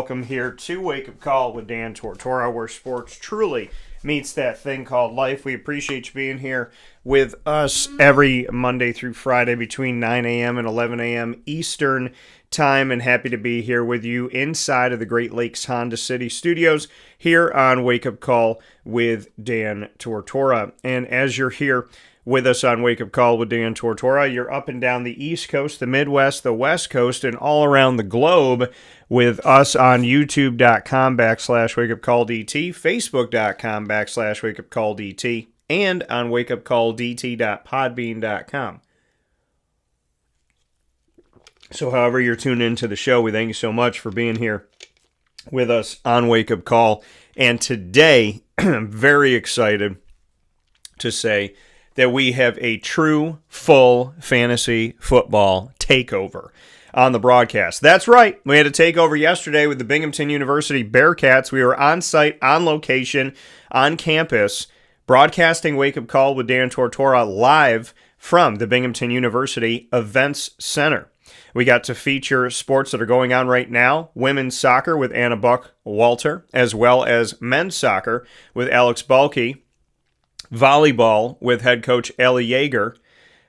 welcome here to Wake Up Call with Dan Tortora, where sports truly meets that thing called life. We appreciate you being here with us every Monday through Friday between 9 a.m. and 11 a.m. Eastern Time, and happy to be here with you inside of the Great Lakes Honda City Studios here on Wake Up Call with Dan Tortora. And as you're here with us on Wake Up Call with Dan Tortora, you're up and down the East Coast, the Midwest, the West Coast, and all around the globe with us on youtube.com/wakeupcalldt, facebook.com/wakeupcalldt, and on wakeupcalldt.podbean.com. So however you're tuned into the show, we thank you so much for being here with us on Wake Up Call. And today, I'm very excited to say that we have a true, full fantasy football takeover on the broadcast. That's right. We had a takeover yesterday with the Binghamton University Bearcats. We were on site, on location, on campus, broadcasting Wake Up Call with Dan Tortora live from the Binghamton University Events Center. We got to feature sports that are going on right now, women's soccer with Anna Buck-Walter, as well as men's soccer with Alex Balke, volleyball with head coach Ellie Yeager.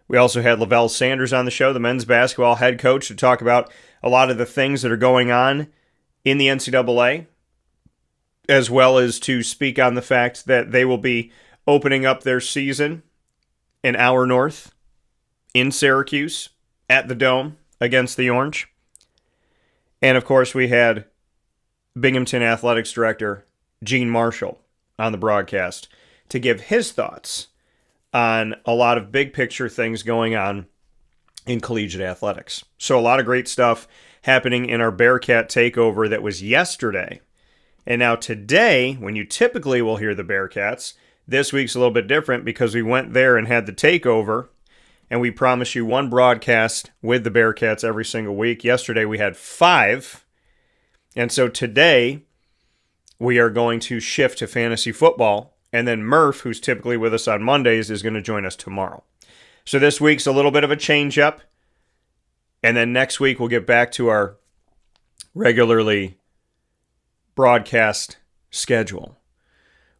We also had Lavelle Sanders on the show, the men's basketball head coach, to talk about a lot of the things that are going on in the NCAA, as well as to speak on the fact that they will be opening up their season an hour north in Syracuse at the Dome against the Orange. And of course, we had Binghamton Athletics Director Gene Marshall on the broadcast to give his thoughts on a lot of big picture things going on in collegiate athletics. So a lot of great stuff happening in our Bearcat takeover that was yesterday. And now today, when you typically will hear the Bearcats, this week's a little bit different because we went there and had the takeover, and we promise you one broadcast with the Bearcats every single week. Yesterday we had 5. And so today we are going to shift to fantasy football. And then Murph, who's typically with us on Mondays, is going to join us tomorrow. So this week's a little bit of a change-up. And then next week we'll get back to our regularly broadcast schedule,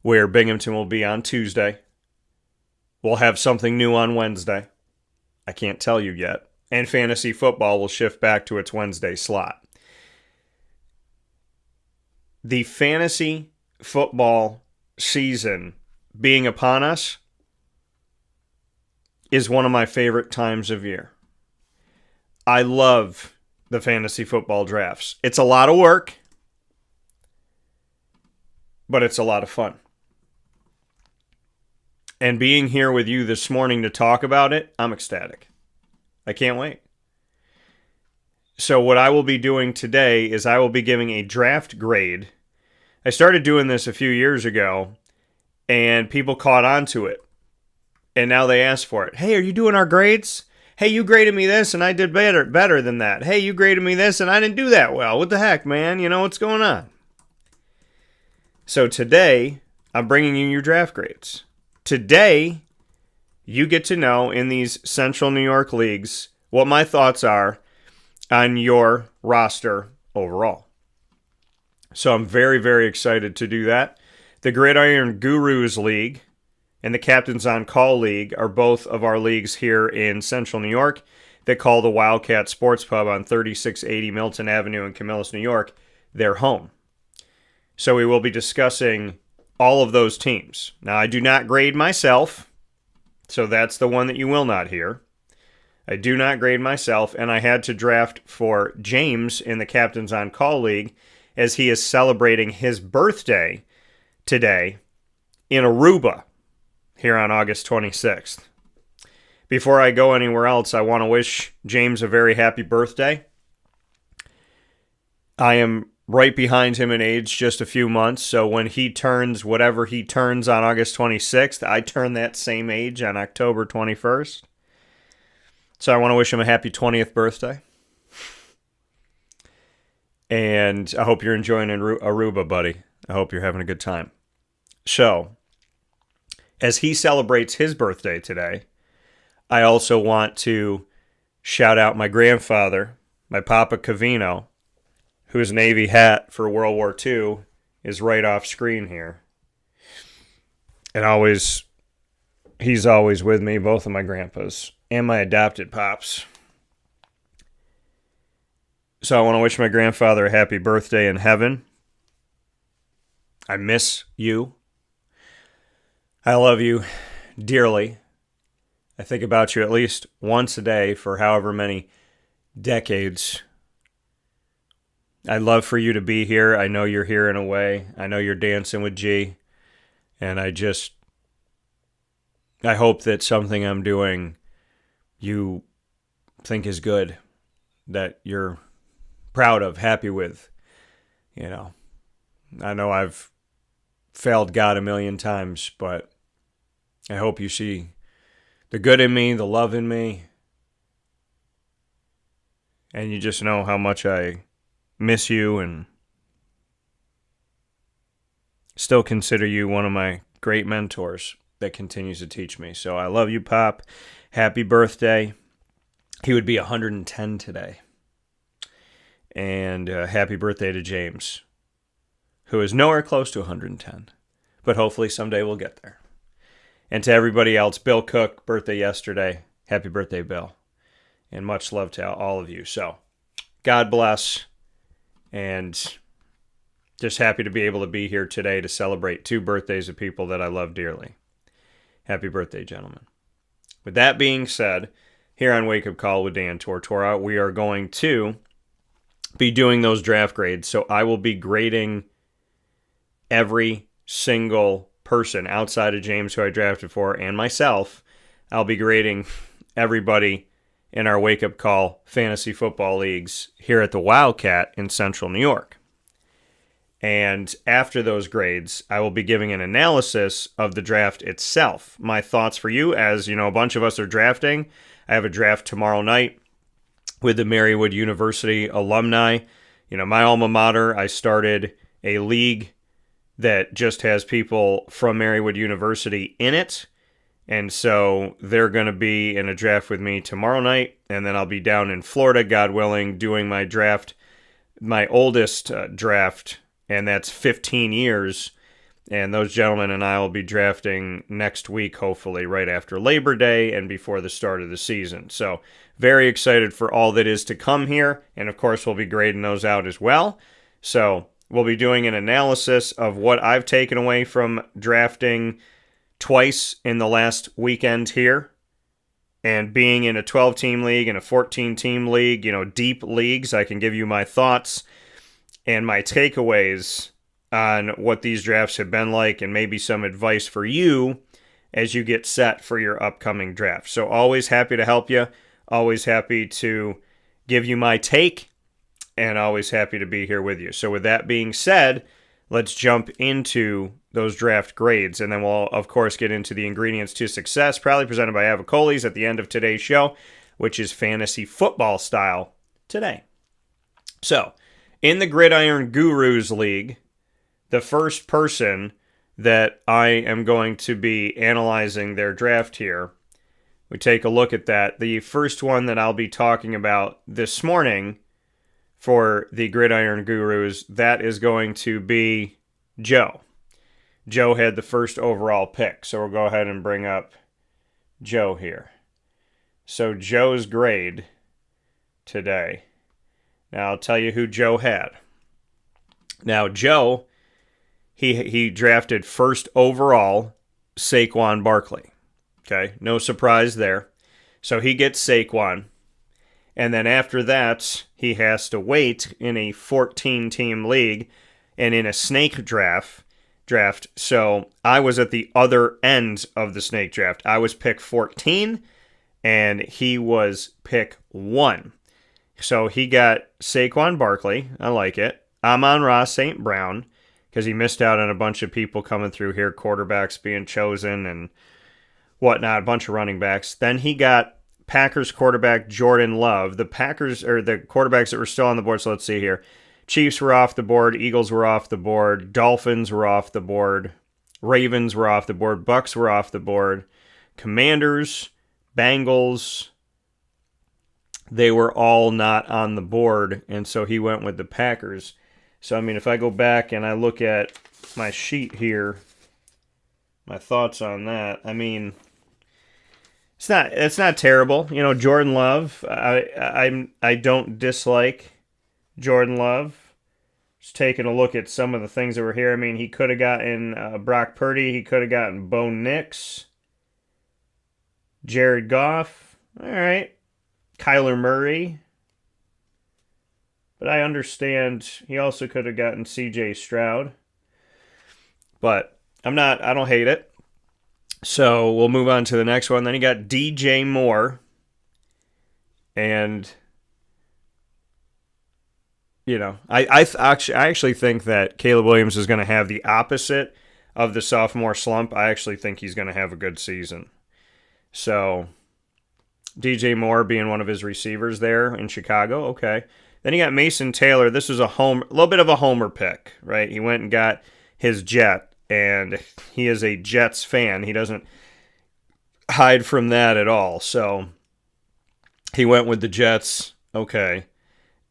where Binghamton will be on Tuesday. We'll have something new on Wednesday. I can't tell you yet. And fantasy football will shift back to its Wednesday slot. The fantasy football season being upon us is one of my favorite times of year. I love the fantasy football drafts. It's a lot of work, but it's a lot of fun. And being here with you this morning to talk about it, I'm ecstatic. I can't wait. So what I will be doing today is I will be giving a draft grade. I started doing this a few years ago, and people caught on to it. And now they ask for it. Hey, are you doing our grades? Hey, you graded me this, and I did better than that. Hey, you graded me this, and I didn't do that well. What the heck, man? You know what's going on? So today, I'm bringing you your draft grades. Today, you get to know in these Central New York leagues what my thoughts are on your roster overall. So I'm very, very excited to do that. The Gridiron Gurus League and the Captains on Call League are both of our leagues here in Central New York that call the Wildcat Sports Pub on 3680 Milton Avenue in Camillus, New York, their home. So we will be discussing all of those teams. Now, I do not grade myself, so that's the one that you will not hear. I do not grade myself, and I had to draft for James in the Captains on Call League as he is celebrating his birthday today in Aruba here on August 26th. Before I go anywhere else, I want to wish James a very happy birthday. I am right behind him in age, just a few months, so when he turns whatever he turns on August 26th, I turn that same age on October 21st. So I want to wish him a happy 20th birthday. And I hope you're enjoying Aruba, buddy. I hope you're having a good time. So, as he celebrates his birthday today, I also want to shout out my grandfather, my Papa Cavino, whose Navy hat for World War II is right off screen here. And he's always with me, both of my grandpas and my adopted pops. So I want to wish my grandfather a happy birthday in heaven. I miss you. I love you dearly. I think about you at least once a day for however many decades. I'd love for you to be here. I know you're here in a way. I know you're dancing with G. And I hope that something I'm doing you think is good, that you're proud of, happy with. I know I've failed God a million times, but I hope you see the good in me, the love in me, and you just know how much I miss you and still consider you one of my great mentors that continues to teach me. So I love you, Pop. Happy birthday. He would be 110 today. And happy birthday to James, who is nowhere close to 110, but hopefully someday we'll get there. And to everybody else, Bill Cook, birthday yesterday. Happy birthday, Bill. And much love to all of you. So, God bless. And just happy to be able to be here today to celebrate 2 birthdays of people that I love dearly. Happy birthday, gentlemen. With that being said, here on Wake Up Call with Dan Tortora, we are going to be doing those draft grades. So I will be grading every single person outside of James, who I drafted for, and myself. I'll be grading everybody in our Wake Up Call fantasy football leagues here at the Wildcat in Central New York. And after those grades, I will be giving an analysis of the draft itself. My thoughts for you, as you know, a bunch of us are drafting. I have a draft tomorrow night with the Marywood University alumni. My alma mater, I started a league that just has people from Marywood University in it. And so they're going to be in a draft with me tomorrow night. And then I'll be down in Florida, God willing, doing my draft, my oldest draft, and that's 15 years. And those gentlemen and I will be drafting next week, hopefully, right after Labor Day and before the start of the season. So very excited for all that is to come here. And, of course, we'll be grading those out as well. So we'll be doing an analysis of what I've taken away from drafting twice in the last weekend here and being in a 12-team league and a 14-team league, deep leagues. I can give you my thoughts and my takeaways on what these drafts have been like and maybe some advice for you as you get set for your upcoming draft. So always happy to help you, always happy to give you my take, and always happy to be here with you. So with that being said, let's jump into those draft grades, and then we'll, of course, get into the ingredients to success, proudly presented by Avicolli at the end of today's show, which is fantasy football style today. So, in the Gridiron Gurus League, the first person that I am going to be analyzing their draft here, we take a look at that. The first one that I'll be talking about this morning for the Gridiron Gurus, that is going to be Joe. Joe had the first overall pick, so we'll go ahead and bring up Joe here. So Joe's grade today. Now I'll tell you who Joe had. Now Joe, he drafted first overall Saquon Barkley. Okay, no surprise there. So he gets Saquon. And then after that, he has to wait in a 14-team league and in a snake draft. So I was at the other end of the snake draft. I was pick 14, and he was pick 1. So he got Saquon Barkley. I like it. Amon-Ra St. Brown, because he missed out on a bunch of people coming through here, quarterbacks being chosen and whatnot, a bunch of running backs. Then he got Packers quarterback Jordan Love. The Packers, or the quarterbacks that were still on the board, so let's see here. Chiefs were off the board. Eagles were off the board. Dolphins were off the board. Ravens were off the board. Bucks were off the board. Commanders, Bengals, they were all not on the board, and so he went with the Packers. So, I mean, if I go back and I look at my sheet here, my thoughts on that, I mean, it's not terrible. You know, Jordan Love, I don't dislike Jordan Love. Just taking a look at some of the things that were here. I mean, he could have gotten Brock Purdy. He could have gotten Bo Nix. Jared Goff. All right. Kyler Murray. But I understand he also could have gotten C.J. Stroud. But I don't hate it. So we'll move on to the next one. Then you got DJ Moore. And, you know, I actually think that Caleb Williams is going to have the opposite of the sophomore slump. I actually think he's going to have a good season. So DJ Moore being one of his receivers there in Chicago, okay. Then you got Mason Taylor. This was a little bit of a homer pick, right? He went and got his Jet, and he is a Jets fan. He doesn't hide from that at all. So he went with the Jets, okay.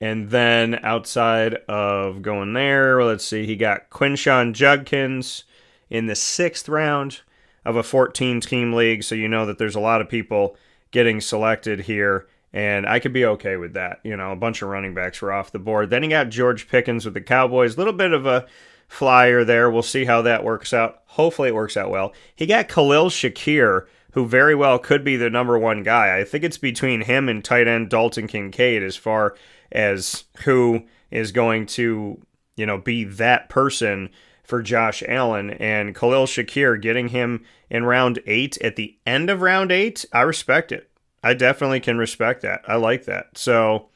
And then outside of going there, let's see, he got Quinshawn Judkins in the 6th round of a 14-team league, so you know that there's a lot of people getting selected here, and I could be okay with that. You know, a bunch of running backs were off the board. Then he got George Pickens with the Cowboys. A little bit of a flyer there. We'll see how that works out. Hopefully it works out well. He got Khalil Shakir, who very well could be the number one guy. I think it's between him and tight end Dalton Kincaid as far as who is going to, you know, be that person for Josh Allen. And Khalil Shakir, getting him in round 8 at the end of round 8, I respect it. I definitely can respect that. I like that. So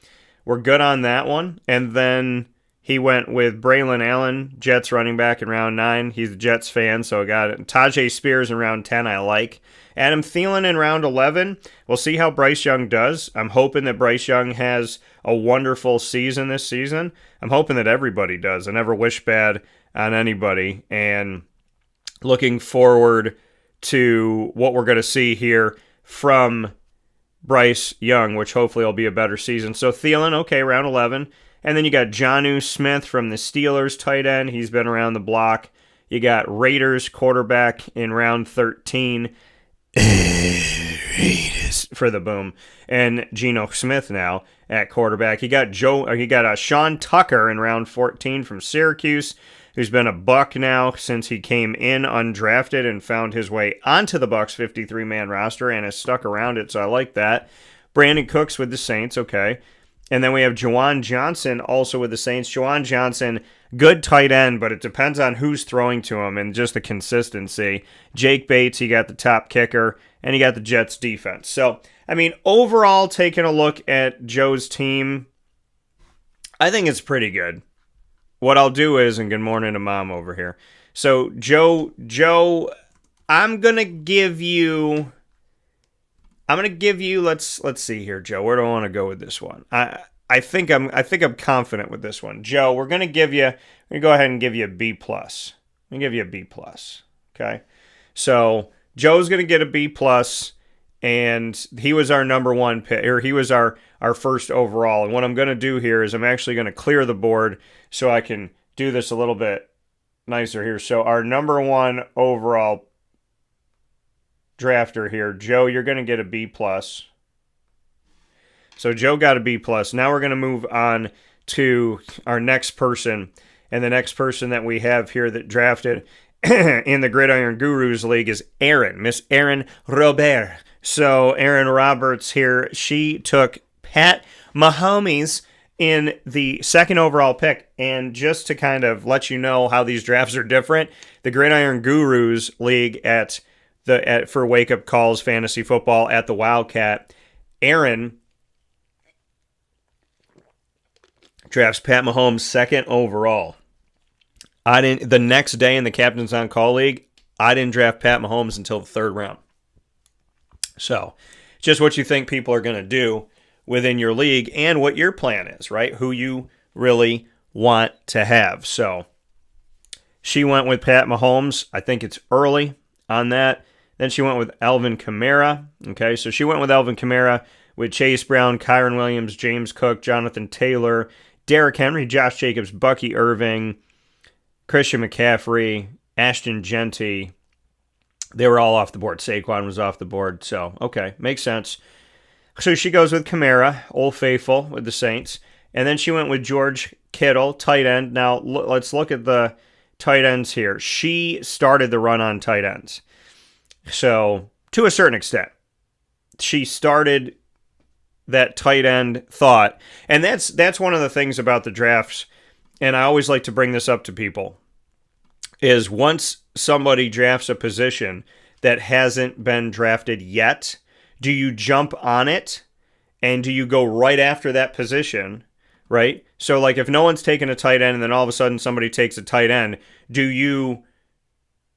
we're good on that one. And then he went with Braylon Allen, Jets running back in round 9. He's a Jets fan, so I got it. Tajay Spears in round 10, I like. Adam Thielen in round 11. We'll see how Bryce Young does. I'm hoping that Bryce Young has a wonderful season this season. I'm hoping that everybody does. I never wish bad on anybody. And looking forward to what we're going to see here from Bryce Young, which hopefully will be a better season. So Thielen, okay, round 11. And then you got Jonnu Smith from the Steelers, tight end. He's been around the block. You got Raiders quarterback in round 13. Raiders for the boom. And Geno Smith now at quarterback. You got Sean Tucker in round 14 from Syracuse, who's been a Buck now since he came in undrafted and found his way onto the Bucs 53-man roster and has stuck around it, so I like that. Brandon Cooks with the Saints, okay. And then we have Juwan Johnson also with the Saints. Juwan Johnson, good tight end, but it depends on who's throwing to him and just the consistency. Jake Bates, he got the top kicker, and he got the Jets defense. So, I mean, overall, taking a look at Joe's team, I think it's pretty good. What I'll do is, and good morning to Mom over here. So, Joe, I'm going to give you, let's see here, Joe. Where do I want to go with this one? I think I'm confident with this one. Joe, we're going to go ahead and give you a B+. I'm going to give you a B+. Okay? So, Joe's going to get a B+, and he was our number one pick, or he was our first overall. And what I'm going to do here is I'm actually going to clear the board so I can do this a little bit nicer here. So our number one overall drafter here, Joe, you're going to get a B+. So Joe got a B+. Now we're going to move on to our next person. And the next person that we have here that drafted in the Gridiron Gurus League is Miss Erin Robert. So Erin Roberts here, she took Pat Mahomes in the second overall pick. And just to kind of let you know how these drafts are different, the Gridiron Gurus League for Wake Up Calls Fantasy Football at the Wildcat, Erin drafts Pat Mahomes second overall. The next day in the Captains on Call League, I didn't draft Pat Mahomes until the 3rd round. So, just what you think people are going to do within your league and what your plan is, right? Who you really want to have. So, she went with Pat Mahomes. I think it's early on that. Then she went with Alvin Kamara. Okay, so she went with Alvin Kamara. with Chase Brown, Kyron Williams, James Cook, Jonathan Taylor, Derrick Henry, Josh Jacobs, Bucky Irving, Christian McCaffrey, Ashton Genty. They were all off the board. Saquon was off the board. So, okay, makes sense. So she goes with Kamara, Old Faithful, with the Saints. And then she went with George Kittle, tight end. Now, let's look at the tight ends here. She started the run on tight ends. So, to a certain extent, she started that tight end thought. And that's one of the things about the drafts, and I always like to bring this up to people, is once somebody drafts a position that hasn't been drafted yet, do you jump on it and do you go right after that position, right? So like if no one's taken a tight end and then all of a sudden somebody takes a tight end, do you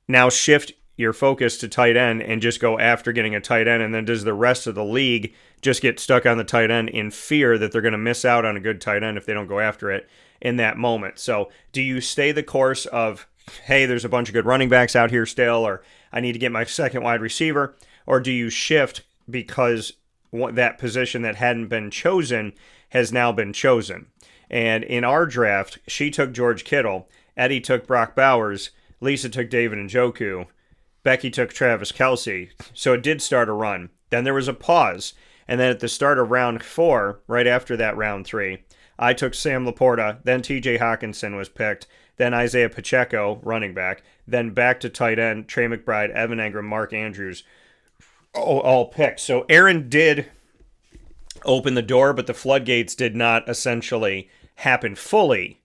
now shift your focus to tight end and just go after getting a tight end, and then does the rest of the league just get stuck on the tight end in fear that they're going to miss out on a good tight end if they don't go after it in that moment? So do you stay the course of, hey, there's a bunch of good running backs out here still, or I need to get my second wide receiver, or do you shift because that position that hadn't been chosen has now been chosen? And in our draft, she took George Kittle, Eddie took Brock Bowers, Lisa took David Njoku, Becky took Travis Kelce. So it did start a run. Then there was a pause. And then at the start of round 4, right after that round 3, I took Sam Laporta, then TJ Hawkinson was picked, then Isaiah Pacheco, running back, then back to tight end, Trey McBride, Evan Engram, Mark Andrews, all picked. So Aaron did open the door, but the floodgates did not essentially happen fully.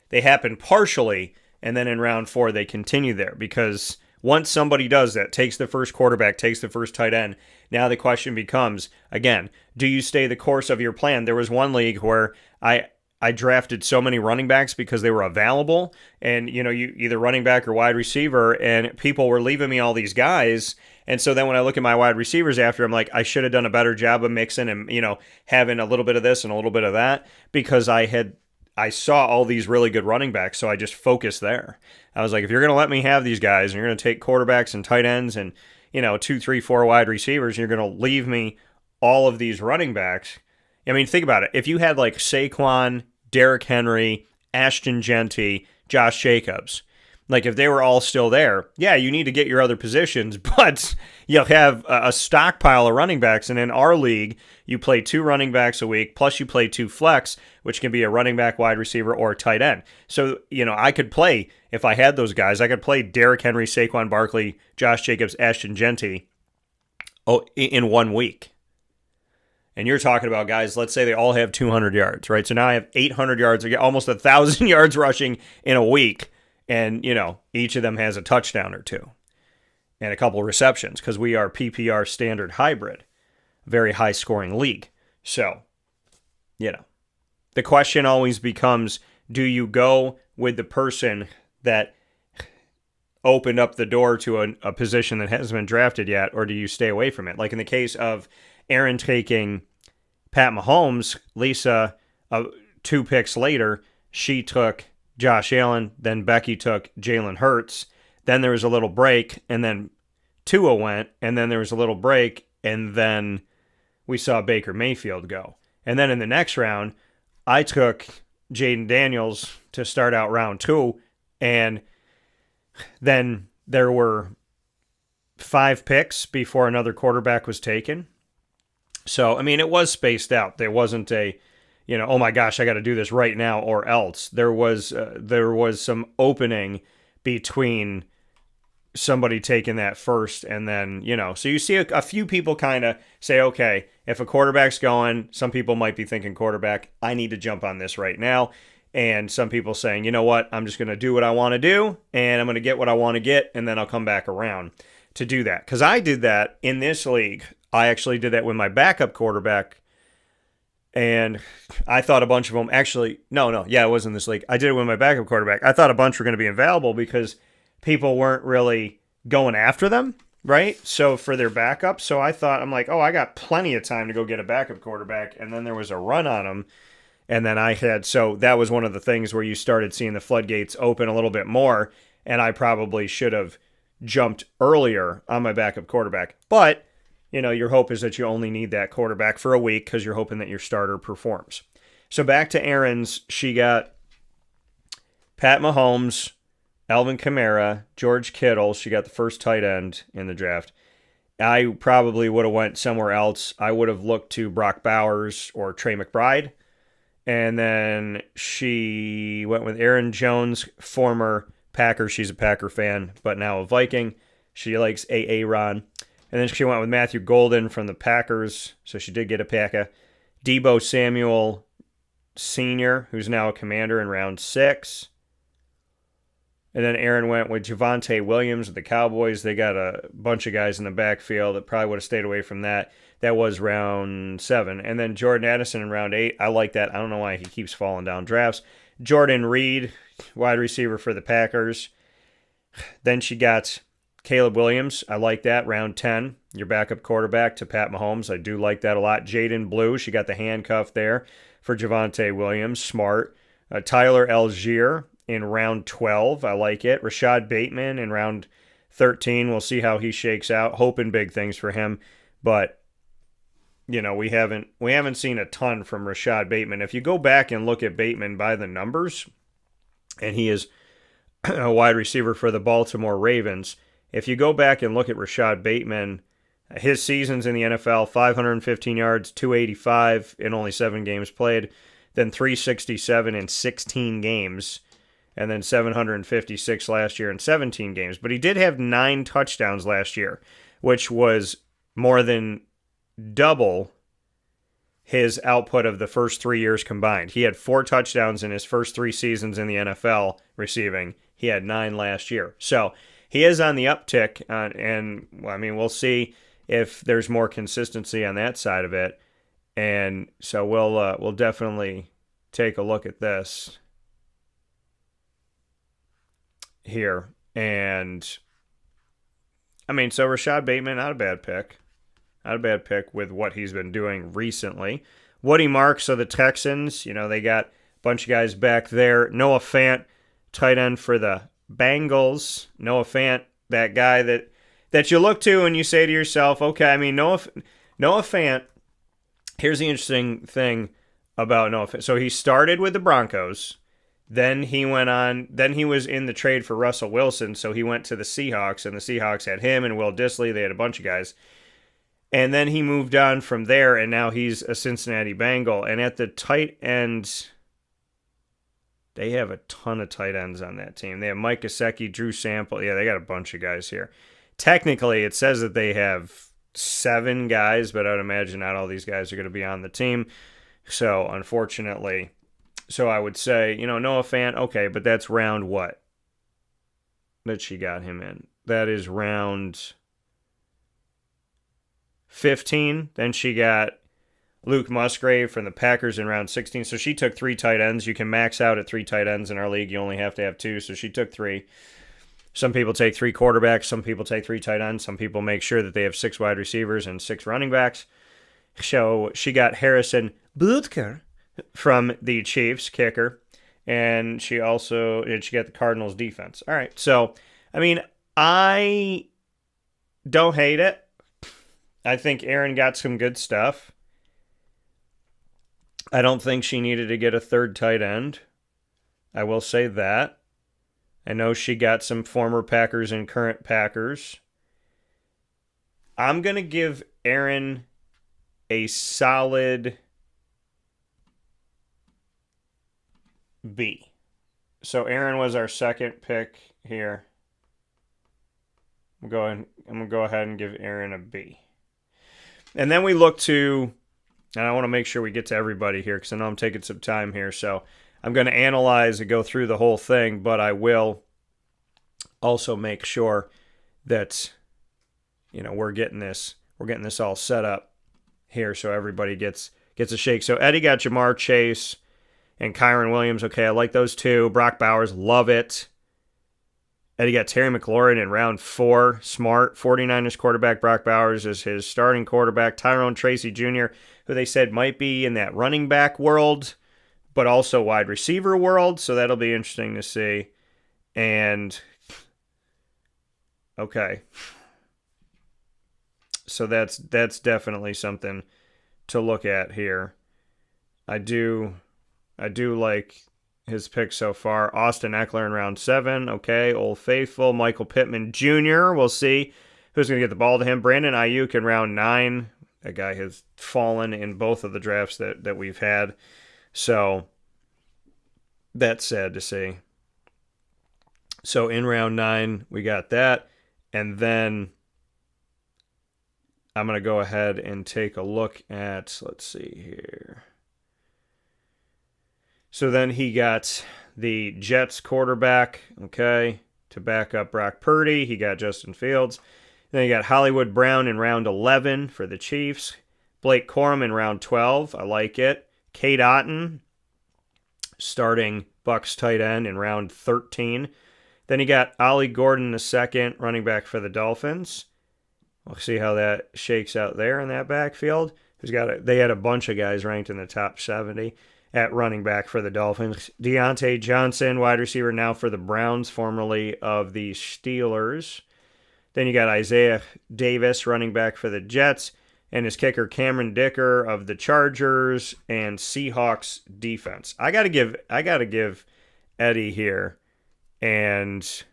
They happened partially, and then in round 4 they continue there, because once somebody does that, takes the first quarterback, takes the first tight end, now the question becomes, again, do you stay the course of your plan? There was one league where I drafted so many running backs because they were available, and you either running back or wide receiver, and people were leaving me all these guys. And so then when I look at my wide receivers after, I'm like, I should have done a better job of mixing and having a little bit of this and a little bit of that, because I saw all these really good running backs, so I just focused there. I was like, if you're going to let me have these guys, and you're going to take quarterbacks and tight ends and 2, 3, 4 wide receivers, and you're going to leave me all of these running backs. I mean, think about it. If you had like Saquon, Derrick Henry, Ashton Genty, Josh Jacobs, like if they were all still there, yeah, you need to get your other positions, but you'll have a stockpile of running backs. And in our league, you play 2 running backs a week, plus you play 2 flex, which can be a running back, wide receiver, or a tight end. So, I could play, if I had those guys, I could play Derrick Henry, Saquon Barkley, Josh Jacobs, Ashton Genty in 1 week. And you're talking about guys, let's say they all have 200 yards, right? So now I have 800 yards, I get almost 1,000 yards rushing in a week. And, each of them has a touchdown or 2 and a couple of receptions, because we are PPR standard hybrid, very high scoring league. So, the question always becomes, do you go with the person that opened up the door to a position that hasn't been drafted yet, or do you stay away from it? Like in the case of Aaron taking Pat Mahomes, Lisa, 2 picks later, she took Josh Allen, then Becky took Jalen Hurts, then there was a little break, and then Tua went, and then there was a little break, and then we saw Baker Mayfield go. And then in the next round, I took Jaden Daniels to start out round 2, and then there were 5 picks before another quarterback was taken. So, I mean, it was spaced out. There wasn't a, oh my gosh, I got to do this right now or else. There was some opening between somebody taking that first and then, So you see a few people kind of say, okay, if a quarterback's going, some people might be thinking quarterback, I need to jump on this right now. And some people saying, you know what, I'm just going to do what I want to do, and I'm going to get what I want to get, and then I'll come back around to do that. Because I did that in this league. I actually did that with my backup quarterback, and I thought a bunch of them actually, it wasn't this league. I did it with my backup quarterback. I thought a bunch were going to be available because people weren't really going after them, right? So for their backup. So I thought, I'm like, I got plenty of time to go get a backup quarterback, and then there was a run on them. And then so that was one of the things where you started seeing the floodgates open a little bit more, and I probably should have jumped earlier on my backup quarterback. But your hope is that you only need that quarterback for a week because you're hoping that your starter performs. So back to Aaron's, she got Pat Mahomes, Alvin Kamara, George Kittle. She got the first tight end in the draft. I probably would have went somewhere else. I would have looked to Brock Bowers or Trey McBride. And then she went with Aaron Jones, former Packer. She's a Packer fan, but now a Viking. She likes Ron. And then she went with Matthew Golden from the Packers. So she did get a Packer. Deebo Samuel Sr., who's now a Commander in round 6. And then Aaron went with Javonte Williams with the Cowboys. They got a bunch of guys in the backfield that probably would have stayed away from that. That was round 7. And then Jordan Addison in round 8. I like that. I don't know why he keeps falling down drafts. Jordan Reed, wide receiver for the Packers. Then she got Caleb Williams. I like that. Round 10. Your backup quarterback to Pat Mahomes. I do like that a lot. Jaden Blue. She got the handcuff there for Javonte Williams. Smart. Tyler Algier in round 12. I like it. Rashad Bateman in round 13. We'll see how he shakes out. Hoping big things for him. But, we haven't seen a ton from Rashad Bateman. If you go back and look at Bateman by the numbers, and he is a wide receiver for the Baltimore Ravens, if you go back and look at Rashad Bateman, his seasons in the NFL, 515 yards, 285 in only 7 games played, then 367 in 16 games, and then 756 last year in 17 games. But he did have 9 touchdowns last year, which was more than double his output of the first 3 years combined. He had 4 touchdowns in his first 3 seasons in the NFL receiving. He had 9 last year. So he is on the uptick, and we'll see if there's more consistency on that side of it. And so we'll definitely take a look at this here. And so Rashad Bateman, not a bad pick. Not a bad pick with what he's been doing recently. Woody Marks of the Texans, they got a bunch of guys back there. Noah Fant, tight end for the Bengals. Noah Fant, that guy that you look to and you say to yourself, okay, Noah Fant, here's the interesting thing about Noah Fant. So he started with the Broncos. Then he was in the trade for Russell Wilson, so he went to the Seahawks, and the Seahawks had him and Will Dissly. They had a bunch of guys. And then he moved on from there, and now he's a Cincinnati Bengal. And at the tight end, they have a ton of tight ends on that team. They have Mike Gesicki, Drew Sample. Yeah, they got a bunch of guys here. Technically, it says that they have 7 guys, but I would imagine not all these guys are going to be on the team. So, unfortunately, I would say, Noah Fant, okay, but that's round what? That she got him in. That is round 15. Then she got Luke Musgrave from the Packers in round 16. So she took 3 tight ends. You can max out at 3 tight ends in our league. You only have to have 2. So she took 3. Some people take 3 quarterbacks. Some people take 3 tight ends. Some people make sure that they have 6 wide receivers and 6 running backs. So she got Harrison Butker from the Chiefs, kicker. And she got the Cardinals defense. All right. So, I don't hate it. I think Aaron got some good stuff. I don't think she needed to get a 3rd tight end. I will say that. I know she got some former Packers and current Packers. I'm going to give Aaron a solid B. So Aaron was our 2nd pick here. I'm going to go ahead and give Aaron a B. And then we look to, and I want to make sure we get to everybody here because I know I'm taking some time here. So I'm going to analyze and go through the whole thing, but I will also make sure that, we're getting this all set up here so everybody gets a shake. So Eddie got Jamar Chase and Kyron Williams. Okay, I like those 2. Brock Bowers, love it. Eddie got Terry McLaurin in round 4. Smart. 49ers quarterback Brock Bowers is his starting quarterback. Tyrone Tracy Jr., who they said might be in that running back world, but also wide receiver world. So that'll be interesting to see. And, okay. So that's definitely something to look at here. I do like his pick so far. Austin Eckler in round 7. Okay, Old Faithful. Michael Pittman Jr. We'll see who's going to get the ball to him. Brandon Ayuk in round 9. That guy has fallen in both of the drafts that we've had. So that's sad to see. So in round 9, we got that. And then I'm going to go ahead and take a look at, let's see here. So then he got the Jets quarterback, okay, to back up Brock Purdy. He got Justin Fields. Then he got Hollywood Brown in round 11 for the Chiefs. Blake Corum in round 12. I like it. Cade Otton starting Bucs tight end in round 13. Then he got Ollie Gordon II, running back for the Dolphins. We'll see how that shakes out there in that backfield. They had a bunch of guys ranked in the top 70 at running back for the Dolphins. Deontay Johnson, wide receiver now for the Browns, formerly of the Steelers. Then you got Isaiah Davis, running back for the Jets, and his kicker Cameron Dicker of the Chargers and Seahawks defense. I gotta give Eddie here, and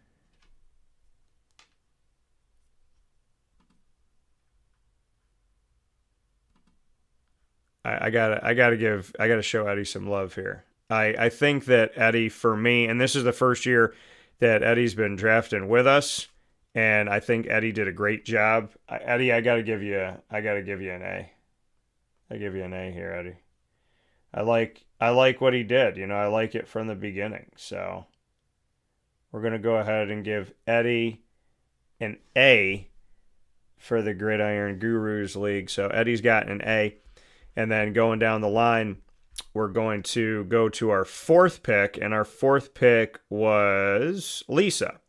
I gotta show Eddie some love here. I think that Eddie, for me, and this is the first year that Eddie's been drafting with us, and I think Eddie did a great job. Eddie, I gotta give you an A. I give you an A here, Eddie. I like what he did. I like it from the beginning. So we're gonna go ahead and give Eddie an A for the Gridiron Gurus League. So Eddie's got an A. And then going down the line, we're going to go to our 4th pick, and our 4th pick was Lisa.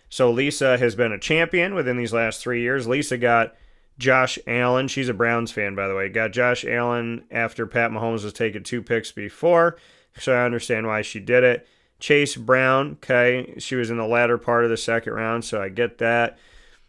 So Lisa has been a champion within these last 3 years. Lisa got Josh Allen. She's a Browns fan, by the way. Got Josh Allen after Pat Mahomes was taking 2 picks before, so I understand why she did it. Chase Brown, okay, she was in the latter part of the 2nd round, so I get that.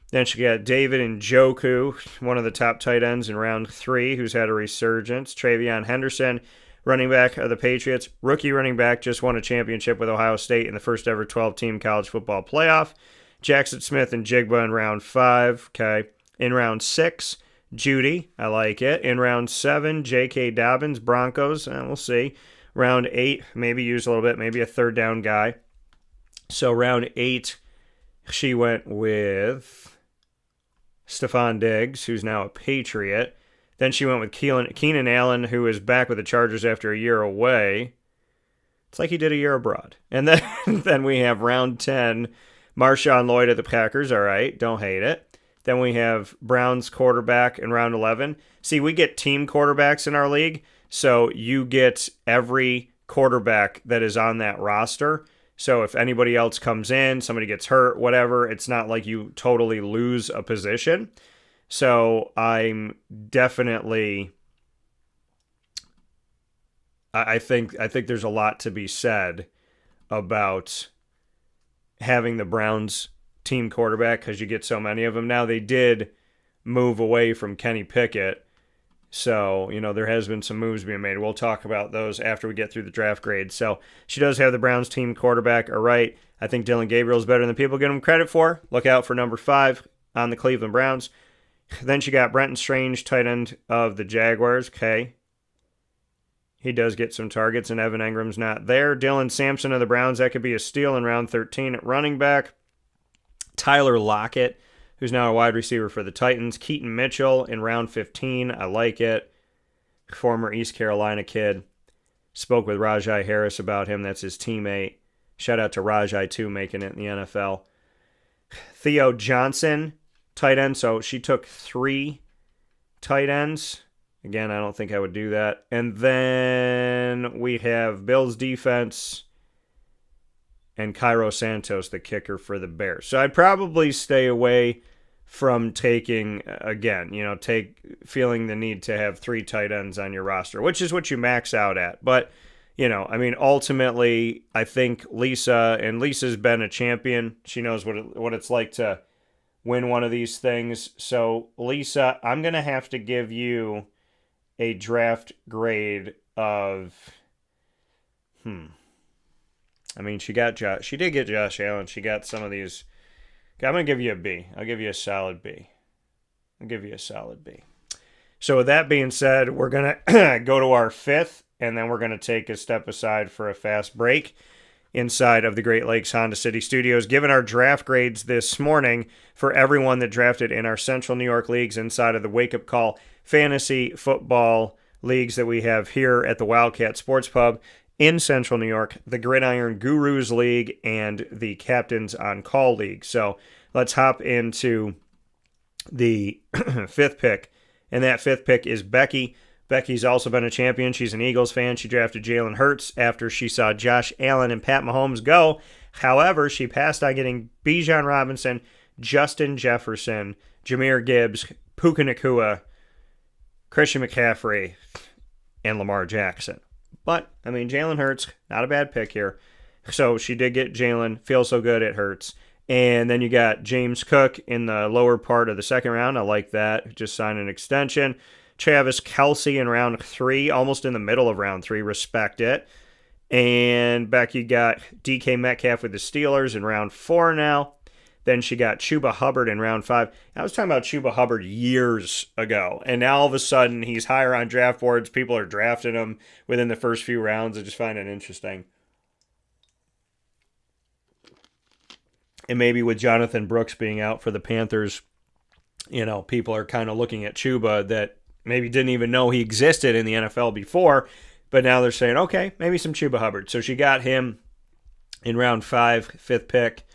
Then she got David Njoku, one of the top tight ends in round 3, who's had a resurgence. Travion Henderson, running back of the Patriots. Rookie running back, just won a championship with Ohio State in the first ever 12-team college football playoff. Jackson Smith and Jigba in round 5. Okay. In round 6, Judy. I like it. In round 7, J.K. Dobbins, Broncos. We'll see. Round 8, maybe use a little bit, maybe a 3rd down guy. So round 8, she went with Stephon Diggs, who's now a Patriot. Then she went with Keenan Allen, who is back with the Chargers after a year away. It's like he did a year abroad. And then, then we have round 10, Marshawn Lloyd of the Packers. All right, don't hate it. Then we have Browns quarterback in round 11. See, we get team quarterbacks in our league, so you get every quarterback that is on that roster. So if anybody else comes in, somebody gets hurt, whatever, it's not like you totally lose a position. So I'm definitely, I think there's a lot to be said about having the Browns team quarterback because you get so many of them. Now they did move away from Kenny Pickett. So, there has been some moves being made. We'll talk about those after we get through the draft grades. So, she does have the Browns team quarterback. All right. I think Dylan Gabriel is better than people give him credit for. Look out for number 5 on the Cleveland Browns. Then she got Brenton Strange, tight end of the Jaguars. Okay. He does get some targets, and Evan Engram's not there. Dylan Sampson of the Browns. That could be a steal in round 13 at running back. Tyler Lockett, who's now a wide receiver for the Titans. Keaton Mitchell in round 15. I like it. Former East Carolina kid. Spoke with Rajai Harris about him. That's his teammate. Shout out to Rajai, too, making it in the NFL. Theo Johnson, tight end. So she took 3 tight ends. Again, I don't think I would do that. And then we have Bills defense and Cairo Santos, the kicker for the Bears. So I'd probably stay away from taking, again, feeling the need to have 3 tight ends on your roster, which is what you max out at. But, ultimately, I think Lisa's been a champion. She knows what it's like to win one of these things. So, Lisa, I'm going to have to give you a draft grade of, I mean, she did get Josh Allen. She got some of these. I'm going to give you a B. I'll give you a solid B. So with that being said, we're going to go to our fifth, and then we're going to take a step aside for a fast break inside of the Great Lakes Honda City Studios, giving our draft grades this morning for everyone that drafted in our Central New York leagues inside of the Wake Up Call fantasy football leagues that we have here at the Wildcat Sports Pub in Central New York, the Gridiron Gurus League, and the Captains on Call League. So let's hop into the fifth pick, and that fifth pick is Becky. Becky's also been a champion. She's an Eagles fan. She drafted Jalen Hurts after she saw Josh Allen and Pat Mahomes go. However, she passed on getting Bijan Robinson, Justin Jefferson, Jahmyr Gibbs, Puka Nacua, Christian McCaffrey, and Lamar Jackson. But, I mean, Jalen Hurts, not a bad pick here. So she did get Jalen. Feels so good it hurts. And then you got James Cook in the lower part of the second round. I like that. Just signed an extension. Travis Kelce in round 3, almost in the middle of round 3. Respect it. And Becky got DK Metcalf with the Steelers in round 4 now. Then she got Chuba Hubbard in round 5. I was talking about Chuba Hubbard years ago, and now all of a sudden he's higher on draft boards. People are drafting him within the first few rounds. I just find it interesting. And maybe with Jonathan Brooks being out for the Panthers, you know, people are kind of looking at Chuba that maybe didn't even know he existed in the NFL before, but now they're saying, okay, maybe some Chuba Hubbard. So she got him in round 5, fifth pick.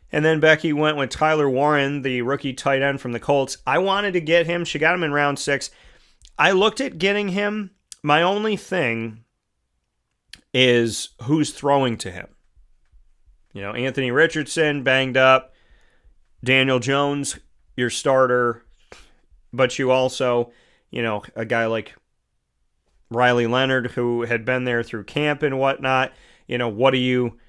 And then Becky went with Tyler Warren, the rookie tight end from the Colts. I wanted to get him. She got him in round 6. I looked at getting him. My only thing is who's throwing to him. You know, Anthony Richardson, banged up. Daniel Jones, your starter. But you also, you know, a guy like Riley Leonard, who had been there through camp and whatnot. You know, what do you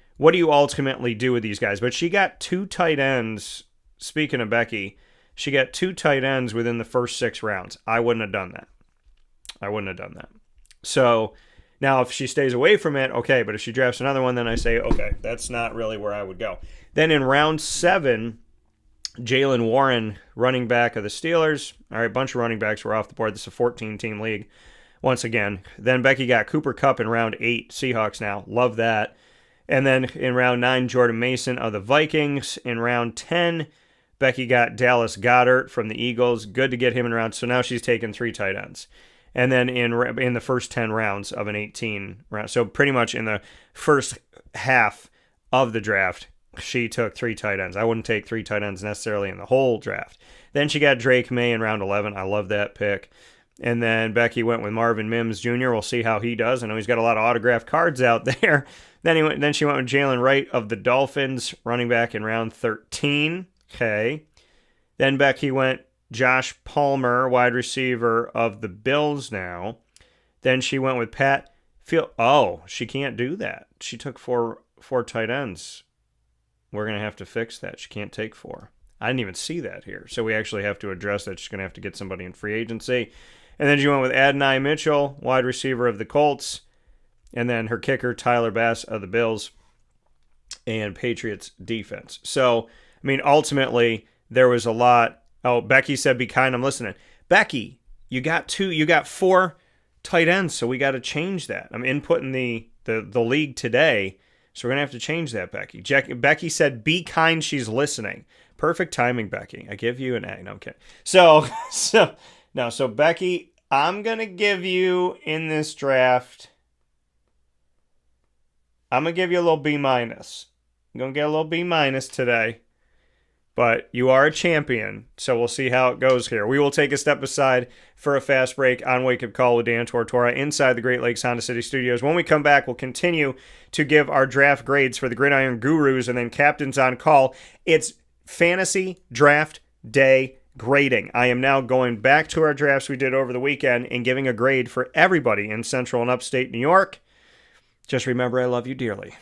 ultimately do with these guys? But she got 2 tight ends. Speaking of Becky, she got 2 tight ends within the first 6 rounds. I wouldn't have done that. So now if she stays away from it, okay. But if she drafts another one, then I say, okay, that's not really where I would go. Then in round 7, Jalen Warren, running back of the Steelers. All right, a bunch of running backs were off the board. This is a 14-team league once again. Then Becky got Cooper Kupp in round 8. Seahawks now. Love that. And then in round 9, Jordan Mason of the Vikings. In round 10, Becky got Dallas Goedert from the Eagles. Good to get him in round. So now she's taken 3 tight ends. And then in the first 10 rounds of an 18 round. So pretty much in the first half of the draft, she took 3 tight ends. I wouldn't take 3 tight ends necessarily in the whole draft. Then she got Drake May in round 11. I love that pick. And then Becky went with Marvin Mims Jr. We'll see how he does. I know he's got a lot of autographed cards out there. Then she went with Jalen Wright of the Dolphins, running back in round 13. Okay. Then Becky went Josh Palmer, wide receiver of the Bills now. Then she went with Pat Field. Oh, she can't do that. She took four tight ends. We're going to have to fix that. She can't take 4. I didn't even see that here. So we actually have to address that. She's going to have to get somebody in free agency. And then she went with Adonai Mitchell, wide receiver of the Colts. And then her kicker, Tyler Bass of the Bills and Patriots defense. So, I mean, ultimately, there was a lot. Oh, Becky said, be kind. I'm listening. Becky, you got 4 tight ends, so we got to change that. I'm inputting the league today, so we're going to have to change that, Becky. Becky said, be kind. She's listening. Perfect timing, Becky. I give you an A. No, I'm kidding. So Becky, I'm going to give you in this draft, I'm going to give you a little B-. I'm going to get a little B- today. But you are a champion, so we'll see how it goes here. We will take a step aside for a fast break on Wake Up Call with Dan Tortora inside the Great Lakes Honda City Studios. When we come back, we'll continue to give our draft grades for the Gridiron Gurus and then Captains on Call. It's fantasy draft day grading. I am now going back to our drafts we did over the weekend and giving a grade for everybody in Central and Upstate New York. Just remember, I love you dearly.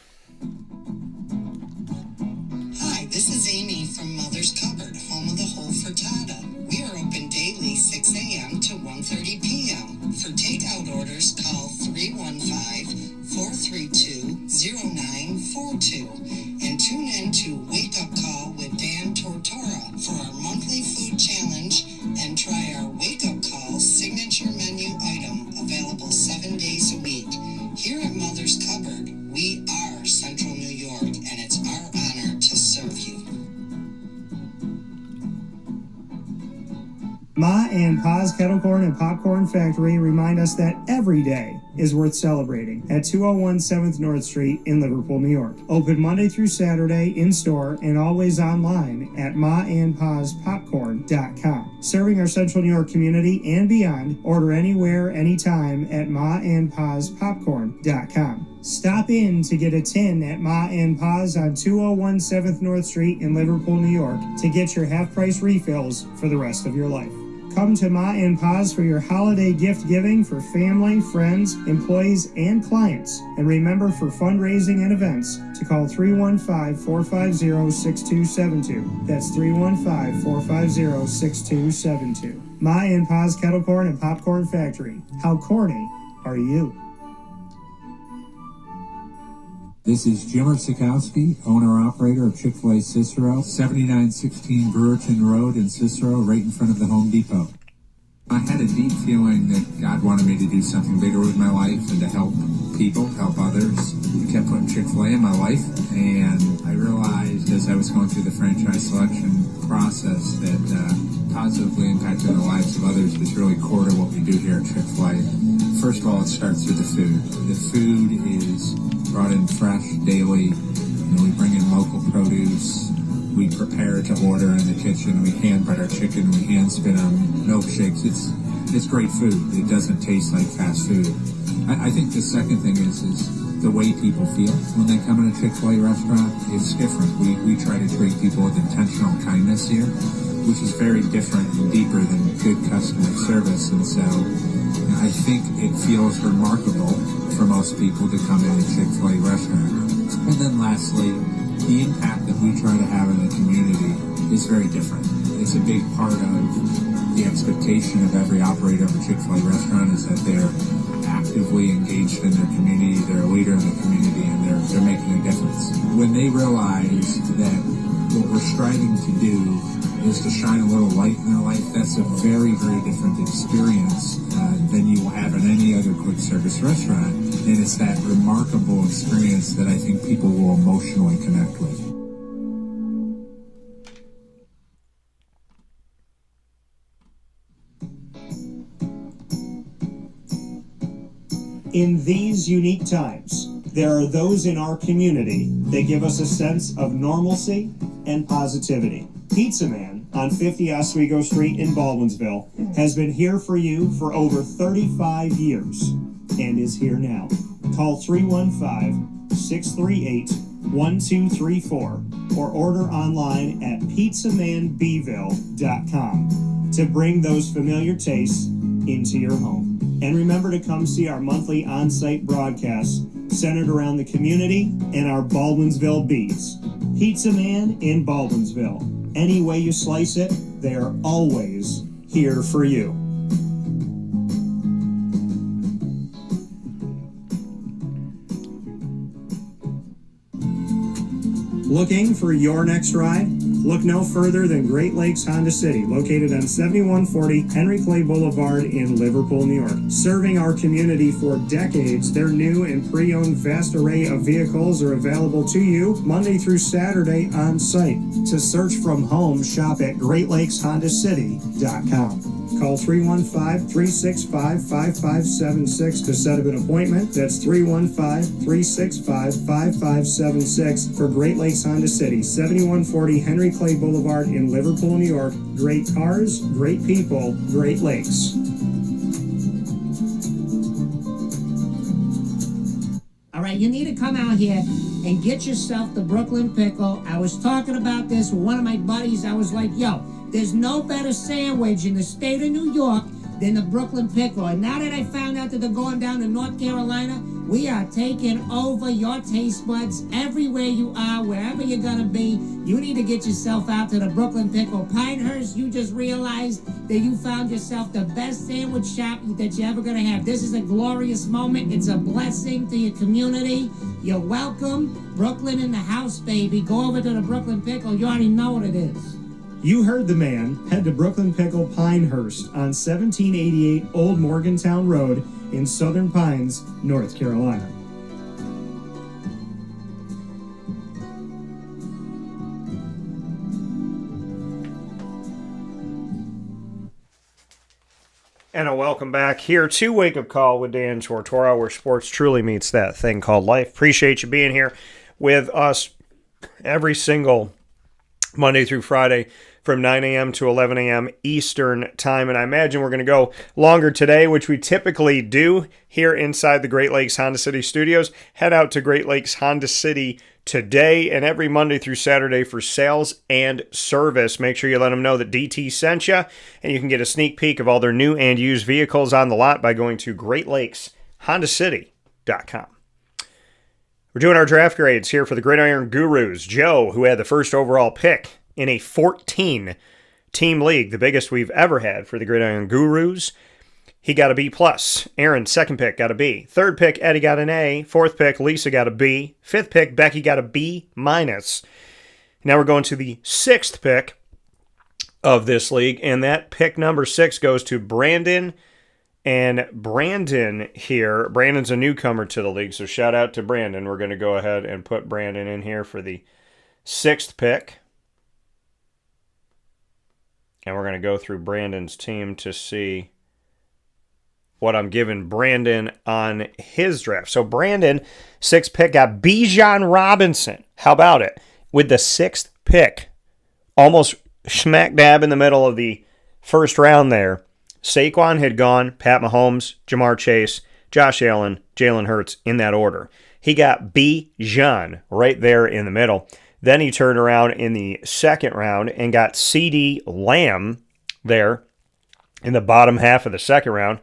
Hi, this is is Amy from Mother's Cupboard, home of the whole frittata. We are open daily 6 a.m. to 1:30 p.m. For takeout orders, call 315-432-0942 and tune in to Wake Up Call with Dan Tortora for our monthly food challenge and try our Wake Up Call signature menu item available 7 days a week. Here at Mother's Cupboard, we are Central New York, and it's our honor to serve you. Ma and Pa's Kettle Corn and Popcorn Factory remind us that every day is worth celebrating at 201 7th North Street in Liverpool, New York. Open Monday through Saturday in-store and always online at maandpaspopcorn.com. Serving our Central New York community and beyond, order anywhere, anytime at maandpaspopcorn.com. Stop in to get a tin at Ma and Pa's on 201 7th North Street in Liverpool, New York to get your half-price refills for the rest of your life. Come to Ma and Pa's for your holiday gift giving for family, friends, employees, and clients. And remember, for fundraising and events, to call 315-450-6272. That's 315-450-6272. Ma and Pa's Kettle Corn and Popcorn Factory. How corny are you? This is Jim Sikowski, owner-operator of Chick-fil-A Cicero, 7916 Brewerton Road in Cicero, right in front of the Home Depot. I had a deep feeling that God wanted me to do something bigger with my life and to help people, help others. He kept putting Chick-fil-A in my life, and I realized as I was going through the franchise selection process that positively impacting the lives of others was really core to what we do here at Chick-fil-A. First of all, it starts with the food. The food is brought in fresh daily. We bring in local produce. We prepare to order in the kitchen. We hand bread our chicken. We hand spin them milkshakes. It's great food. It doesn't taste like fast food. I think the second thing is the way people feel when they come in a Chick-fil-A restaurant. It's different. We try to treat people with intentional kindness here, which is very different and deeper than good customer service. And so I think it feels remarkable for most people to come in a Chick-fil-A restaurant. And then lastly, the impact that we try to have in the community is very different. It's a big part of the expectation of every operator of a Chick-fil-A restaurant is that they're actively engaged in their community, they're a leader in the community, and they're making a difference. When they realize that what we're striving to do is to shine a little light in their life, that's a very, very different experience than you will have in any other quick service restaurant. And it's that remarkable experience that I think people will emotionally connect with. In these unique times, there are those in our community that give us a sense of normalcy and positivity. Pizza Man on 50 Oswego Street in Baldwinsville has been here for you for over 35 years and is here now. Call 315-638-1234 or order online at pizzamanbville.com to bring those familiar tastes into your home. And remember to come see our monthly on-site broadcasts centered around the community and our Baldwinsville Bees. Pizza Man in Baldwinsville. Any way you slice it, they are always here for you. Looking for your next ride? Look no further than Great Lakes Honda City, located on 7140 Henry Clay Boulevard in Liverpool, New York. Serving our community for decades, their new and pre-owned vast array of vehicles are available to you Monday through Saturday on site. To search from home, shop at GreatLakesHondaCity.com. Call 315-365-5576 to set up an appointment. That's 315-365-5576 for Great Lakes Honda City, 7140 Henry Clay Boulevard in Liverpool, New York. Great cars, great people, Great Lakes. All right, you need to come out here and get yourself the Brooklyn Pickle. I was talking about this with one of my buddies. I was like, yo, there's no better sandwich in the state of New York than the Brooklyn Pickle. And now that I found out that they're going down to North Carolina, We are taking over your taste buds everywhere you are, wherever you're going to be. You need to get yourself out to the Brooklyn Pickle Pinehurst. You just realized that you found yourself the best sandwich shop that you're ever going to have. This is a glorious moment. It's a blessing to your community. You're welcome. Brooklyn in the house, baby. Go over to the Brooklyn Pickle. You already know what it is. You heard the man. Head to Brooklyn Pickle Pinehurst on 1788 Old Morgantown Road in Southern Pines, North Carolina. And a welcome back here to Wake Up Call with Dan Tortora, where sports truly meets that thing called life. Appreciate you being here with us every single Monday through Friday from 9 a.m. to 11 a.m. Eastern Time. And I imagine we're going to go longer today, which we typically do here inside the Great Lakes Honda City Studios. Head out to Great Lakes Honda City today and every Monday through Saturday for sales and service. Make sure you let them know that DT sent you, and you can get a sneak peek of all their new and used vehicles on the lot by going to GreatLakesHondaCity.com. We're doing our draft grades here for the Gridiron Gurus. Joe, who had the first overall pick in a 14-team league, the biggest we've ever had for the Gridiron Gurus, he got a B+. Aaron, second pick, got a B. Third pick, Eddie got an A. Fourth pick, Lisa got a B. Fifth pick, Becky got a B-. Now we're going to the sixth pick of this league, and that pick number 6 goes to Brandon. And Brandon here, Brandon's a newcomer to the league, so shout out to Brandon. We're going to go ahead and put Brandon in here for the 6th pick. And we're going to go through Brandon's team to see what I'm giving Brandon on his draft. So Brandon, 6th pick, got Bijan Robinson. How about it? With the 6th pick, almost smack dab in the middle of the first round there, Saquon had gone, Pat Mahomes, Jamar Chase, Josh Allen, Jalen Hurts in that order. He got Bijan right there in the middle. Then he turned around in the second round and got CeeDee Lamb there in the bottom half of the second round.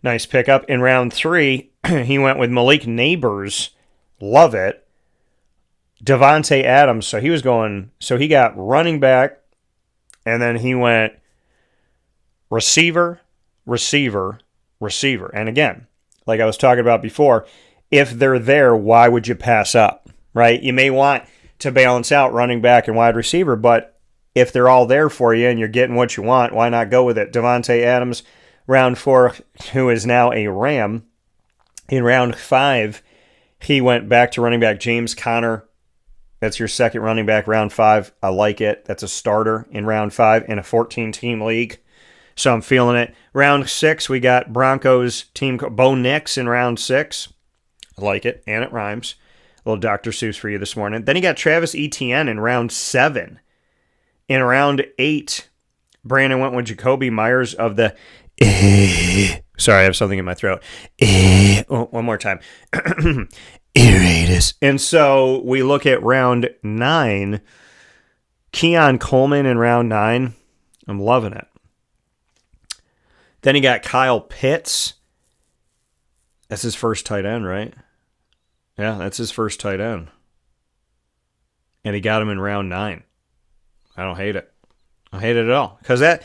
Nice pickup. In round 3, he went with Malik Neighbors. Love it. Devontae Adams. So he got running back, and then he went receiver. And again, like I was talking about before, if they're there, why would you pass up, right? You may want to balance out running back and wide receiver, but if they're all there for you and you're getting what you want, why not go with it? Devontae Adams, round 4, who is now a Ram. In round 5, he went back to running back James Conner. That's your second running back, round 5. I like it. That's a starter in round 5 in a 14-team league. So I'm feeling it. Round 6, we got Broncos team Bo Nix in round 6. I like it, and it rhymes. A little Dr. Seuss for you this morning. Then he got Travis Etienne in round 7. In round 8, Brandon went with Jacoby Myers of the... Sorry, I have something in my throat. One more time. Raiders. And so we look at round 9. Keon Coleman in round 9. I'm loving it. Then he got Kyle Pitts. That's his first tight end, right? Yeah, that's his first tight end. And he got him in round 9. I don't hate it. I hate it at all. Because that,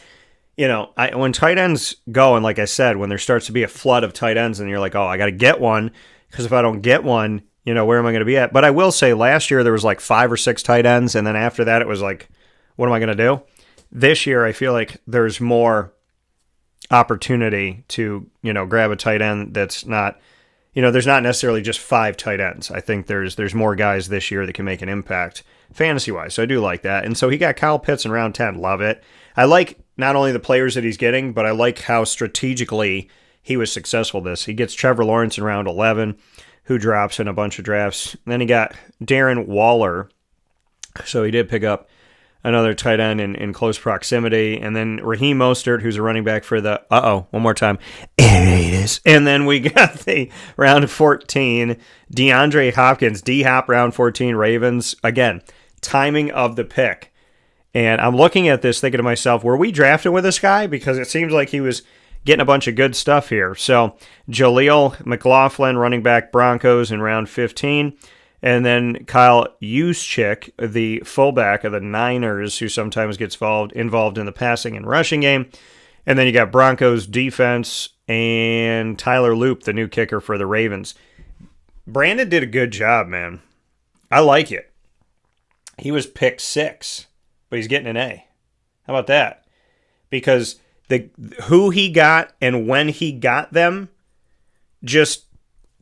when tight ends go, and like I said, when there starts to be a flood of tight ends, and you're like, oh, I got to get one. Because if I don't get one, where am I going to be at? But I will say last year there was like 5 or 6 tight ends, and then after that it was like, what am I going to do? This year I feel like there's more opportunity to, grab a tight end that's not, there's not necessarily just 5 tight ends. I think there's more guys this year that can make an impact fantasy-wise, so I do like that. And so he got Kyle Pitts in round 10. Love it. I like not only the players that he's getting, but I like how strategically he was successful this. He gets Trevor Lawrence in round 11, who drops in a bunch of drafts. And then he got Darren Waller, so he did pick up another tight end in close proximity. And then Raheem Mostert, who's a running back for the, one more time, Raiders. And then we got the round 14, DeAndre Hopkins, D-Hop, round 14, Ravens. Again, timing of the pick. And I'm looking at this thinking to myself, were we drafting with this guy? Because it seems like he was getting a bunch of good stuff here. So Jaleel McLaughlin, running back Broncos in round 15. And then Kyle Juszczyk, the fullback of the Niners, who sometimes gets involved in the passing and rushing game. And then you got Broncos defense and Tyler Loop, the new kicker for the Ravens. Brandon did a good job, man. I like it. He was pick 6, but he's getting an A. How about that? Because who he got and when he got them, just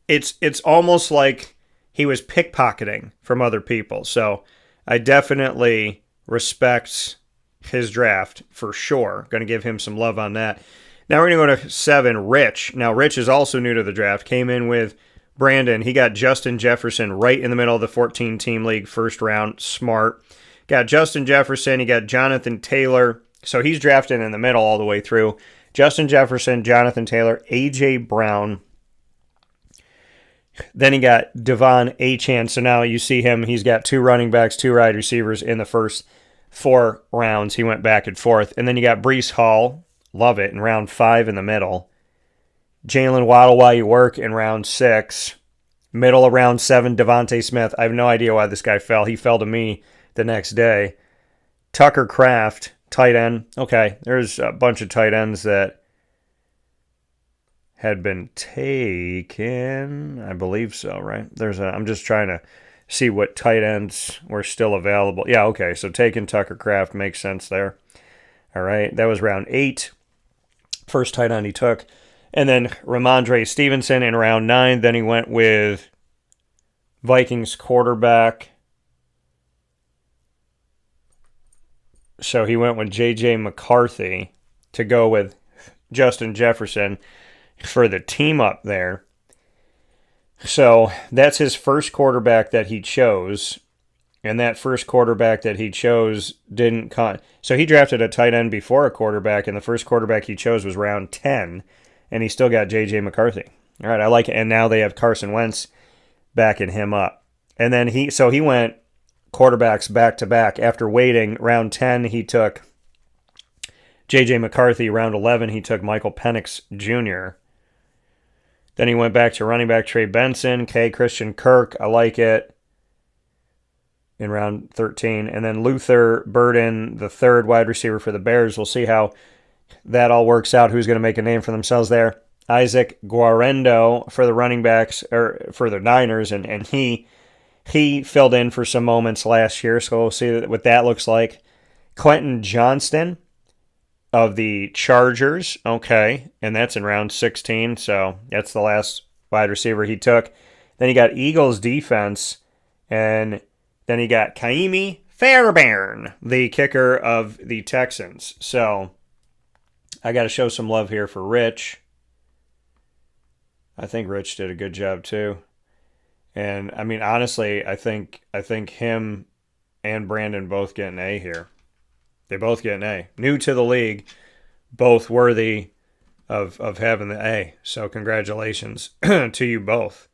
it's almost like he was pickpocketing from other people. So I definitely respect his draft for sure. Going to give him some love on that. Now we're going to go to 7, Rich. Now Rich is also new to the draft. Came in with Brandon. He got Justin Jefferson right in the middle of the 14-team league, first round. Smart. Got Justin Jefferson. He got Jonathan Taylor. So he's drafted in the middle all the way through. Justin Jefferson, Jonathan Taylor, A.J. Brown. Then he got Devon Achane. So now you see him. He's got 2 running backs, 2 wide receivers in the first 4 rounds. He went back and forth. And then you got Breece Hall. Love it. In round 5 in the middle. Jalen Waddle while you work in round 6. Middle of round 7, Devontae Smith. I have no idea why this guy fell. He fell to me the next day. Tucker Kraft, tight end. Okay, there's a bunch of tight ends that had been taken. I believe so, right? I'm just trying to see what tight ends were still available. Yeah, okay, so taking Tucker Kraft makes sense there. All right, that was round 8. First tight end he took. And then Ramondre Stevenson in round 9. Then he went with Vikings quarterback. So he went with J.J. McCarthy to go with Justin Jefferson for the team up there. So that's his first quarterback that he chose. And that first quarterback that he chose didn't so he drafted a tight end before a quarterback, and the first quarterback he chose was round 10, and he still got J.J. McCarthy. All right, I like it. And now they have Carson Wentz backing him up. And then he went quarterbacks back-to-back. After waiting, round 10, he took J.J. McCarthy. Round 11, he took Michael Penix Jr. Then he went back to running back Trey Benson, Christian Kirk. I like it. In round 13. And then Luther Burden, the third wide receiver for the Bears. We'll see how that all works out, who's going to make a name for themselves there. Isaac Guarendo for the running backs, or for the Niners, and he filled in for some moments last year, so we'll see what that looks like. Quentin Johnston of the Chargers, okay, and that's in round 16, so that's the last wide receiver he took. Then you got Eagles defense, and then you got Kaimi Fairbairn, the kicker of the Texans. So I got to show some love here for Rich. I think Rich did a good job too. And I mean, honestly, I think him and Brandon both get an A here. They both get an A. New to the league, both worthy of having the A. So congratulations to you both.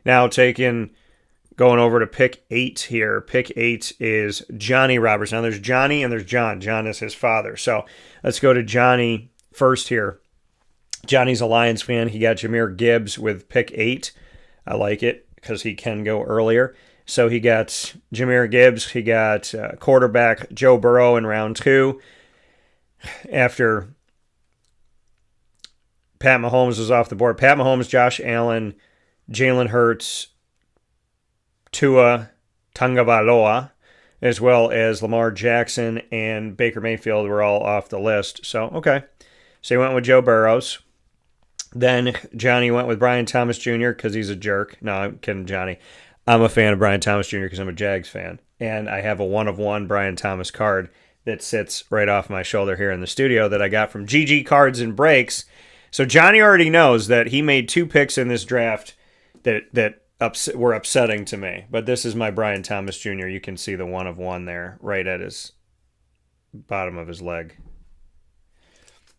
Now going over to pick 8 here. Pick 8 is Johnny Roberts. Now there's Johnny and there's John. John is his father. So let's go to Johnny first here. Johnny's a Lions fan. He got Jahmyr Gibbs with pick 8. I like it because he can go earlier. So he got Jahmyr Gibbs. He got quarterback Joe Burrow in round 2. After Pat Mahomes was off the board. Pat Mahomes, Josh Allen, Jalen Hurts, Tua Tagovailoa, as well as Lamar Jackson and Baker Mayfield were all off the list. So, okay. So he went with Joe Burrows. Then Johnny went with Brian Thomas Jr. because he's a jerk. No, I'm kidding, Johnny. I'm a fan of Brian Thomas Jr. because I'm a Jags fan. And I have a 1-of-1 Brian Thomas card that sits right off my shoulder here in the studio that I got from GG Cards and Breaks. So Johnny already knows that he made 2 picks in this draft that were upsetting to me. But this is my Brian Thomas Jr. You can see the 1-of-1 there right at his bottom of his leg.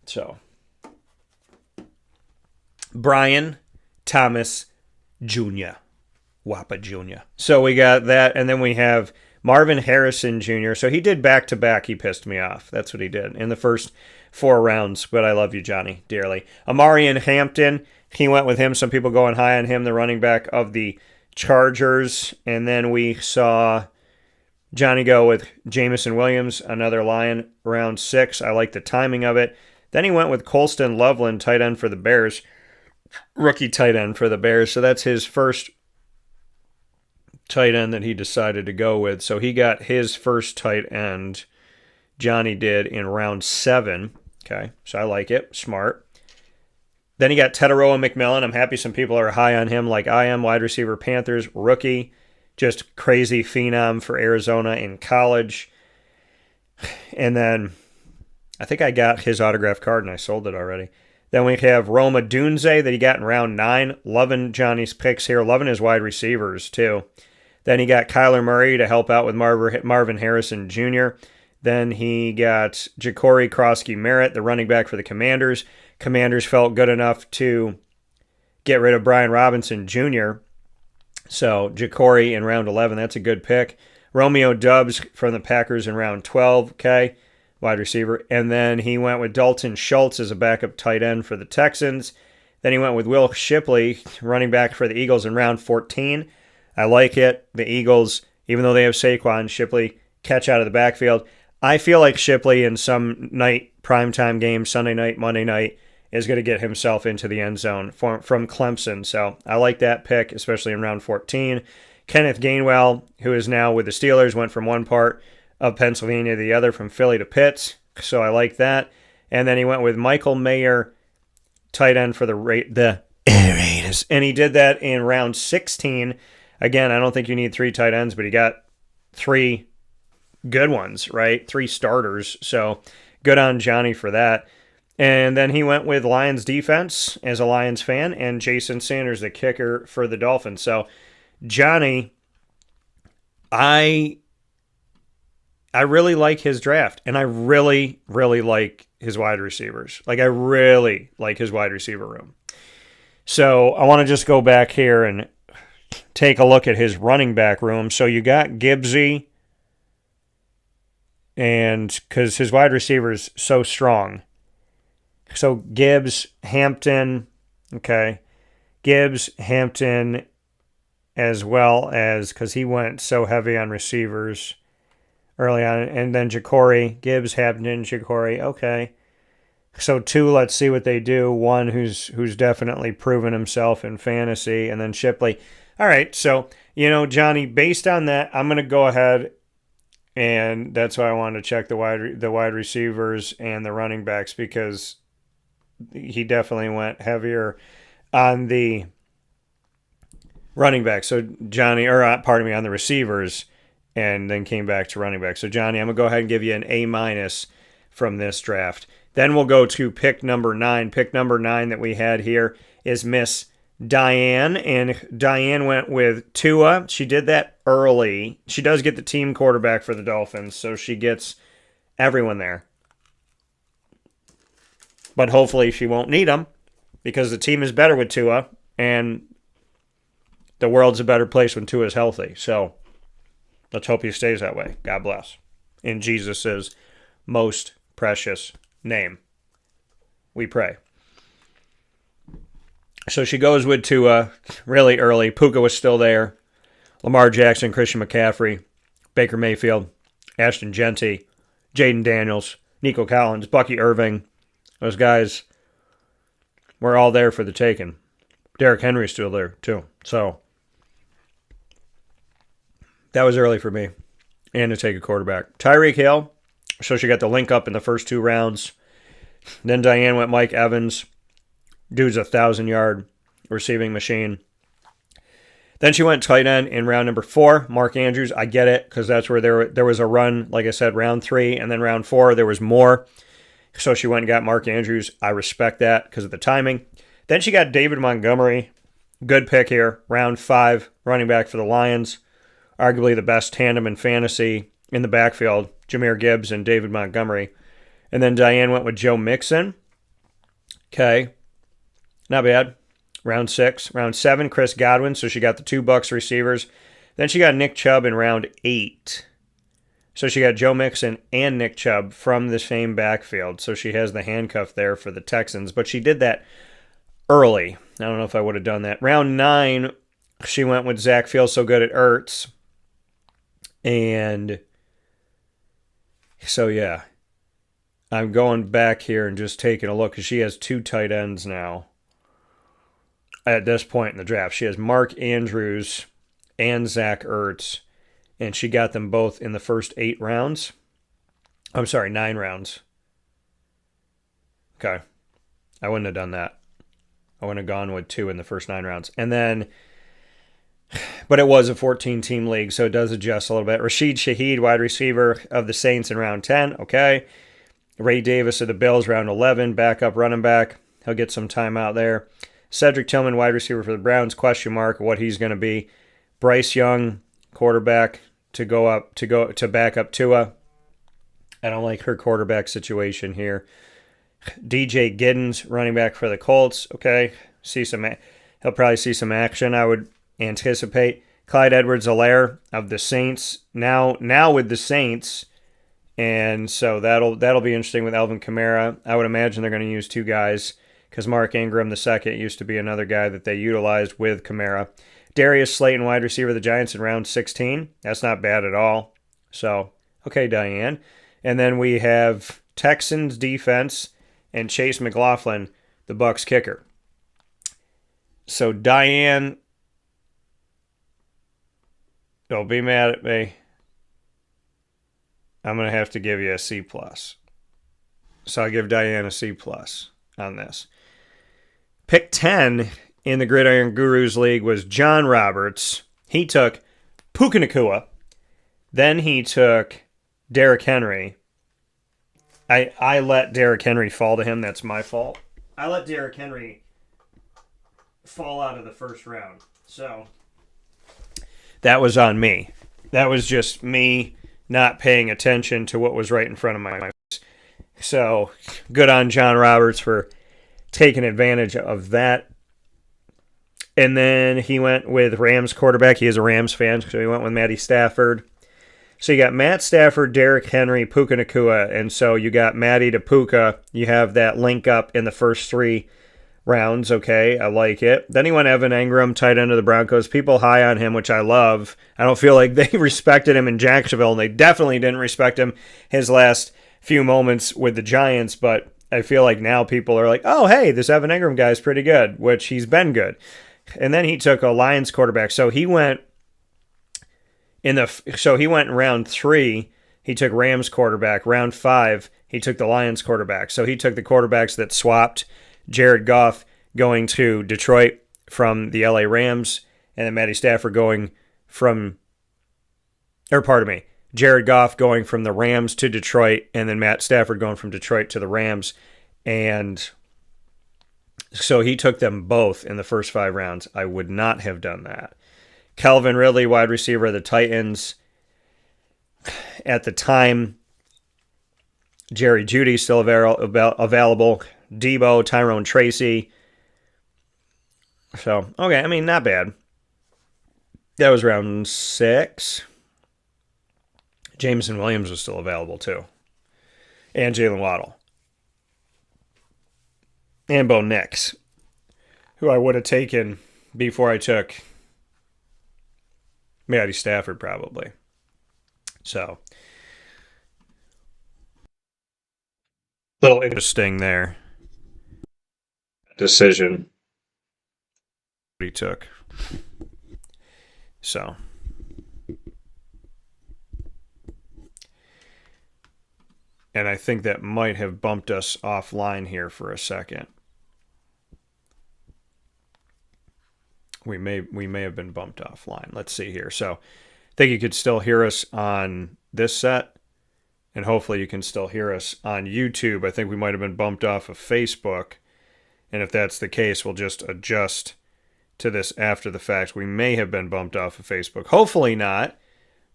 So, Brian Thomas Jr. Wappa Jr. So we got that, and then we have Marvin Harrison Jr. So he did back-to-back. He pissed me off. That's what he did in the first 4 rounds. But I love you, Johnny, dearly. Amarian Hampton, he went with him. Some people going high on him, the running back of the Chargers. And then we saw Johnny go with Jamison Williams, another Lion, round 6. I like the timing of it. Then he went with Colston Loveland, tight end for the Bears. Rookie tight end for the Bears. So that's his first tight end that he decided to go with. So he got his first tight end, Johnny did, in round 7. Okay, so I like it. Smart. Then he got Teteroa McMillan. I'm happy some people are high on him like I am. Wide receiver, Panthers, rookie. Just crazy phenom for Arizona in college. And then I think I got his autographed card and I sold it already. Then we have Roma Dunze that he got in round 9. Loving Johnny's picks here. Loving his wide receivers, too. Then he got Kyler Murray to help out with Marvin Harrison Jr. Then he got Ja'Cory Krosky-Merritt, the running back for the Commanders. Commanders felt good enough to get rid of Brian Robinson Jr. So Ja'Cory in round 11, that's a good pick. Romeo Doubs from the Packers in round 12, okay, wide receiver. And then he went with Dalton Schultz as a backup tight end for the Texans. Then he went with Will Shipley, running back for the Eagles in round 14. I like it. The Eagles, even though they have Saquon, Shipley catch out of the backfield. I feel like Shipley in some night primetime game, Sunday night, Monday night, is going to get himself into the end zone from Clemson. So I like that pick, especially in round 14. Kenneth Gainwell, who is now with the Steelers, went from one part of Pennsylvania to the other, from Philly to Pitts. So I like that. And then he went with Michael Mayer, tight end for the Raiders. And he did that in round 16. Again, I don't think you need 3 tight ends, but he got 3 good ones, right? 3 starters. So good on Johnny for that. And then he went with Lions defense as a Lions fan and Jason Sanders, the kicker for the Dolphins. So Johnny, I really like his draft, and I really, really like his wide receivers. Like, I really like his wide receiver room. So I want to just go back here and take a look at his running back room. So you got Gibbsy, and because his wide receiver is so strong. So Gibbs, Hampton, okay. Gibbs, Hampton, as well as, because he went so heavy on receivers early on. And then Ja'Cory, Gibbs, Hampton, Ja'Cory, okay. So 2, let's see what they do. 1 who's definitely proven himself in fantasy, and then Shipley. All right, so, Johnny, based on that, I'm going to go ahead, and that's why I wanted to check the wide receivers and the running backs, because he definitely went heavier on the running back. So Johnny, on the receivers, and then came back to running back. So Johnny, I'm going to go ahead and give you an A- from this draft. Then we'll go to pick number 9. Pick number 9 that we had here is Miss Diane, and Diane went with Tua. She did that early. She does get the team quarterback for the Dolphins, so she gets everyone there. But hopefully she won't need him, because the team is better with Tua, and the world's a better place when Tua is healthy. So let's hope he stays that way. God bless. In Jesus' most precious name, we pray. So she goes with Tua really early. Puka was still there. Lamar Jackson, Christian McCaffrey, Baker Mayfield, Ashton Genty, Jaden Daniels, Nico Collins, Bucky Irving. Those guys were all there for the taking. Derrick Henry's still there, too. So that was early for me. And to take a quarterback. Tyreek Hill. So she got the link up in the first 2 rounds. Then Diane went Mike Evans. Dude's a 1,000-yard receiving machine. Then she went tight end in round number 4. Mark Andrews. I get it, because that's where there was a run, like I said, round 3. And then round 4, there was more. So she went and got Mark Andrews. I respect that because of the timing. Then she got David Montgomery. Good pick here. Round 5, running back for the Lions. Arguably the best tandem in fantasy in the backfield. Jahmyr Gibbs and David Montgomery. And then Diane went with Joe Mixon. Okay. Not bad. Round 6. Round 7, Chris Godwin. So she got the 2 Bucs receivers. Then she got Nick Chubb in round 8. So she got Joe Mixon and Nick Chubb from the same backfield. So she has the handcuff there for the Texans. But she did that early. I don't know if I would have done that. Round 9, she went with Zach Feels So Good at Ertz. And so, yeah. I'm going back here and just taking a look because she has 2 tight ends now at this point in the draft. She has Mark Andrews and Zach Ertz. And she got them both in the first 8 rounds. I'm sorry, 9 rounds. Okay. I wouldn't have done that. I wouldn't have gone with 2 in the first 9 rounds. And then, but it was a 14-team league, so it does adjust a little bit. Rashid Shaheed, wide receiver of the Saints in round 10. Okay. Ray Davis of the Bills, round 11. Backup running back. He'll get some time out there. Cedric Tillman, wide receiver for the Browns. Question mark what he's going to be. Bryce Young, quarterback, to back up Tua. I don't like her quarterback situation here. DJ Giddens, running back for the Colts. Okay, he'll probably see some action, I would anticipate. Clyde Edwards-Helaire of the Saints. Now with the Saints, and so that'll be interesting with Alvin Kamara. I would imagine they're going to use 2 guys because Mark Ingram II used to be another guy that they utilized with Kamara. Darius Slayton, wide receiver of the Giants in round 16. That's not bad at all. So, okay, Diane. And then we have Texans defense and Chase McLaughlin, the Bucs kicker. So, Diane, don't be mad at me. I'm going to have to give you a C+. So, I give Diane a C+ on this. Pick 10 in the Gridiron Gurus League was John Roberts. He took Puka Nacua. Then he took Derrick Henry. I let Derrick Henry fall to him. That's my fault. I let Derrick Henry fall out of the first round. So that was on me. That was just me not paying attention to what was right in front of my face. So good on John Roberts for taking advantage of that. And then he went with Rams quarterback. He is a Rams fan, so he went with Matty Stafford. So you got Matt Stafford, Derrick Henry, Puka Nacua, and so you got Matty to Puka. You have that link up in the first 3 rounds. Okay, I like it. Then he went Evan Engram, tight end of the Broncos. People high on him, which I love. I don't feel like they respected him in Jacksonville, and they definitely didn't respect him his last few moments with the Giants, but I feel like now people are like, oh, hey, this Evan Engram guy's pretty good, which he's been good. And then he took a Lions quarterback. So he went in round 3, he took Rams quarterback. Round 5, he took the Lions quarterback. So he took the quarterbacks that swapped. Jared Goff going to Detroit from the LA Rams, and then Matty Stafford Jared Goff going from the Rams to Detroit, and then Matt Stafford going from Detroit to the Rams. And so he took them both in the first 5 rounds. I would not have done that. Calvin Ridley, wide receiver of the Titans. At the time, Jerry Jeudy still available. Debo, Tyrone Tracy. So, okay, I mean, not bad. That was round 6. Jameson Williams was still available, too. And Jalen Waddle. And Bo Nix, who I would have taken before I took Matty Stafford, probably. So, little interesting there. Decision he took. So, and I think that might have bumped us offline here for a second. We may have been bumped offline. Let's see here. So I think you could still hear us on this set, and hopefully you can still hear us on YouTube. I think we might have been bumped off of Facebook, and if that's the case, we'll just adjust to this after the fact. We may have been bumped off of Facebook. Hopefully not,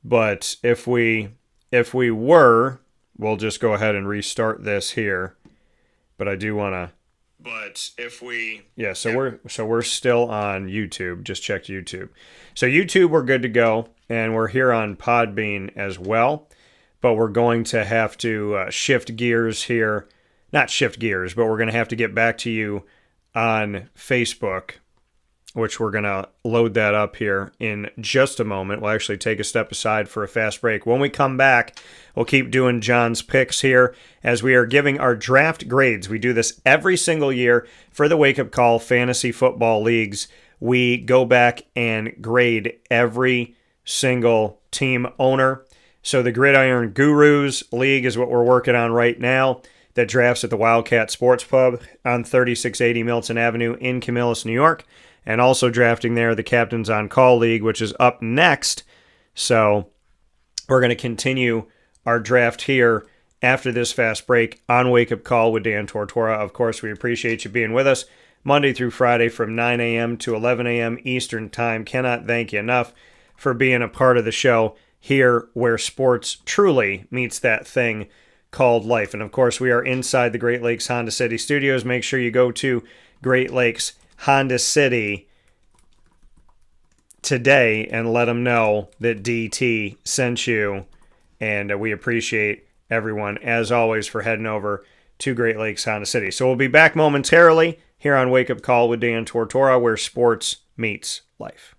but if we were, we'll just go ahead and restart this here. But I do want to. But if we, we're still on YouTube. Just checked YouTube. So YouTube, we're good to go, and we're here on Podbean as well. but we're going to have to shift gears here. Not shift gears, but we're going to have to get back to you on Facebook, which we're going to load that up here in just a moment. We'll actually take a step aside for a fast break. When we come back, we'll keep doing John's picks here as we are giving our draft grades. We do this every single year for the Wake Up Call Fantasy Football Leagues. We go back and grade every single team owner. So the Gridiron Gurus League is what we're working on right now. That drafts at the Wildcat Sports Pub on 3680 Milton Avenue in Camillus, New York. And also drafting there, the Captains on Call League, which is up next. So we're going to continue our draft here after this fast break on Wake Up Call with Dan Tortora. Of course, we appreciate you being with us Monday through Friday from 9 a.m. to 11 a.m. Eastern Time. Cannot thank you enough for being a part of the show here where sports truly meets that thing called life. And of course, we are inside the Great Lakes Honda City Studios. Make sure you go to Great Lakes Honda City today and let them know that DT sent you. And we appreciate everyone, as always, for heading over to Great Lakes Honda City. So we'll be back momentarily here on Wake Up Call with Dan Tortora, where sports meets life.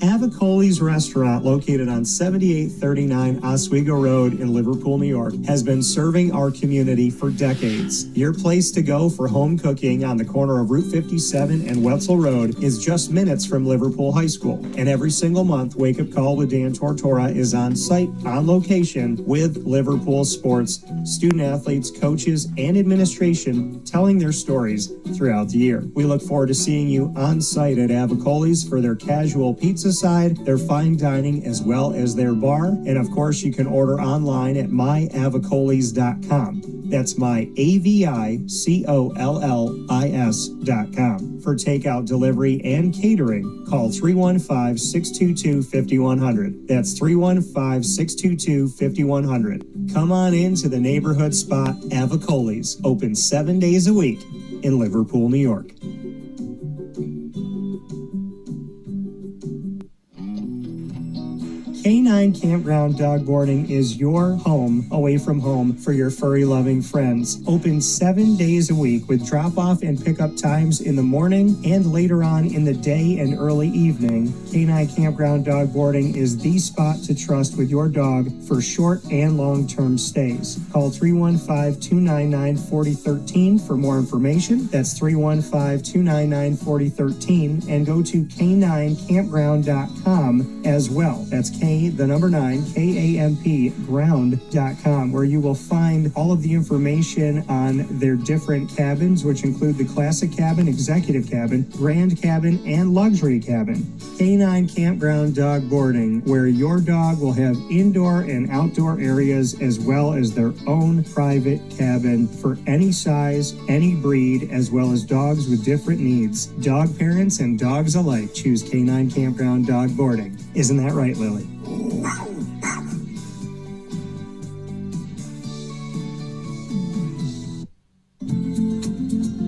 Avicolli's restaurant, located on 7839 Oswego Road in Liverpool, New York, has been serving our community for decades. Your place to go for home cooking on the corner of Route 57 and Wetzel Road is just minutes from Liverpool High School. And every single month, Wake Up Call with Dan Tortora is on site, on location, with Liverpool sports, student athletes, coaches, and administration telling their stories throughout the year. We look forward to seeing you on site at Avicolli's for their casual pizza side, their fine dining, as well as their bar. And of course, you can order online at myavicollis.com. That's myavicollis.com. For takeout, delivery, and catering, call 315-622-5100. That's 315-622-5100. Come on into the neighborhood spot, Avicolli's, open 7 days a week in Liverpool, New York. K9 Campground Dog Boarding is your home away from home for your furry-loving friends. Open 7 days a week with drop-off and pickup times in the morning and later on in the day and early evening. K9 Campground Dog Boarding is the spot to trust with your dog for short and long-term stays. Call 315-299-4013 for more information. That's 315-299-4013, and go to k9campground.com as well. That's the number 9, KAMP ground.com, where you will find all of the information on their different cabins, which include the classic cabin, executive cabin, grand cabin, and luxury cabin. K9 Campground Dog Boarding, where your dog will have indoor and outdoor areas as well as their own private cabin for any size, any breed, as well as dogs with different needs. Dog parents and dogs alike choose K9 Campground Dog Boarding. Isn't that right, Lily?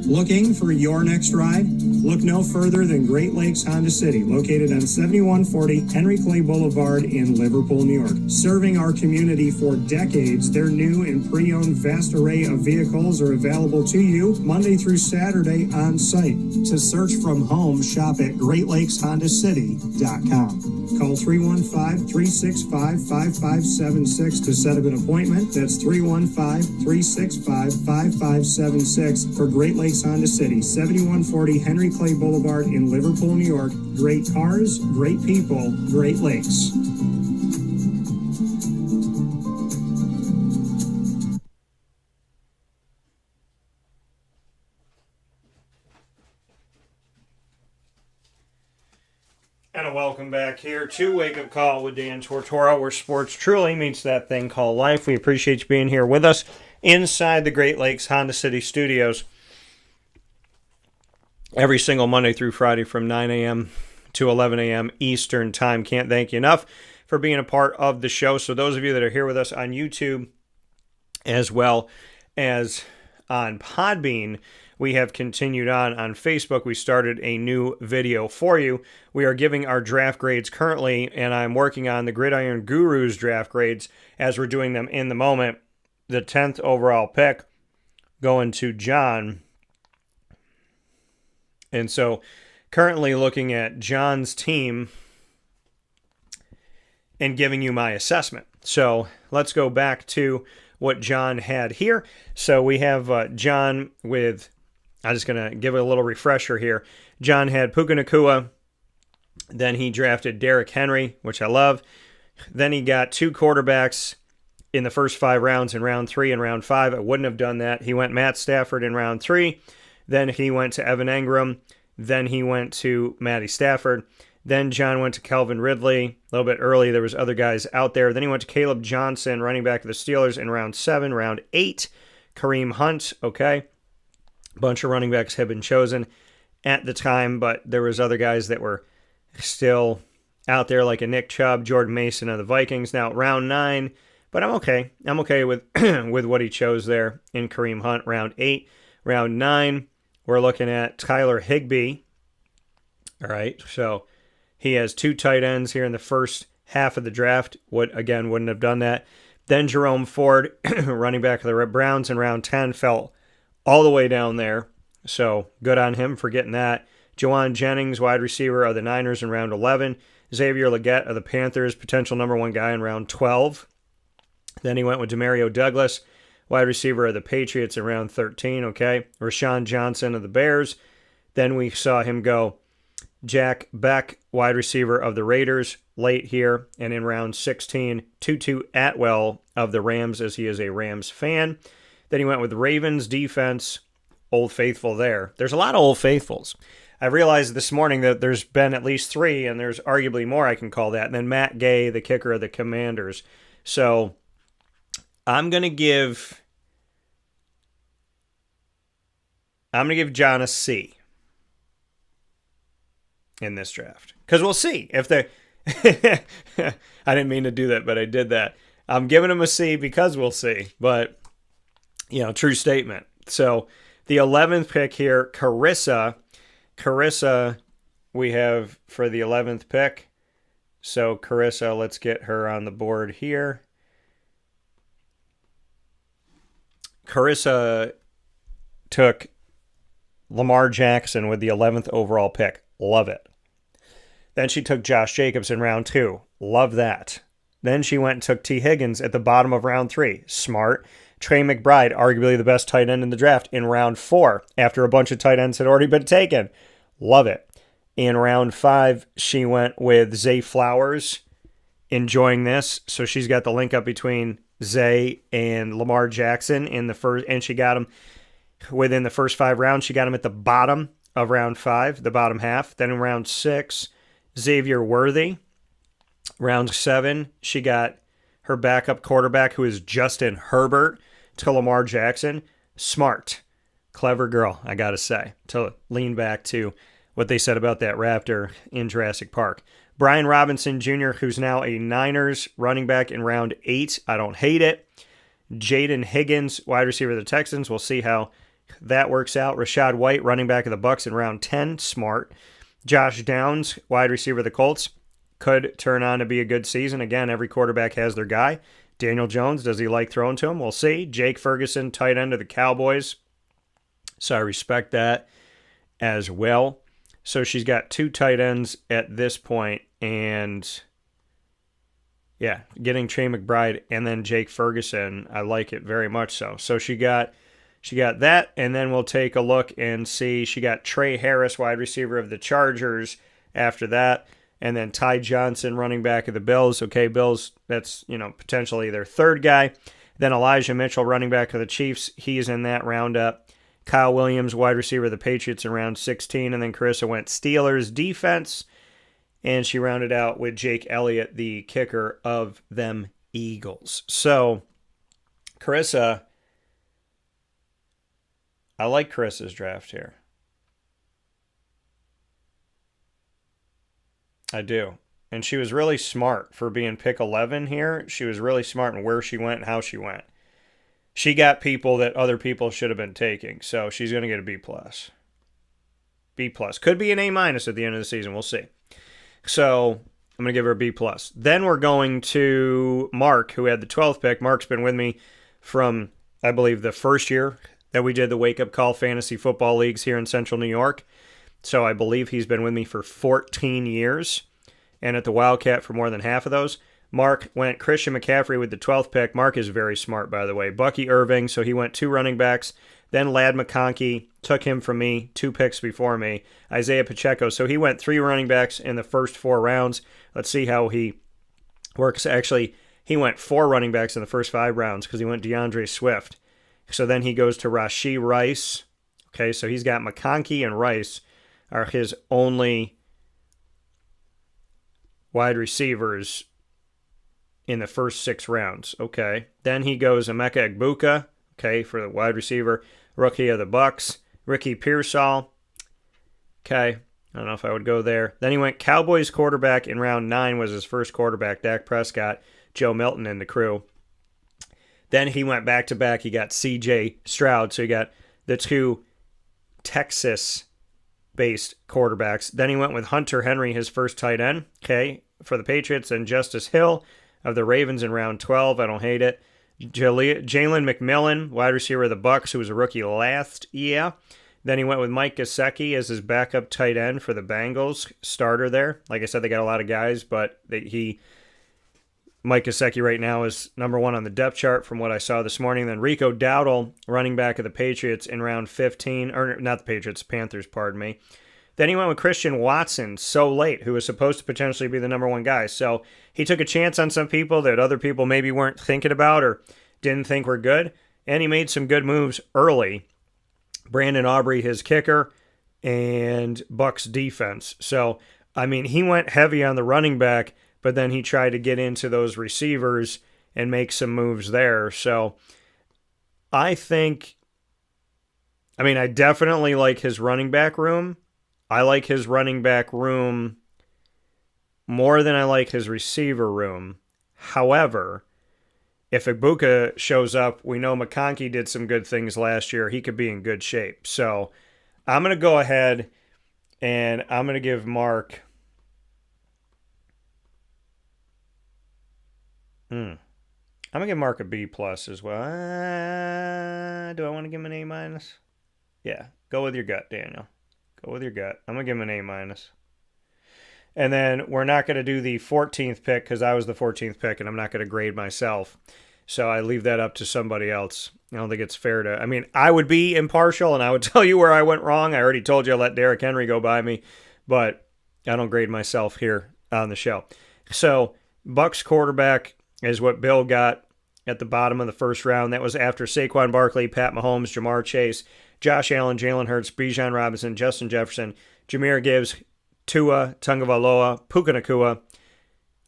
Looking for your next ride? Look no further than Great Lakes Honda City, located on 7140 Henry Clay Boulevard in Liverpool, New York. Serving our community for decades, their new and pre-owned vast array of vehicles are available to you Monday through Saturday on site. To search from home, shop at GreatLakesHondaCity.com. Call 315-365-5576 to set up an appointment. That's 315-365-5576 for Great Lakes Honda City, 7140 Henry Clay Boulevard in Liverpool, New York. Great cars, great people, Great Lakes. And a welcome back here to Wake Up Call with Dan Tortora, where sports truly meets that thing called life. We appreciate you being here with us inside the Great Lakes Honda City Studios every single Monday through Friday from 9 a.m. to 11 a.m. Eastern Time. Can't thank you enough for being a part of the show. So those of you that are here with us on YouTube as well as on Podbean, we have continued on Facebook. We started a new video for you. We are giving our draft grades currently, and I'm working on the Gridiron Gurus draft grades as we're doing them in the moment. The 10th overall pick going to John. And so currently looking at John's team and giving you my assessment. So let's go back to what John had here. So we have John with, I'm just going to give it a little refresher here. John had Puka Nacua. Then he drafted Derrick Henry, which I love. Then he got 2 quarterbacks in the first 5 rounds in round 3 and round 5. I wouldn't have done that. He went Matt Stafford in round 3. Then he went to Evan Engram. Then he went to Matty Stafford. Then John went to Calvin Ridley. A little bit early, there was other guys out there. Then he went to Caleb Johnson, running back of the Steelers, in round 7. Round 8, Kareem Hunt. Okay. A bunch of running backs had been chosen at the time, but there was other guys that were still out there, like a Nick Chubb, Jordan Mason of the Vikings. Now, round 9, but I'm okay. I'm okay with with what he chose there in Kareem Hunt. Round 8. Round 9, we're looking at Tyler Higbee. All right, so he has 2 tight ends here in the first half of the draft. Wouldn't have done that. Then Jerome Ford, running back of the Browns in round 10, fell all the way down there. So good on him for getting that. Jawan Jennings, wide receiver of the Niners in round 11. Xavier Legette of the Panthers, potential number 1 guy in round 12. Then he went with Demario Douglas, wide receiver of the Patriots in round 13. Okay. Rashawn Johnson of the Bears. Then we saw him go Jack Beck, wide receiver of the Raiders, late here. And in round 16, Tutu Atwell of the Rams, as he is a Rams fan. Then he went with Ravens defense, Old Faithful there. There's a lot of Old Faithfuls. I realized this morning that there's been at least 3, and there's arguably more I can call that. And then Matt Gay, the kicker of the Commanders. So I'm going to give John a C in this draft, because we'll see if they I didn't mean to do that, but I did that. I'm giving him a C because we'll see, but true statement. So the 11th pick here, Carissa we have for the 11th pick. So Carissa, let's get her on the board here. Carissa took Lamar Jackson with the 11th overall pick. Love it. Then she took Josh Jacobs in round 2. Love that. Then she went and took T. Higgins at the bottom of round 3. Smart. Trey McBride, arguably the best tight end in the draft, in round 4, after a bunch of tight ends had already been taken. Love it. In round 5, she went with Zay Flowers. Enjoying this. So she's got the link up between Zay and Lamar Jackson in the first, and she got him within the first 5 rounds. She got him at the bottom of round 5, the bottom half. Then in round 6, Xavier Worthy. Round 7, she got her backup quarterback, who is Justin Herbert, to Lamar Jackson. Smart. Clever girl, I gotta say, to lean back to what they said about that Raptor in Jurassic Park. Brian Robinson Jr., who's now a Niners running back, in round 8. I don't hate it. Jaden Higgins, wide receiver of the Texans. We'll see how that works out. Rashad White, running back of the Bucs, in round 10. Smart. Josh Downs, wide receiver of the Colts. Could turn on to be a good season. Again, every quarterback has their guy. Daniel Jones, does he like throwing to him? We'll see. Jake Ferguson, tight end of the Cowboys. So I respect that as well. So she's got 2 tight ends at this point, and yeah, getting Trey McBride and then Jake Ferguson, I like it very much so. So she got that, and then we'll take a look and see. She got Trey Harris, wide receiver of the Chargers, after that, and then Ty Johnson, running back of the Bills. Okay, Bills, that's potentially their 3rd guy. Then Elijah Mitchell, running back of the Chiefs, he's in that roundup. Kyle Williams, wide receiver of the Patriots, in round 16. And then Carissa went Steelers defense. And she rounded out with Jake Elliott, the kicker of them Eagles. So, Carissa, I like Carissa's draft here. I do. And she was really smart for being pick 11 here. She was really smart in where she went and how she went. she got people that other people should have been taking. So she's going to get a B+. B+. Could be an A- at the end of the season. We'll see. So I'm going to give her a B+. Then we're going to Mark, who had the 12th pick. Mark's been with me from, I believe, the first year that we did the Wake Up Call Fantasy Football Leagues here in Central New York. So I believe he's been with me for 14 years, and at the Wildcat for more than half of those. Mark went Christian McCaffrey with the 12th pick. Mark is very smart, by the way. Bucky Irving, so he went 2 running backs. Then Ladd McConkey took him from me, 2 picks before me. Isaiah Pacheco, so he went 3 running backs in the first 4 rounds. Let's see how he works. Actually, he went 4 running backs in the first 5 rounds because he went DeAndre Swift. So then he goes to Rashee Rice. Okay, so he's got McConkey and Rice are his only wide receivers in the first 6 rounds. Okay. Then he goes Emeka Egbuka, okay, for the wide receiver, rookie of the Bucks, Ricky Pearsall. Okay. I don't know if I would go there. Then he went Cowboys quarterback in round 9 was his first quarterback, Dak Prescott, Joe Milton and the crew. Then he went back-to-back. He got C.J. Stroud, so he got the 2 Texas-based quarterbacks. Then he went with Hunter Henry, his first tight end, okay, for the Patriots, and Justice Hill of the Ravens in round 12. I don't hate it. Jalen McMillan, wide receiver of the Bucks, who was a rookie last year. Then he went with Mike Gesicki as his backup tight end for the Bengals, starter there. Like I said, they got a lot of guys, but Mike Gesicki right now is number 1 on the depth chart from what I saw this morning. Then Rico Dowdle, running back of the Patriots in round 15, or not the Patriots, Panthers, pardon me. Then he went with Christian Watson so late, who was supposed to potentially be the number 1 guy. So he took a chance on some people that other people maybe weren't thinking about or didn't think were good. And he made some good moves early. Brandon Aubrey, his kicker, and Bucks defense. So, I mean, he went heavy on the running back, but then he tried to get into those receivers and make some moves there. So I definitely like his running back room. I like his running back room more than I like his receiver room. However, if Egbuka shows up, we know McConkey did some good things last year. He could be in good shape. So I'm going to go ahead and I'm going to give Mark... I'm going to give Mark a B+ as well. Do I want to give him an A-? Yeah, go with your gut, Daniel. Go with your gut. I'm going to give him an A-. And then we're not going to do the 14th pick because I was the 14th pick and I'm not going to grade myself. So I leave that up to somebody else. I don't think it's fair to... I mean, I would be impartial and I would tell you where I went wrong. I already told you I let Derrick Henry go by me, but I don't grade myself here on the show. So Bucks quarterback is what Bill got at the bottom of the first round. That was after Saquon Barkley, Pat Mahomes, Jamar Chase, Josh Allen, Jalen Hurts, Bijan Robinson, Justin Jefferson, Jahmyr Gibbs, Tua Tagovailoa, Puka Nacua,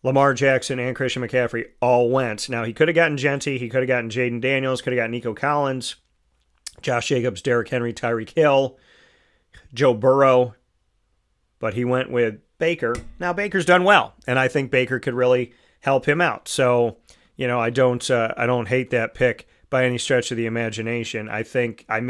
Lamar Jackson, and Christian McCaffrey all went. Now, he could have gotten Gentry, he could have gotten Jaden Daniels, could have gotten Nico Collins, Josh Jacobs, Derrick Henry, Tyreek Hill, Joe Burrow, but he went with Baker. Now, Baker's done well, and I think Baker could really help him out. So, you know, I don't hate that pick by any stretch of the imagination. I think I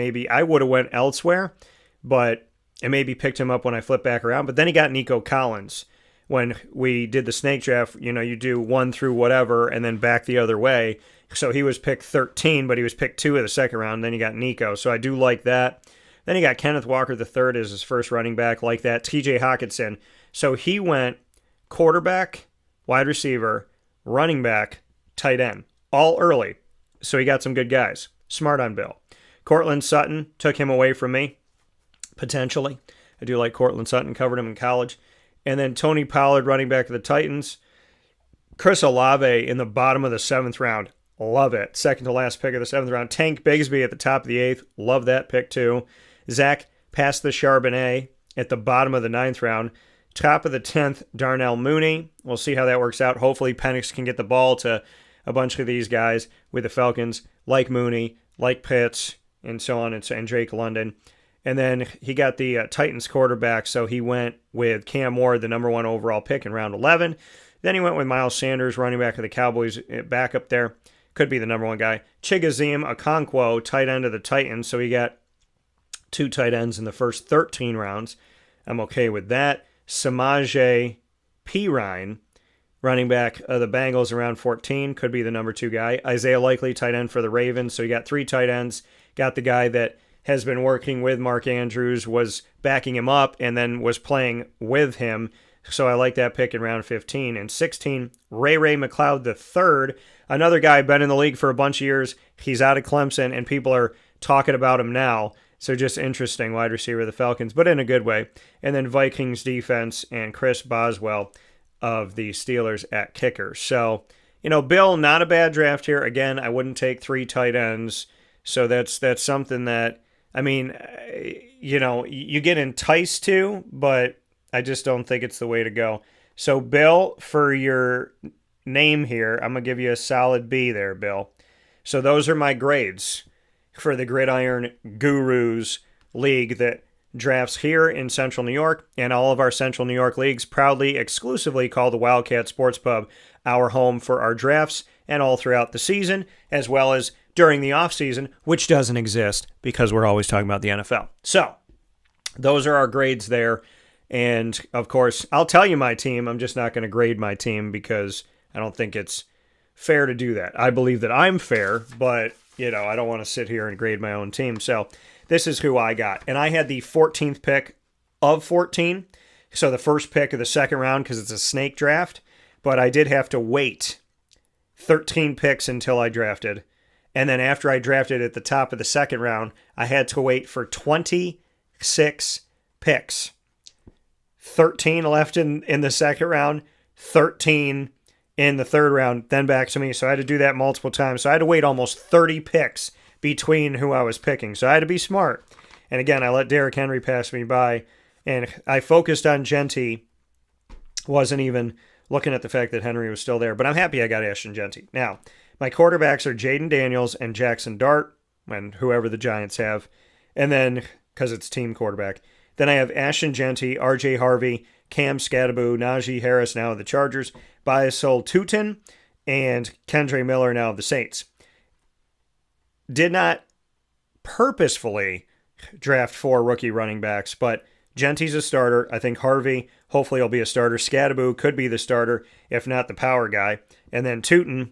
would have went elsewhere, but I maybe picked him up when I flipped back around. But then he got Nico Collins. When we did the snake draft, you know, you do 1 through whatever and then back the other way. So he was picked 13, but he was picked 2 of the second round. Then you got Nico. So I do like that. Then he got Kenneth Walker III as his first running back, like that. TJ Hawkinson. So he went quarterback, wide receiver, running back, tight end, all early. So he got some good guys. Smart on Bill. Cortland Sutton took him away from me, potentially. I do like Cortland Sutton, covered him in college. And then Tony Pollard, running back of the Titans. Chris Olave in the bottom of the 7th round. Love it. Second to last pick of the 7th round. Tank Bigsby at the top of the 8th. Love that pick too. Zach passed the Charbonnet at the bottom of the 9th round. Top of the 10th, Darnell Mooney. We'll see how that works out. Hopefully Penix can get the ball to a bunch of these guys with the Falcons, like Mooney, like Pitts, and so on, and Drake London. And then he got the Titans quarterback, so he went with Cam Ward, the number 1 overall pick in round 11. Then he went with Miles Sanders, running back of the Cowboys, back up there. could be the number one guy. Chigoziem Okonkwo, tight end of the Titans. So he got 2 tight ends in the first 13 rounds. I'm okay with that. Samaje Perine, running back of the Bengals, around 14, could be the number 2 guy. Isaiah Likely, tight end for the Ravens. So you got 3 tight ends. Got the guy that has been working with Mark Andrews, was backing him up, and then was playing with him. So I like that pick in round 15. And 16, Ray McLeod III, another guy been in the league for a bunch of years. He's out of Clemson, and people are talking about him now. So just interesting wide receiver of the Falcons, but in a good way. And then Vikings defense and Chris Boswell of the Steelers at kicker. So, Bill, not a bad draft here. Again, I wouldn't take 3 tight ends. So that's something that, you get enticed to, but I just don't think it's the way to go. So, Bill, for your name here, I'm going to give you a solid B there, Bill. So those are my grades for the Gridiron Gurus League that drafts here in Central New York, and all of our Central New York leagues proudly, exclusively call the Wildcat Sports Pub our home for our drafts and all throughout the season, as well as during the offseason, which doesn't exist because we're always talking about the NFL. So those are our grades there. And, of course, I'll tell you my team. I'm just not going to grade my team because I don't think it's fair to do that. I believe that I'm fair, but, I don't want to sit here and grade my own team. So this is who I got. And I had the 14th pick of 14. So the first pick of the second round because it's a snake draft. But I did have to wait 13 picks until I drafted. And then after I drafted at the top of the second round, I had to wait for 26 picks. 13 left in the second round, 13 in the third round, then back to me. So I had to do that multiple times. So I had to wait almost 30 picks between who I was picking. So I had to be smart. And again, I let Derrick Henry pass me by. And I focused on Genty. Wasn't even looking at the fact that Henry was still there. But I'm happy I got Ashton Genty. Now, my quarterbacks are Jaden Daniels and Jackson Dart, and whoever the Giants have. And then, because it's team quarterback. Then I have Ashton Genty, R.J. Harvey, Cam Scattaboo, Najee Harris, now of the Chargers, Biasol Tutin, and Kendre Miller, now of the Saints. Did not purposefully draft 4 rookie running backs, but Genty's a starter. I think Harvey, hopefully, will be a starter. Scattaboo could be the starter, if not the power guy. And then Tutin,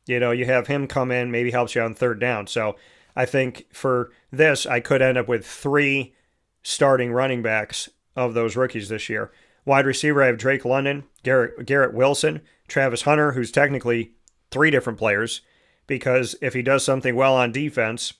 you have him come in, maybe helps you on third down. So I think for this, I could end up with 3 starting running backs of those rookies this year. Wide receiver, I have Drake London, Garrett Wilson, Travis Hunter, who's technically 3 different players, because if he does something well on defense,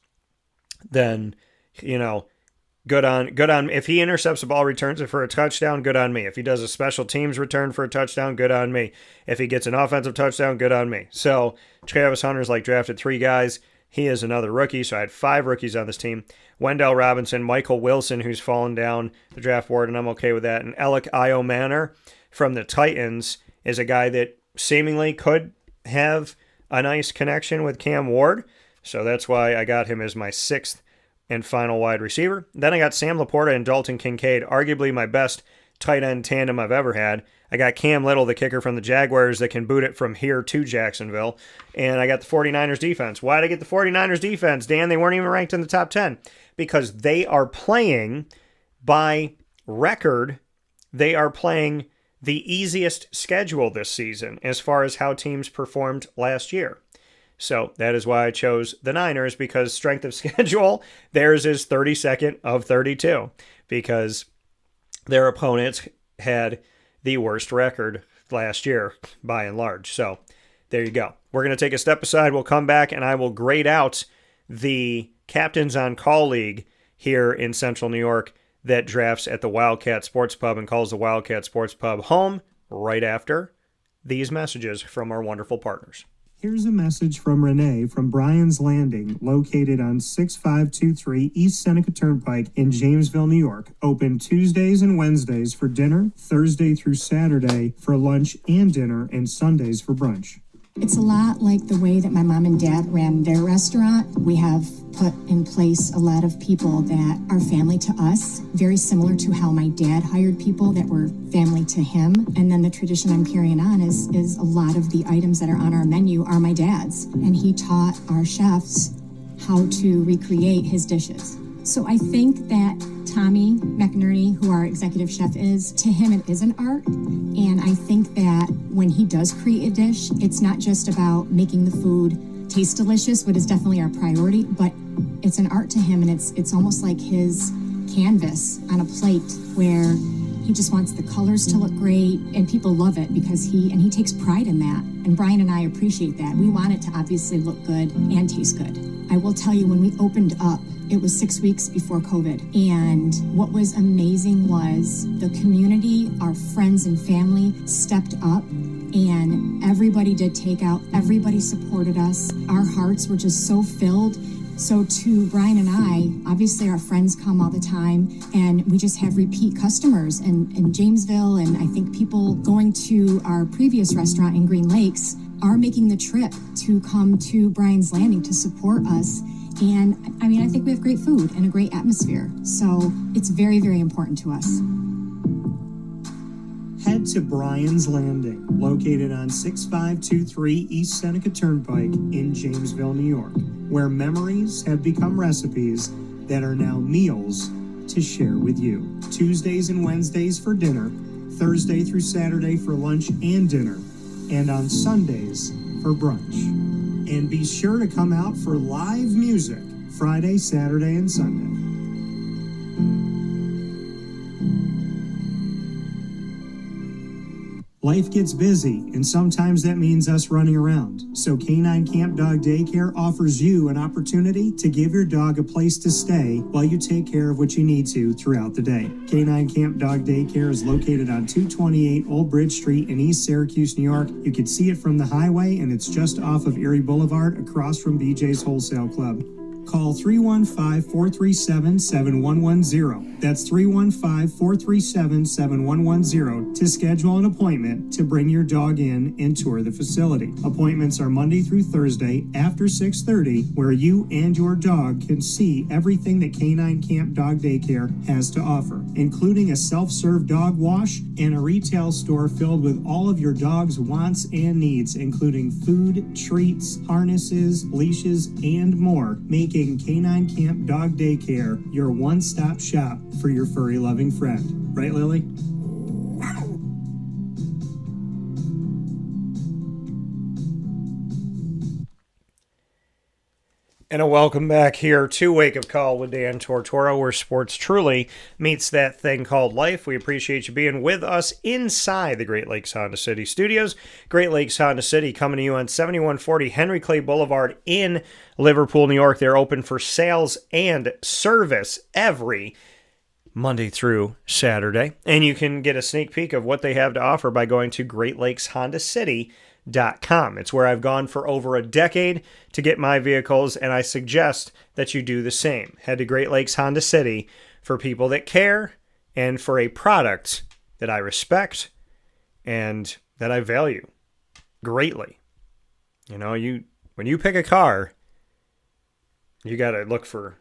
then, good on. If he intercepts the ball, returns it for a touchdown, good on me. If he does a special teams return for a touchdown, good on me. If he gets an offensive touchdown, good on me. So Travis Hunter's drafted 3 guys. He is another rookie, so I had 5 rookies on this team. Wendell Robinson, Michael Wilson, who's fallen down the draft board, and I'm okay with that. And Alec Iomanor from the Titans is a guy that seemingly could have a nice connection with Cam Ward, so that's why I got him as my 6th and final wide receiver. Then I got Sam Laporta and Dalton Kincaid, arguably my best tight end tandem I've ever had. I got Cam Little, the kicker from the Jaguars, that can boot it from here to Jacksonville. And I got the 49ers defense. Why did I get the 49ers defense, Dan? They weren't even ranked in the top 10. Because they are playing, by record, they are playing the easiest schedule this season as far as how teams performed last year. So that is why I chose the Niners, because strength of schedule, theirs is 32nd of 32. Because their opponents had the worst record last year, by and large. So there you go. We're going to take a step aside. We'll come back, and I will grade out the Captains on Call League here in Central New York that drafts at the Wildcat Sports Pub and calls the Wildcat Sports Pub home right after these messages from our wonderful partners. Here's a message from Renee from Bryan's Landing, located on 6523 East Seneca Turnpike in Jamesville, New York. Open Tuesdays and Wednesdays for dinner, Thursday through Saturday for lunch and dinner, and Sundays for brunch. It's a lot like the way that my mom and dad ran their restaurant. We have put in place a lot of people that are family to us, very similar to how my dad hired people that were family to him. And then the tradition I'm carrying on is a lot of the items that are on our menu are my dad's. And he taught our chefs how to recreate his dishes. So I think that Tommy McNerney, who our executive chef is, to him it is an art. And I think that when he does create a dish, it's not just about making the food taste delicious, which is definitely our priority, but it's an art to him, and it's almost like his canvas on a plate where he just wants the colors to look great, and people love it because he takes pride in that. And Brian and I appreciate that. We want it to obviously look good and taste good. I will tell you, when we opened up, it was 6 weeks before COVID. And what was amazing was the community, our friends and family stepped up, and everybody did takeout. Everybody supported us. Our hearts were just so filled. So to Brian and I, obviously our friends come all the time, and we just have repeat customers in Jamesville, and I think people going to our previous restaurant in Green Lakes are making the trip to come to Brian's Landing to support us. And I mean, I think we have great food and a great atmosphere. So it's very, very important to us. Head to Brian's Landing, located on 6523 East Seneca Turnpike in Jamesville, New York, where memories have become recipes that are now meals to share with you. Tuesdays and Wednesdays for dinner, Thursday through Saturday for lunch and dinner, and on Sundays for brunch. And be sure to come out for live music Friday, Saturday, and Sunday. Life gets busy, and sometimes that means us running around. So Canine Camp Dog Daycare offers you an opportunity to give your dog a place to stay while you take care of what you need to throughout the day. Canine Camp Dog Daycare is located on 228 Old Bridge Street in East Syracuse, New York. You can see it from the highway, and it's just off of Erie Boulevard across from BJ's Wholesale Club. Call 315-437-7110. That's 315-437-7110 to schedule an appointment to bring your dog in and tour the facility. Appointments are Monday through Thursday after 6:30, where you and your dog can see everything that Canine Camp Dog Daycare has to offer, including a self-serve dog wash and a retail store filled with all of your dog's wants and needs, including food, treats, harnesses, leashes, and more, making Canine Camp Dog Daycare your one-stop shop for your furry-loving friend. Right, Lily? And a welcome back here to Wake Up Call with Dan Tortora, where sports truly meets that thing called life. We appreciate you being with us inside the Great Lakes Honda City studios. Great Lakes Honda City coming to you on 7140 Henry Clay Boulevard in Liverpool, New York. They're open for sales and service every Monday through Saturday. And you can get a sneak peek of what they have to offer by going to GreatLakesHondaCity.com. It's where I've gone for over a decade to get my vehicles, and I suggest that you do the same. Head to Great Lakes Honda City for people that care and for a product that I respect and that I value greatly. You know, when you pick a car, you got to look for,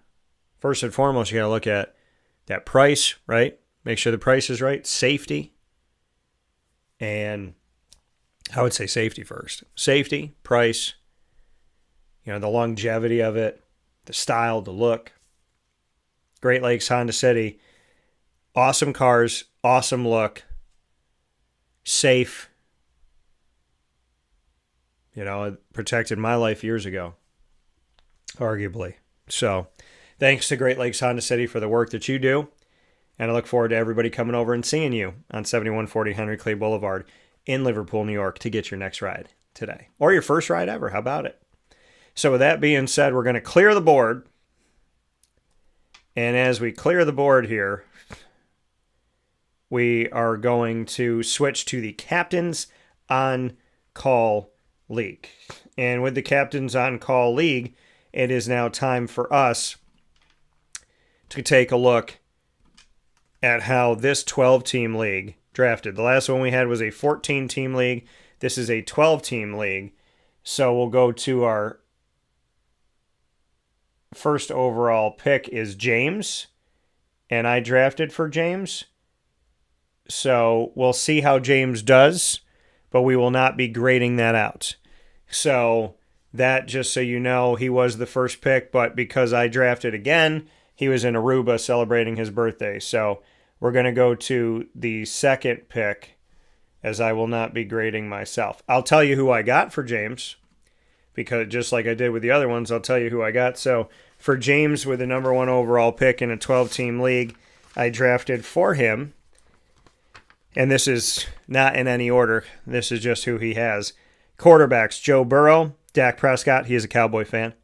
first and foremost, you got to look at that price, right? Make sure the price is right, safety, and I would say safety first. Safety, price, the longevity of it, the style, the look. Great Lakes Honda City, awesome cars, awesome look, safe. It protected my life years ago, arguably. So, thanks to Great Lakes Honda City for the work that you do. And I look forward to everybody coming over and seeing you on 7140 Henry Clay Boulevard in Liverpool, New York, to get your next ride today. Or your first ride ever. How about it? So with that being said, we're going to clear the board. And as we clear the board here, we are going to switch to the Captains on Call League. And with the Captains on Call League, it is now time for us to take a look at how this 12-team league drafted. The last one we had was a 14-team league. This is a 12-team league. So we'll go to our first overall pick is James, and I drafted for James. So we'll see how James does, but we will not be grading that out. So that, just so you know, he was the first pick, but because I drafted again, he was in Aruba celebrating his birthday. So we're going to go to the second pick, as I will not be grading myself. I'll tell you who I got for James, because just like I did with the other ones, I'll tell you who I got. So for James, with the number 1 overall pick in a 12-team league, I drafted for him, and this is not in any order. This is just who he has. Quarterbacks, Joe Burrow, Dak Prescott. He is a Cowboy fan.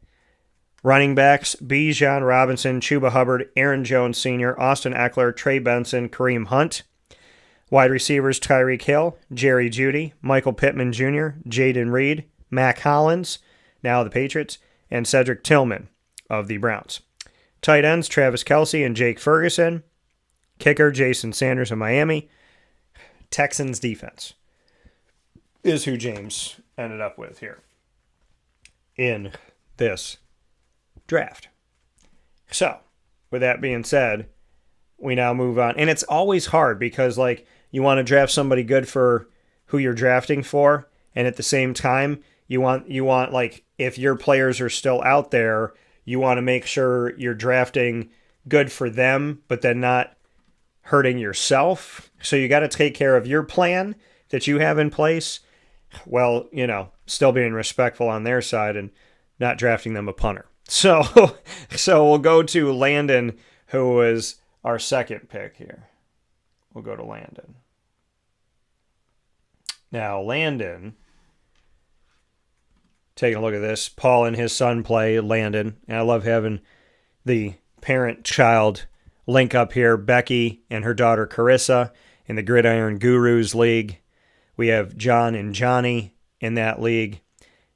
Running backs, Bijan Robinson, Chuba Hubbard, Aaron Jones Sr., Austin Eckler, Trey Benson, Kareem Hunt. Wide receivers, Tyreek Hill, Jerry Jeudy, Michael Pittman Jr., Jaden Reed, Mac Hollins, now the Patriots, and Cedric Tillman of the Browns. Tight ends, Travis Kelce and Jake Ferguson. Kicker, Jason Sanders of Miami. Texans defense is who James ended up with here in this draft. So, with that being said, we now move on. And it's always hard because, like, you want to draft somebody good for who you're drafting for, and at the same time, you want like, if your players are still out there, you want to make sure you're drafting good for them, but then not hurting yourself. So you got to take care of your plan that you have in place, well, still being respectful on their side and not drafting them a punter. So we'll go to Landon, who was our second pick here. We'll go to Landon. Now, Landon, taking a look at this, Paul and his son play Landon, and I love having the parent-child link up here. Becky and her daughter Carissa in the Gridiron Gurus League. We have John and Johnny in that league.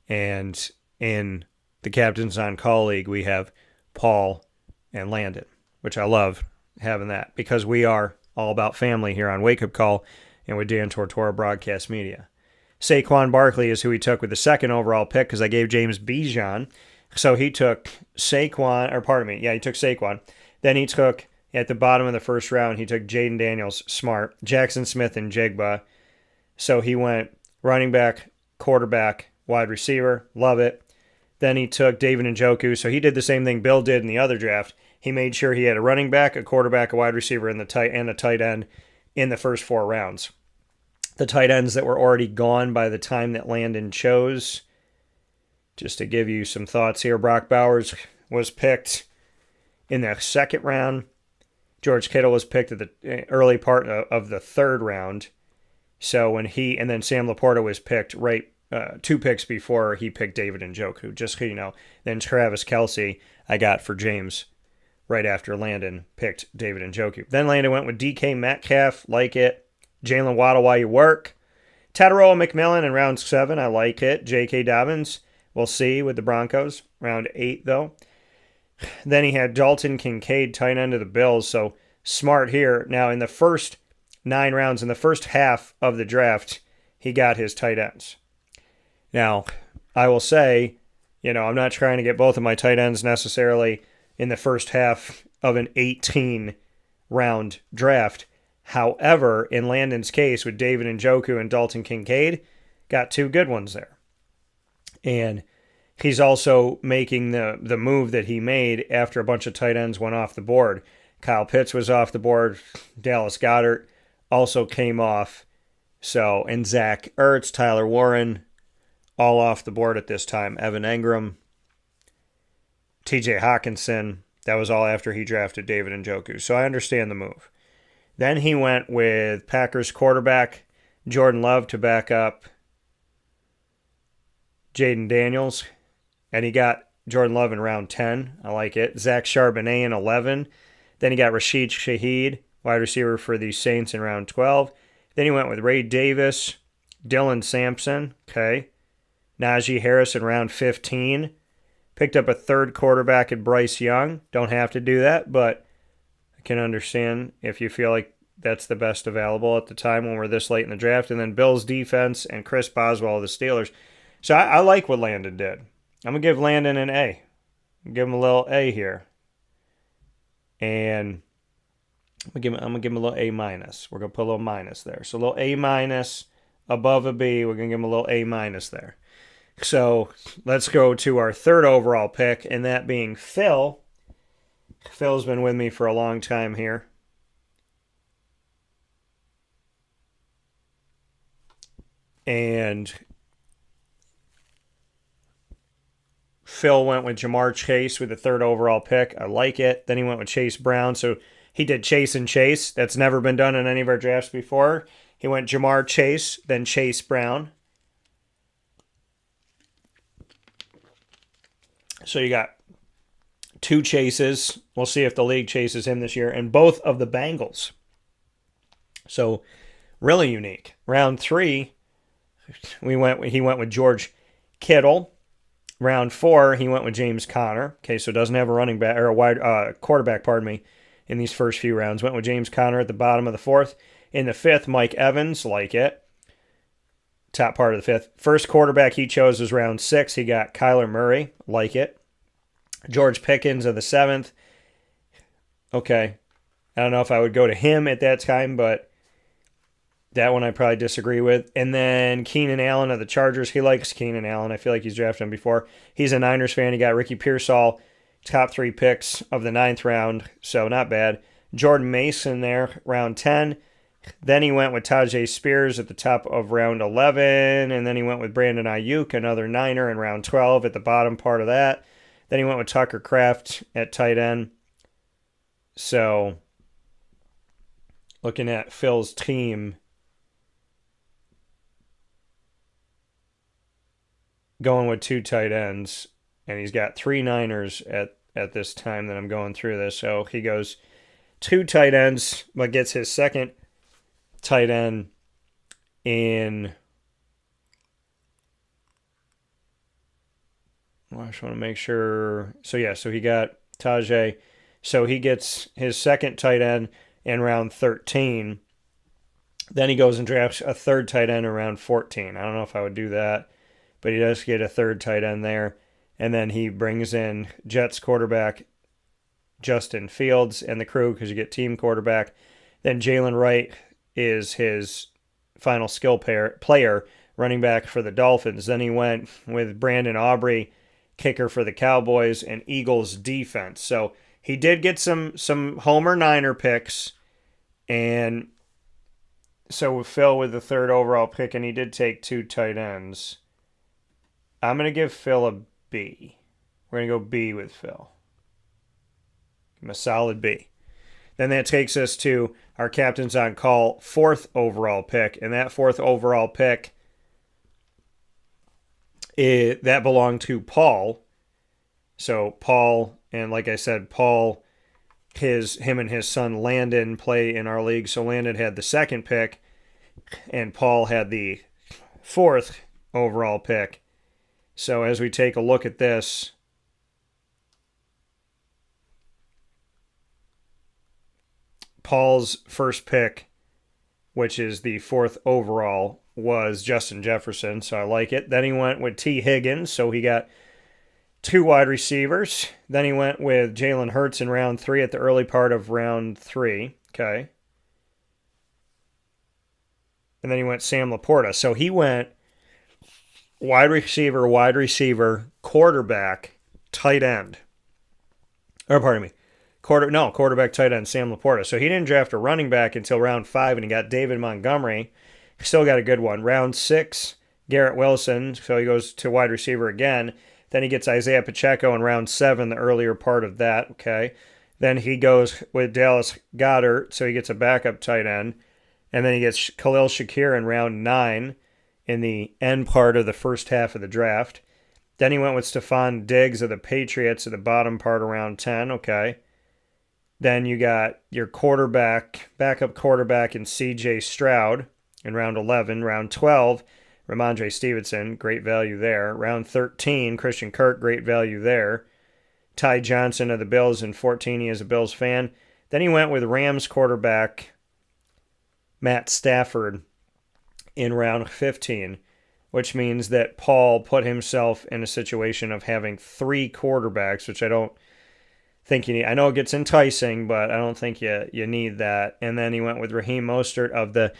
And in the Captains on Call League, we have Paul and Landon, which I love having that because we are all about family here on Wake Up Call and with Dan Tortora Broadcast Media. Saquon Barkley is who he took with the second overall pick because I gave James Bijan. So he took Saquon. He took Saquon. Then he took, at the bottom of the first round, he took Jaden Daniels, smart, Jackson Smith, and Jigba. So he went running back, quarterback, wide receiver, love it. Then he took David Njoku. So he did the same thing Bill did in the other draft. He made sure he had a running back, a quarterback, a wide receiver, and a tight end in the first 4 rounds. The tight ends that were already gone by the time that Landon chose. Just to give you some thoughts here, Brock Bowers was picked in the second round. George Kittle was picked at the early part of the third round. So and then Sam Laporta was picked 2 picks before he picked David Njoku, just so you know. Then Travis Kelce I got for James right after Landon picked David Njoku. Then Landon went with DK Metcalf, like it. Jalen Waddle while you work. Tataroa McMillan in round 7, I like it. J.K. Dobbins, we'll see with the Broncos. Round 8, though. Then he had Dalton Kincaid, tight end of the Bills, so smart here. Now, in the first 9 rounds, in the first half of the draft, he got his tight ends. Now, I will say, I'm not trying to get both of my tight ends necessarily in the first half of an 18-round draft. However, in Landon's case, with David Njoku and Dalton Kincaid, got 2 good ones there. And he's also making the move that he made after a bunch of tight ends went off the board. Kyle Pitts was off the board. Dallas Goedert also came off. And Zach Ertz, Tyler Warren, all off the board at this time. Evan Engram, TJ Hawkinson, that was all after he drafted David Njoku. So I understand the move. Then he went with Packers quarterback Jordan Love to back up Jaden Daniels. And he got Jordan Love in round 10. I like it. Zach Charbonnet in 11. Then he got Rashid Shaheed, wide receiver for the Saints, in round 12. Then he went with Ray Davis, Dylan Sampson, okay. Najee Harris in round 15. Picked up a third quarterback at Bryce Young. Don't have to do that, but I can understand if you feel like that's the best available at the time when we're this late in the draft. And then Bills defense and Chris Boswell of the Steelers. So I like what Landon did. I'm going to give Landon an A. Give him a little A here. And I'm going to give him a little A minus. We're going to put a little minus there. So a little A minus above a B. We're going to give him a little A minus there. So let's go to our third overall pick, and that being Phil. Phil's been with me for a long time here. And Phil went with Jamar Chase with the third overall pick. I like it. Then he went with Chase Brown. So he did Chase and Chase. That's never been done in any of our drafts before. He went Jamar Chase, then Chase Brown. So you got two chases. We'll see if the league chases him this year. And both of the Bengals. So really unique. Round 3, he went with George Kittle. Round 4, he went with James Conner. Okay, so doesn't have a running back or a quarterback, in these first few rounds. Went with James Conner at the bottom of the 4th. In the 5th, Mike Evans, like it. Top part of the 5th. First quarterback he chose was round 6. He got Kyler Murray, like it. George Pickens of the 7th. Okay, I don't know if I would go to him at that time, but that one I probably disagree with. And then Keenan Allen of the Chargers. He likes Keenan Allen. I feel like he's drafted him before. He's a Niners fan. He got Ricky Pearsall, top 3 picks of the 9th round, so not bad. Jordan Mason there, round 10. Then he went with Tajay Spears at the top of round 11, and then he went with Brandon Ayuk, another Niner, in round 12 at the bottom part of that. Then he went with Tucker Kraft at tight end. So, looking at Phil's team, going with 2 tight ends, and he's got 3 Niners at this time that I'm going through this. So he goes 2 tight ends, but gets his second tight end in. Well, I just want to make sure. So he got Tajay. So he gets his second tight end in round 13. Then he goes and drafts a third tight end in round 14. I don't know if I would do that, but he does get a third tight end there. And then he brings in Jets quarterback Justin Fields and the crew because you get team quarterback. Then Jalen Wright is his final skill player, running back for the Dolphins. Then he went with Brandon Aubrey, kicker for the Cowboys, and Eagles defense. So he did get some Homer Niner picks, and so Phil with the third overall pick, and he did take 2 tight ends. I'm going to give Phil a B. We're going to go B with Phil. Give him a solid B. Then that takes us to our captains on call 4th overall pick, and that 4th overall pick, that belonged to Paul. So Paul, and like I said, Paul, him and his son Landon play in our league. So Landon had the 2nd pick, and Paul had the 4th overall pick. So as we take a look at this, Paul's first pick, which is the 4th overall, was Justin Jefferson, so I like it. Then he went with T. Higgins, so he got 2 wide receivers. Then he went with Jalen Hurts in round 3 at the early part of round 3. Okay. And then he went Sam Laporta. So he went wide receiver, quarterback, tight end. Or pardon me. Quarterback, tight end, Sam Laporta. So he didn't draft a running back until round 5, and he got David Montgomery. Still got a good one. Round 6, Garrett Wilson. So he goes to wide receiver again. Then he gets Isaiah Pacheco in round 7, the earlier part of that. Okay. Then he goes with Dallas Goedert, so he gets a backup tight end. And then he gets Khalil Shakir in round 9 in the end part of the first half of the draft. Then he went with Stephon Diggs of the Patriots at the bottom part of round 10. Okay. Then you got your backup quarterback in C.J. Stroud in round 11. Round 12, Ramondre Stevenson, great value there. Round 13, Christian Kirk, great value there. Ty Johnson of the Bills in 14, he is a Bills fan. Then he went with Rams quarterback Matt Stafford in round 15, which means that Paul put himself in a situation of having 3 quarterbacks, which I don't think you need. I know it gets enticing, but I don't think you need that. And then he went with Raheem Mostert of the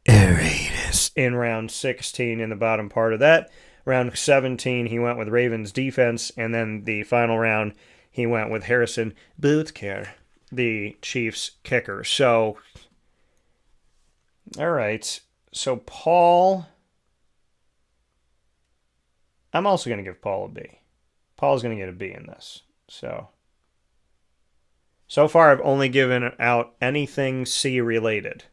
Raiders in round 16 in the bottom part of that. Round 17, he went with Ravens defense, and then the final round, he went with Harrison Butker, the Chiefs kicker. So, all right. So, Paul, I'm also going to give Paul a B. Paul's going to get a B in this. So far, I've only given out anything C related,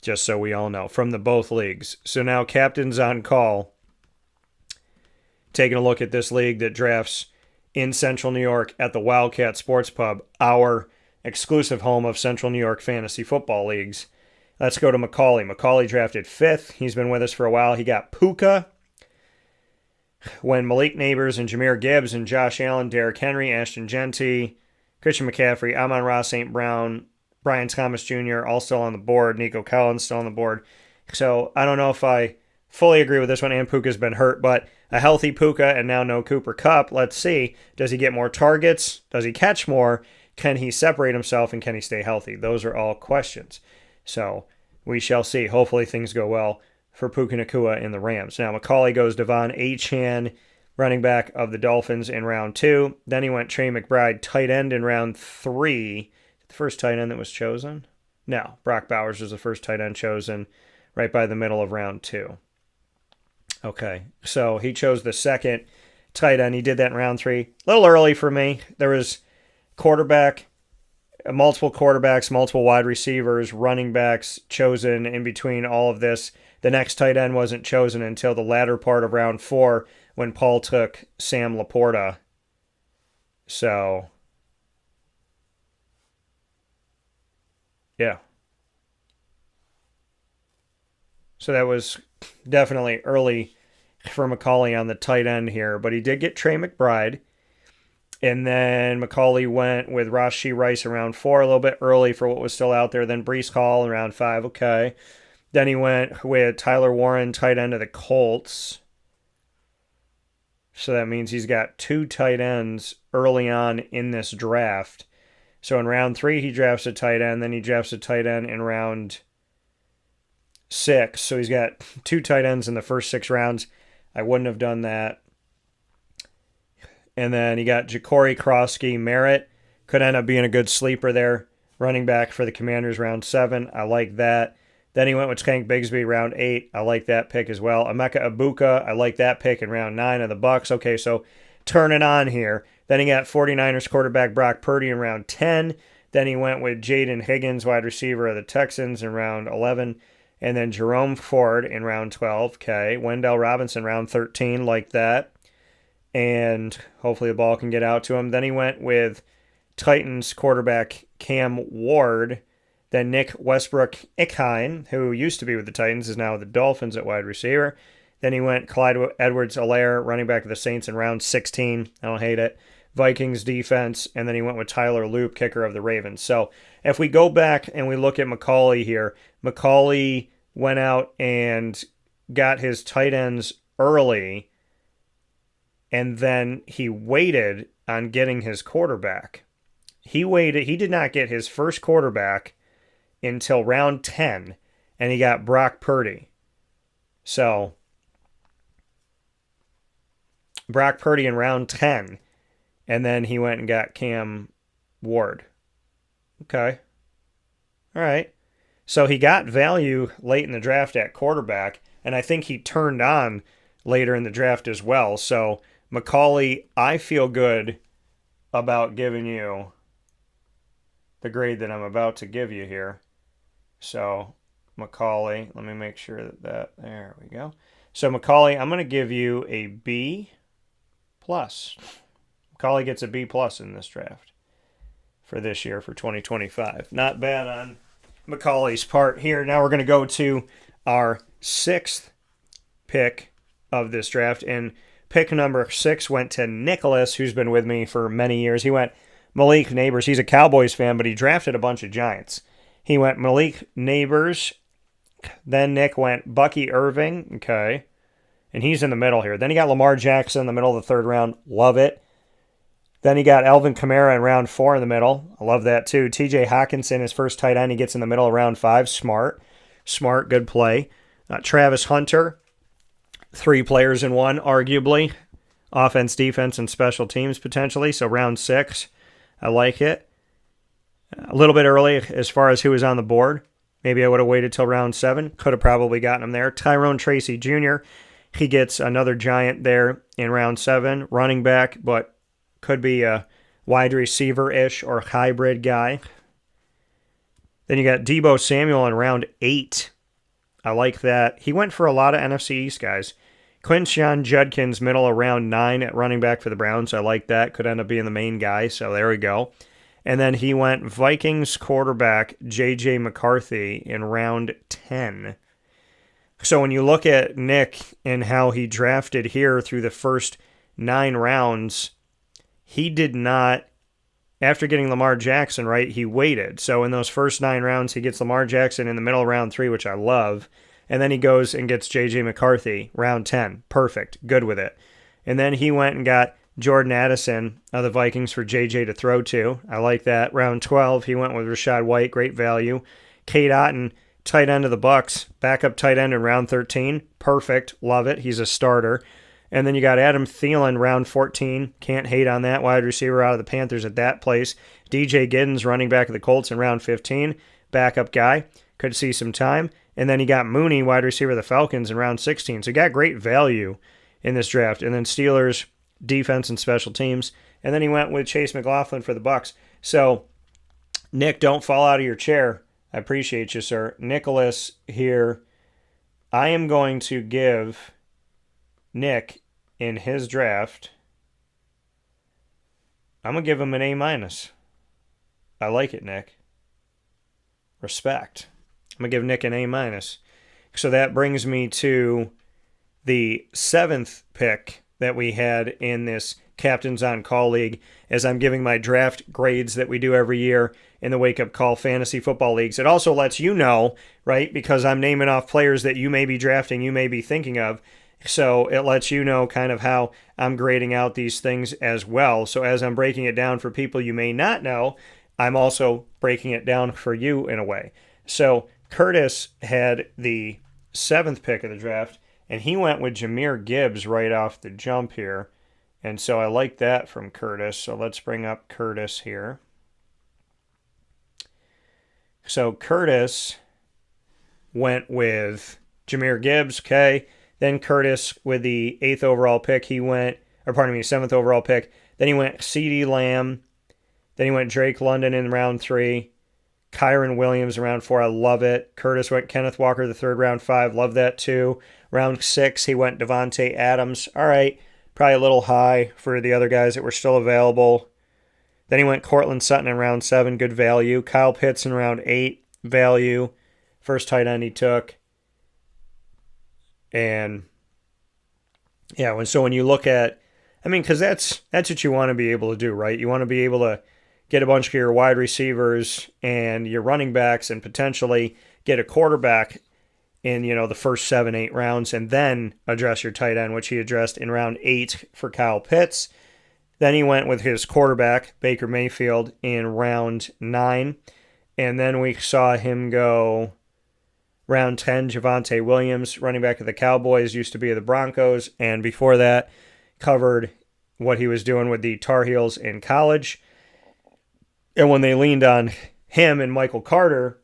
just so we all know, from the both leagues. So now captain's on call, taking a look at this league that drafts in Central New York at the Wildcat Sports Pub, our exclusive home of Central New York fantasy football leagues. Let's go to Macaulay. Macaulay drafted 5th. He's been with us for a while. He got Puka when Malik Neighbors and Jahmyr Gibbs and Josh Allen, Derrick Henry, Ashton Genty, Christian McCaffrey, Amon-Ra St. Brown, Brian Thomas Jr. all still on the board. Nico Collins still on the board. So I don't know if I fully agree with this one. And Puka's been hurt, but a healthy Puka and now no Cooper Kupp. Let's see. Does he get more targets? Does he catch more? Can he separate himself and can he stay healthy? Those are all questions. So we shall see. Hopefully things go well for Puka Nacua in the Rams. Now Macaulay goes Devon Achane, running back of the Dolphins in round 2. Then he went Trey McBride, tight end in round 3. The first tight end that was chosen? No, Brock Bowers was the first tight end chosen right by the middle of round 2. Okay, so he chose the second tight end. He did that in round 3. A little early for me. There was multiple quarterbacks, multiple wide receivers, running backs chosen in between all of this. The next tight end wasn't chosen until the latter part of round 4 when Paul took Sam Laporta. So, yeah. So that was definitely early for Macaulay on the tight end here. But he did get Trey McBride. And then Macaulay went with Rashee Rice around 4, a little bit early for what was still out there. Then Breece Hall around 5, okay. Then he went with Tyler Warren, tight end of the Colts. So that means he's got 2 tight ends early on in this draft. So in round 3, he drafts a tight end. Then he drafts a tight end in round 6. So he's got 2 tight ends in the first 6 rounds. I wouldn't have done that. And then he got Ja'Cory Krosky Merritt. Could end up being a good sleeper there. Running back for the Commanders round 7. I like that. Then he went with Skank Bigsby round 8. I like that pick as well. Emeka Ibuka. I like that pick in round 9 of the Bucks. Okay, so turn it on here. Then he got 49ers quarterback Brock Purdy in round 10. Then he went with Jaden Higgins, wide receiver of the Texans, in round 11. And then Jerome Ford in round 12. Okay, Wendell Robinson round 13. Like that. And hopefully the ball can get out to him. Then he went with Titans quarterback Cam Ward. Then Nick Westbrook-Ikhine, who used to be with the Titans, is now with the Dolphins at wide receiver. Then he went Clyde Edwards-Helaire, running back of the Saints in round 16. I don't hate it. Vikings defense. And then he went with Tyler Loop, kicker of the Ravens. So if we go back and we look at Macaulay here, Macaulay went out and got his tight ends early, and then he waited on getting his quarterback. He did not get his first quarterback until round 10, and he got Brock Purdy. So, Brock Purdy in round 10, and then he went and got Cam Ward. Okay. All right. So he got value late in the draft at quarterback, and I think he turned on later in the draft as well. So, Macaulay, I feel good about giving you the grade that I'm about to give you here. So, Macaulay, let me make sure that there we go. So, Macaulay, I'm going to give you a B+. Macaulay gets a B+ in this draft for this year, for 2025. Not bad on Macaulay's part here. Now we're going to go to our 6th pick of this draft, and pick number 6 went to Nicholas, who's been with me for many years. He went Malik Neighbors. He's a Cowboys fan, but he drafted a bunch of Giants. He went Malik Neighbors. Then Nick went Bucky Irving. Okay. and he's in the middle here. Then he got Lamar Jackson in the middle of the third round. Love it. Then he got Alvin Kamara in round 4 in the middle. I love that too. TJ Hawkinson, his first tight end, he gets in the middle of round 5. Smart, good play. Travis Hunter, 3 players in one, arguably. Offense, defense, and special teams potentially. So round 6, I like it. A little bit early as far as who was on the board. Maybe I would have waited till round 7. Could have probably gotten him there. Tyrone Tracy Jr., he gets another giant there in round 7. Running back, but could be a wide receiver-ish or hybrid guy. Then you got Deebo Samuel in round 8. I like that. He went for a lot of NFC East guys. Quinshon Judkins, middle of round 9 at running back for the Browns. I like that. Could end up being the main guy, so there we go. And then he went Vikings quarterback J.J. McCarthy in round 10. So when you look at Nick and how he drafted here through the first 9 rounds, he did not, after getting Lamar Jackson, right, he waited. So in those first 9 rounds, he gets Lamar Jackson in the middle of round 3, which I love. And then he goes and gets J.J. McCarthy, round 10. Perfect. Good with it. And then he went and got Jordan Addison of the Vikings for J.J. to throw to. I like that. Round 12, he went with Rachaad White. Great value. Cade Otton, tight end of the Bucs. Backup tight end in round 13. Perfect. Love it. He's a starter. And then you got Adam Thielen, round 14. Can't hate on that. Wide receiver out of the Panthers at that place. DJ Giddens, running back of the Colts in round 15. Backup guy. Could see some time. And then he got Mooney, wide receiver of the Falcons, in round 16. So he got great value in this draft. And then Steelers, defense and special teams. And then he went with Chase McLaughlin for the Bucs. So, Nick, don't fall out of your chair. I appreciate you, sir. Nicholas here. I am going to give Nick in his draft, I'm going to give him an A-. I like it, Nick. Respect. I'm going to give Nick an A-. So that brings me to the 7th pick that we had in this Captains on Call League, as I'm giving my draft grades that we do every year in the Wake Up Call Fantasy Football Leagues. It also lets you know, right, because I'm naming off players that you may be drafting, you may be thinking of. So it lets you know kind of how I'm grading out these things as well. So as I'm breaking it down for people you may not know, I'm also breaking it down for you in a way. So Curtis had the 7th pick of the draft, and he went with Jahmyr Gibbs right off the jump here. And so I like that from Curtis. So let's bring up Curtis here. So Curtis went with Jahmyr Gibbs, okay. Then Curtis with the 8th overall pick, 7th overall pick. Then he went CeeDee Lamb. Then he went Drake London in round 3. Kyron Williams in round 4. I love it. Curtis went Kenneth Walker the 3rd, round 5. Love that too. Round 6, he went Devontae Adams. All right. Probably a little high for the other guys that were still available. Then he went Cortland Sutton in round 7. Good value. Kyle Pitts in round 8. Value. First tight end he took. And yeah, so when you look at, because that's what you want to be able to do, right? You want to be able to get a bunch of your wide receivers and your running backs and potentially get a quarterback in, the first 7-8 rounds, and then address your tight end, which he addressed in round 8 for Kyle Pitts. Then he went with his quarterback, Baker Mayfield, in round 9. And then we saw him go round 10, Javonte Williams, running back of the Cowboys, used to be of the Broncos, and before that covered what he was doing with the Tar Heels in college. And when they leaned on him and Michael Carter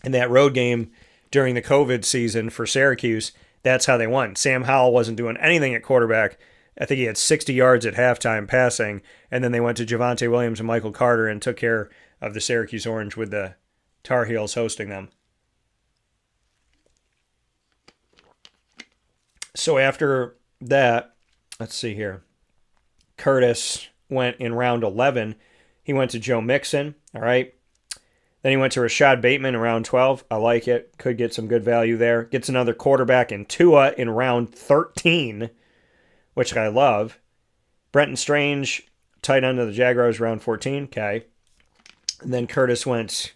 in that road game during the COVID season for Syracuse, that's how they won. Sam Howell wasn't doing anything at quarterback. I think he had 60 yards at halftime passing, and then they went to Javonte Williams and Michael Carter and took care of the Syracuse Orange with the Tar Heels hosting them. So after that, let's see here. Curtis went in round 11. He went to Joe Mixon, all right. Then he went to Rashad Bateman in round 12. I like it. Could get some good value there. Gets another quarterback in Tua in round 13, which I love. Brenton Strange, tight end of the Jaguars, round 14. Okay. And then Curtis went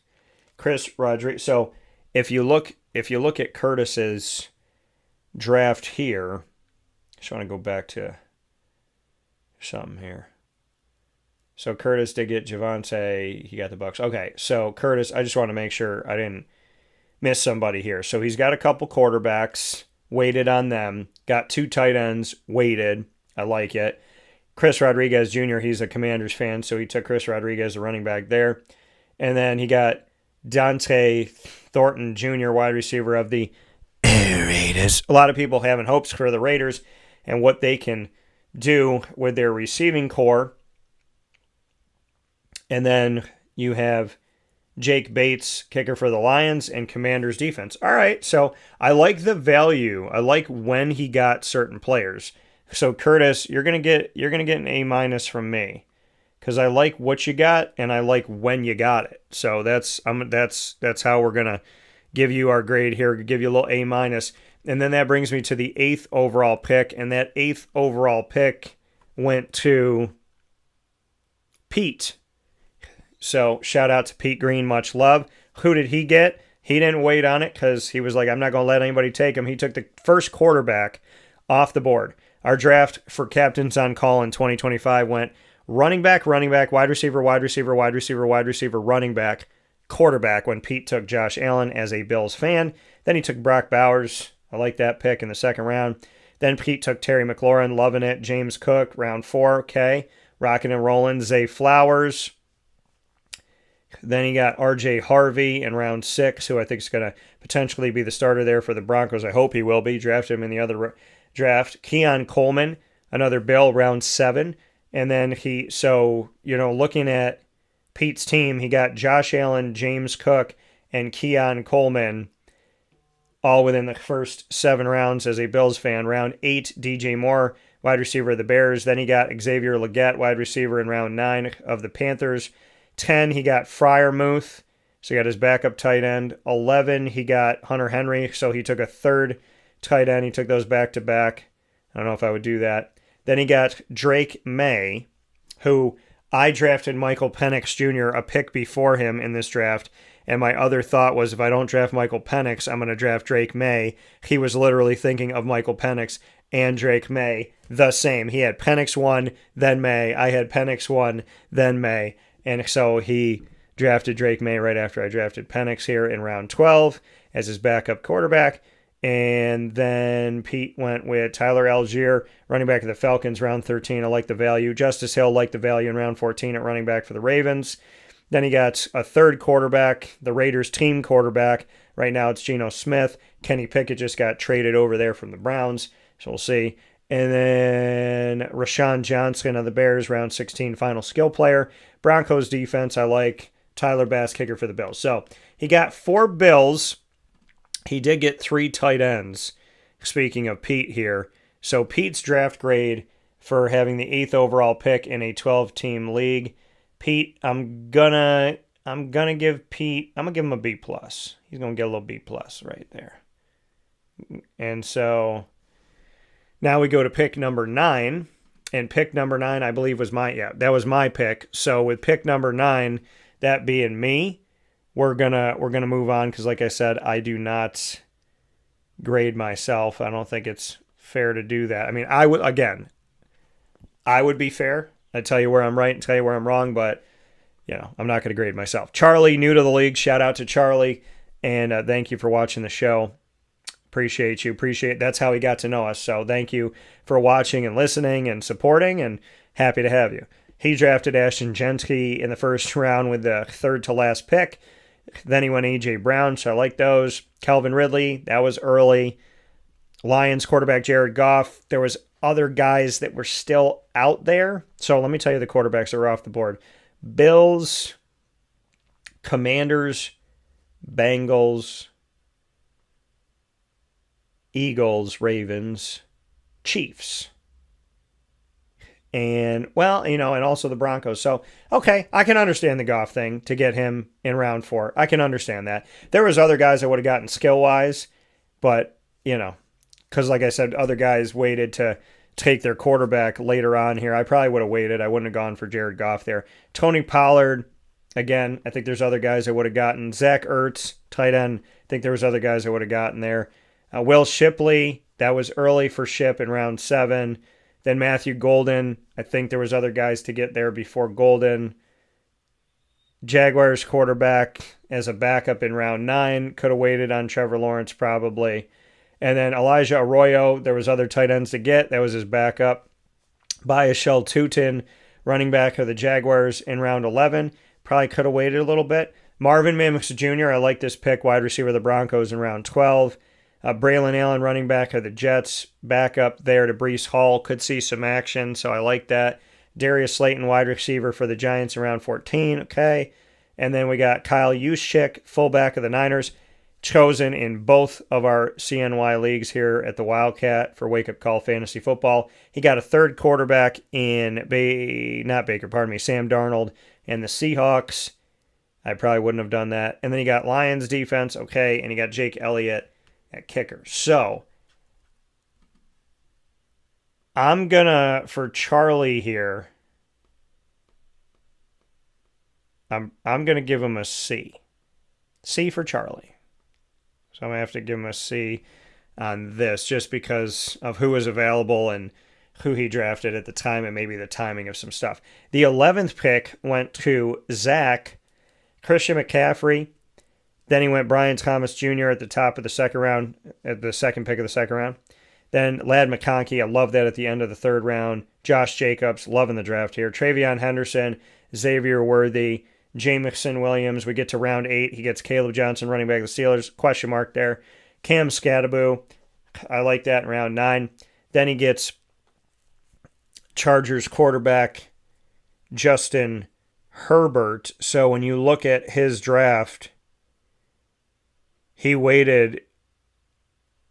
Chris Rodriguez. So if you look at Curtis's draft here, just want to go back to something here. So Curtis did get Javonte. He got the Bucks. Okay, so Curtis, I just want to make sure I didn't miss somebody here. So he's got a couple quarterbacks, weighted on them. Got 2 tight ends, weighted. I like it. Chris Rodriguez Jr., he's a Commanders fan, so he took Chris Rodriguez, the running back there. And then he got Dante Thornton Jr., wide receiver of the Raiders. A lot of people having hopes for the Raiders and what they can do with their receiving core. And then you have Jake Bates, kicker for the Lions, and Commanders defense. All right, so I like the value. I like when he got certain players. So Curtis, you're gonna get an A- from me because I like what you got and I like when you got it. So that's how we're gonna give you our grade here. Give you a little A-. And then that brings me to the 8th overall pick, and that 8th overall pick went to Pete. So shout out to Pete Green, much love. Who did he get? He didn't wait on it because he was like, I'm not going to let anybody take him. He took the first quarterback off the board. Our draft for Captains on Call in 2025 went running back, wide receiver, running back, quarterback when Pete took Josh Allen as a Bills fan. Then he took Brock Bowers. I like that pick in the second round. Then Pete took Terry McLaurin, loving it. James Cook, round 4. Okay, rocking and rolling. Zay Flowers. Then he got R.J. Harvey in round 6, who I think is going to potentially be the starter there for the Broncos. I hope he will be. Drafted him in the other draft. Keon Coleman, another Bill, round 7. And then looking at Pete's team, he got Josh Allen, James Cook, and Keon Coleman all within the first 7 rounds as a Bills fan. Round 8, DJ Moore, wide receiver of the Bears. Then he got Xavier Legette, wide receiver in round 9 of the Panthers. 10, he got Freiermuth, so he got his backup tight end. 11, he got Hunter Henry, so he took a third tight end. He took those back-to-back. I don't know if I would do that. Then he got Drake May, who I drafted Michael Penix Jr., a pick before him in this draft, and my other thought was if I don't draft Michael Penix, I'm going to draft Drake May. He was literally thinking of Michael Penix and Drake May the same. He had Penix 1, then May. I had Penix 1, then May. And so he drafted Drake May right after I drafted Penix here in round 12 as his backup quarterback. And then Pete went with Tyler Algier, running back of the Falcons, round 13. I like the value. Justice Hill liked the value in round 14 at running back for the Ravens. Then he got a third quarterback, the Raiders team quarterback. Right now it's Geno Smith. Kenny Pickett just got traded over there from the Browns, so we'll see. And then Rashawn Johnson of the Bears, round 16, final skill player. Broncos defense, I like Tyler Bass, kicker for the Bills. So he got 4 Bills. He did get 3 tight ends, speaking of Pete here. So Pete's draft grade for having the 8th overall pick in a 12-team league. Pete, I'm gonna give him a B+. He's gonna get a little B+ right there. And so now we go to pick number 9, and pick number 9, I believe that was my pick. So with pick number 9, that being me, we're gonna move on because, like I said, I do not grade myself. I don't think it's fair to do that. I mean, I would be fair. I'd tell you where I'm right and tell you where I'm wrong, but I'm not going to grade myself. Charlie, new to the league. Shout out to Charlie, and thank you for watching the show. Appreciate you. That's how he got to know us. So thank you for watching and listening and supporting, and happy to have you. He drafted Ashton Genske in the first round with the third to last pick. Then he went A.J. Brown, so I like those. Calvin Ridley, that was early. Lions quarterback Jared Goff. There was other guys that were still out there. So let me tell you the quarterbacks that were off the board. Bills, Commanders, Bengals, Eagles, Ravens, Chiefs. And, and also the Broncos. So, okay, I can understand the Goff thing to get him in round 4. I can understand that. There was other guys I would have gotten skill-wise, but, because like I said, other guys waited to take their quarterback later on here. I probably would have waited. I wouldn't have gone for Jared Goff there. Tony Pollard, again, I think there's other guys I would have gotten. Zach Ertz, tight end, I think there was other guys I would have gotten there. Will Shipley, that was early for Ship in round 7. Then Matthew Golden. I think there was other guys to get there before Golden. Jaguars quarterback as a backup in round 9. Could have waited on Trevor Lawrence probably. And then Elijah Arroyo, there was other tight ends to get. That was his backup. Byashel Tutin, running back of the Jaguars in round 11. Probably could have waited a little bit. Marvin Mims Jr., I like this pick, wide receiver of the Broncos in round 12. Braylon Allen, running back of the Jets, backup there to Breece Hall. Could see some action, so I like that. Darius Slayton, wide receiver for the Giants in round 14. Okay. And then we got Kyle Juszczyk, fullback of the Niners, chosen in both of our CNY leagues here at the Wildcat for Wake Up Call Fantasy Football. He got a third quarterback in Sam Darnold and the Seahawks. I probably wouldn't have done that. And then he got Lions defense, okay, and he got Jake Elliott at kicker. So I'm gonna, for Charlie here, I'm gonna give him a C. C for Charlie. So I'm gonna have to give him a C on this just because of who was available and who he drafted at the time and maybe the timing of some stuff. The 11th pick went to Zach, Christian McCaffrey. Then he went Brian Thomas Jr. at the top of the second round, at the second pick of the second round. Then Ladd McConkey, I love that at the end of the third round. Josh Jacobs, loving the draft here. Travion Henderson, Xavier Worthy, Jamison Williams. We get to round 8. He gets Caleb Johnson, running back of the Steelers. Question mark there. Cam Scadaboo, I like that in round 9. Then he gets Chargers quarterback Justin Herbert. So when you look at his draft, he waited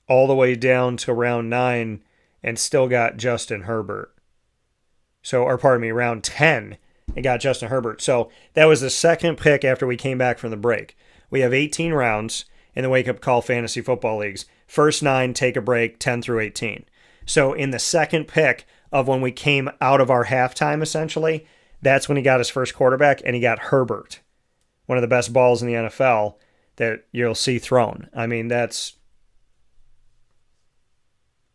all the way down to round 9 and still got Justin Herbert. Round 10 and got Justin Herbert. So that was the second pick after we came back from the break. We have 18 rounds in the Wake Up Call Fantasy Football Leagues. First 9, take a break, 10 through 18. So in the second pick of when we came out of our halftime, essentially, that's when he got his first quarterback, and he got Herbert, one of the best balls in the NFL that you'll see thrown. I mean, that's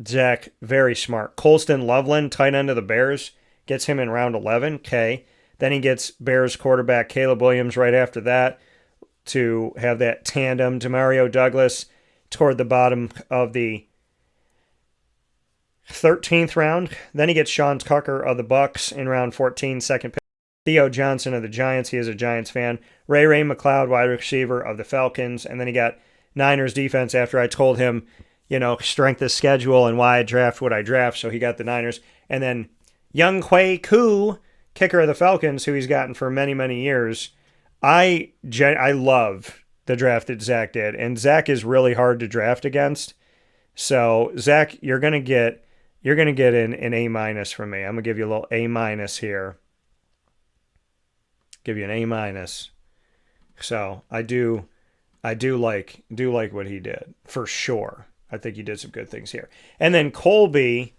Zach, very smart. Colston Loveland, tight end of the Bears, gets him in round 11. Okay. Then he gets Bears quarterback Caleb Williams right after that to have that tandem. Demario Douglas toward the bottom of the 13th round. Then he gets Sean Tucker of the Bucks in round 14, second pick. Theo Johnson of the Giants. He is a Giants fan. Ray McLeod, wide receiver of the Falcons. And then he got Niners defense after I told him, strength of schedule and why I draft what I draft. So he got the Niners. And then Young Quay Koo, kicker of the Falcons, who he's gotten for many, many years. I love the draft that Zach did. And Zach is really hard to draft against. So Zach, you're gonna get an A- from me. I'm gonna give you a little A- here. Give you an A-. So I do like what he did for sure. I think he did some good things here. And then Colby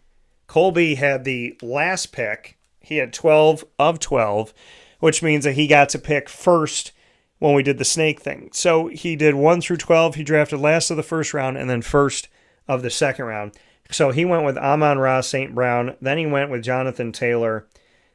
had the last pick. He had 12 of 12, which means that he got to pick first when we did the snake thing. So he did 1 through 12. He drafted last of the first round and then first of the second round. So he went with Amon-Ra St. Brown. Then he went with Jonathan Taylor.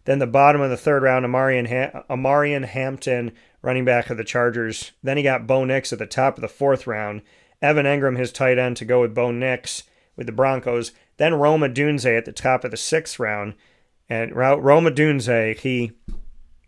Then the bottom of the third round, Amarian Hampton, running back of the Chargers. Then he got Bo Nix at the top of the fourth round. Evan Engram, his tight end, to go with Bo Nix with the Broncos. Then Roma Dunze at the top of the sixth round. And Roma Dunze, he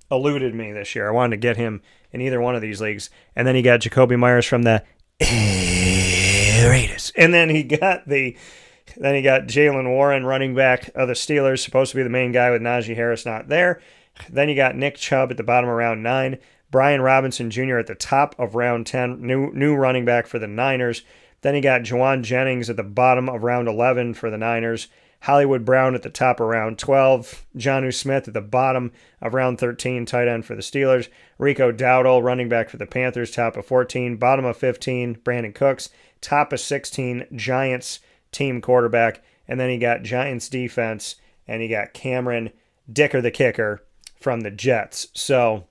eluded me this year. I wanted to get him in either one of these leagues. And then he got Jacoby Myers from the Raiders. And then he got Jalen Warren, running back of the Steelers, supposed to be the main guy with Najee Harris not there. Then you got Nick Chubb at the bottom of round 9. Brian Robinson Jr. at the top of round 10, new running back for the Niners. Then you got Juwan Jennings at the bottom of round 11 for the Niners. Hollywood Brown at the top of round 12. Jonnu Smith at the bottom of round 13, tight end for the Steelers. Rico Dowdle, running back for the Panthers, top of 14. Bottom of 15, Brandon Cooks. Top of 16, Giants team quarterback. And then he got Giants defense, and he got Cameron Dicker, the kicker, from the Jets. So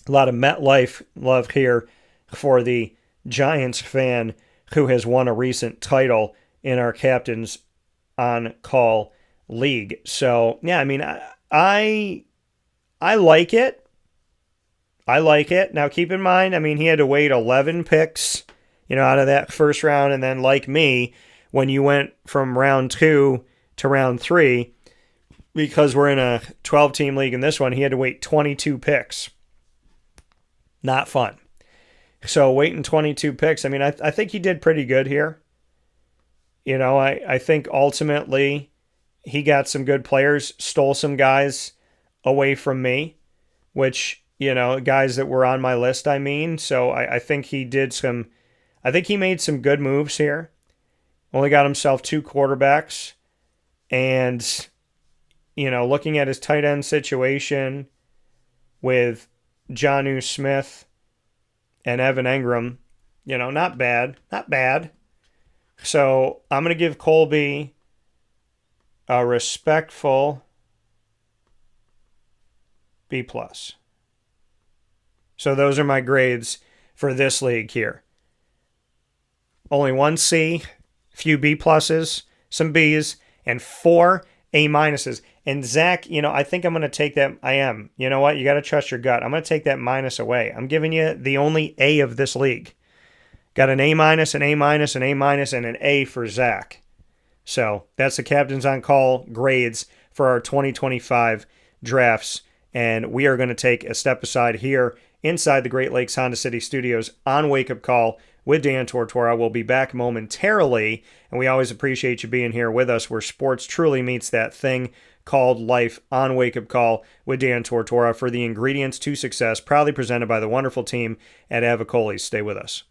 a lot of MetLife love here for the Giants fan who has won a recent title in our Captains on Call League. So, yeah, I mean, I like it. I like it. Now, keep in mind, I mean, he had to wait 11 picks, out of that first round. And then, like me, when you went from round 2 to round 3, because we're in a 12-team league in this one, he had to wait 22 picks. Not fun. So, waiting 22 picks, I mean, I think he did pretty good here. I think ultimately he got some good players, stole some guys away from me, which, guys that were on my list, I mean. So I think he made some good moves here. Only got himself 2 quarterbacks. And, looking at his tight end situation with Jonnu Smith and Evan Engram, not bad. Not bad. So I'm going to give Colby a respectful B+. So those are my grades for this league here. Only 1 C, few B+, some B's, and 4 A-. And Zach, I think I'm going to take that. I am. You know what? You got to trust your gut. I'm going to take that minus away. I'm giving you the only A of this league. Got an A-, an A-, an A-, and an A for Zach. So that's the Captains on Call grades for our 2025 drafts. And we are going to take a step aside here inside the Great Lakes Honda City Studios on Wake Up Call with Dan Tortora. We'll be back momentarily, and we always appreciate you being here with us where sports truly meets that thing called life on Wake Up Call with Dan Tortora for the ingredients to success, proudly presented by the wonderful team at Avicolli. Stay with us.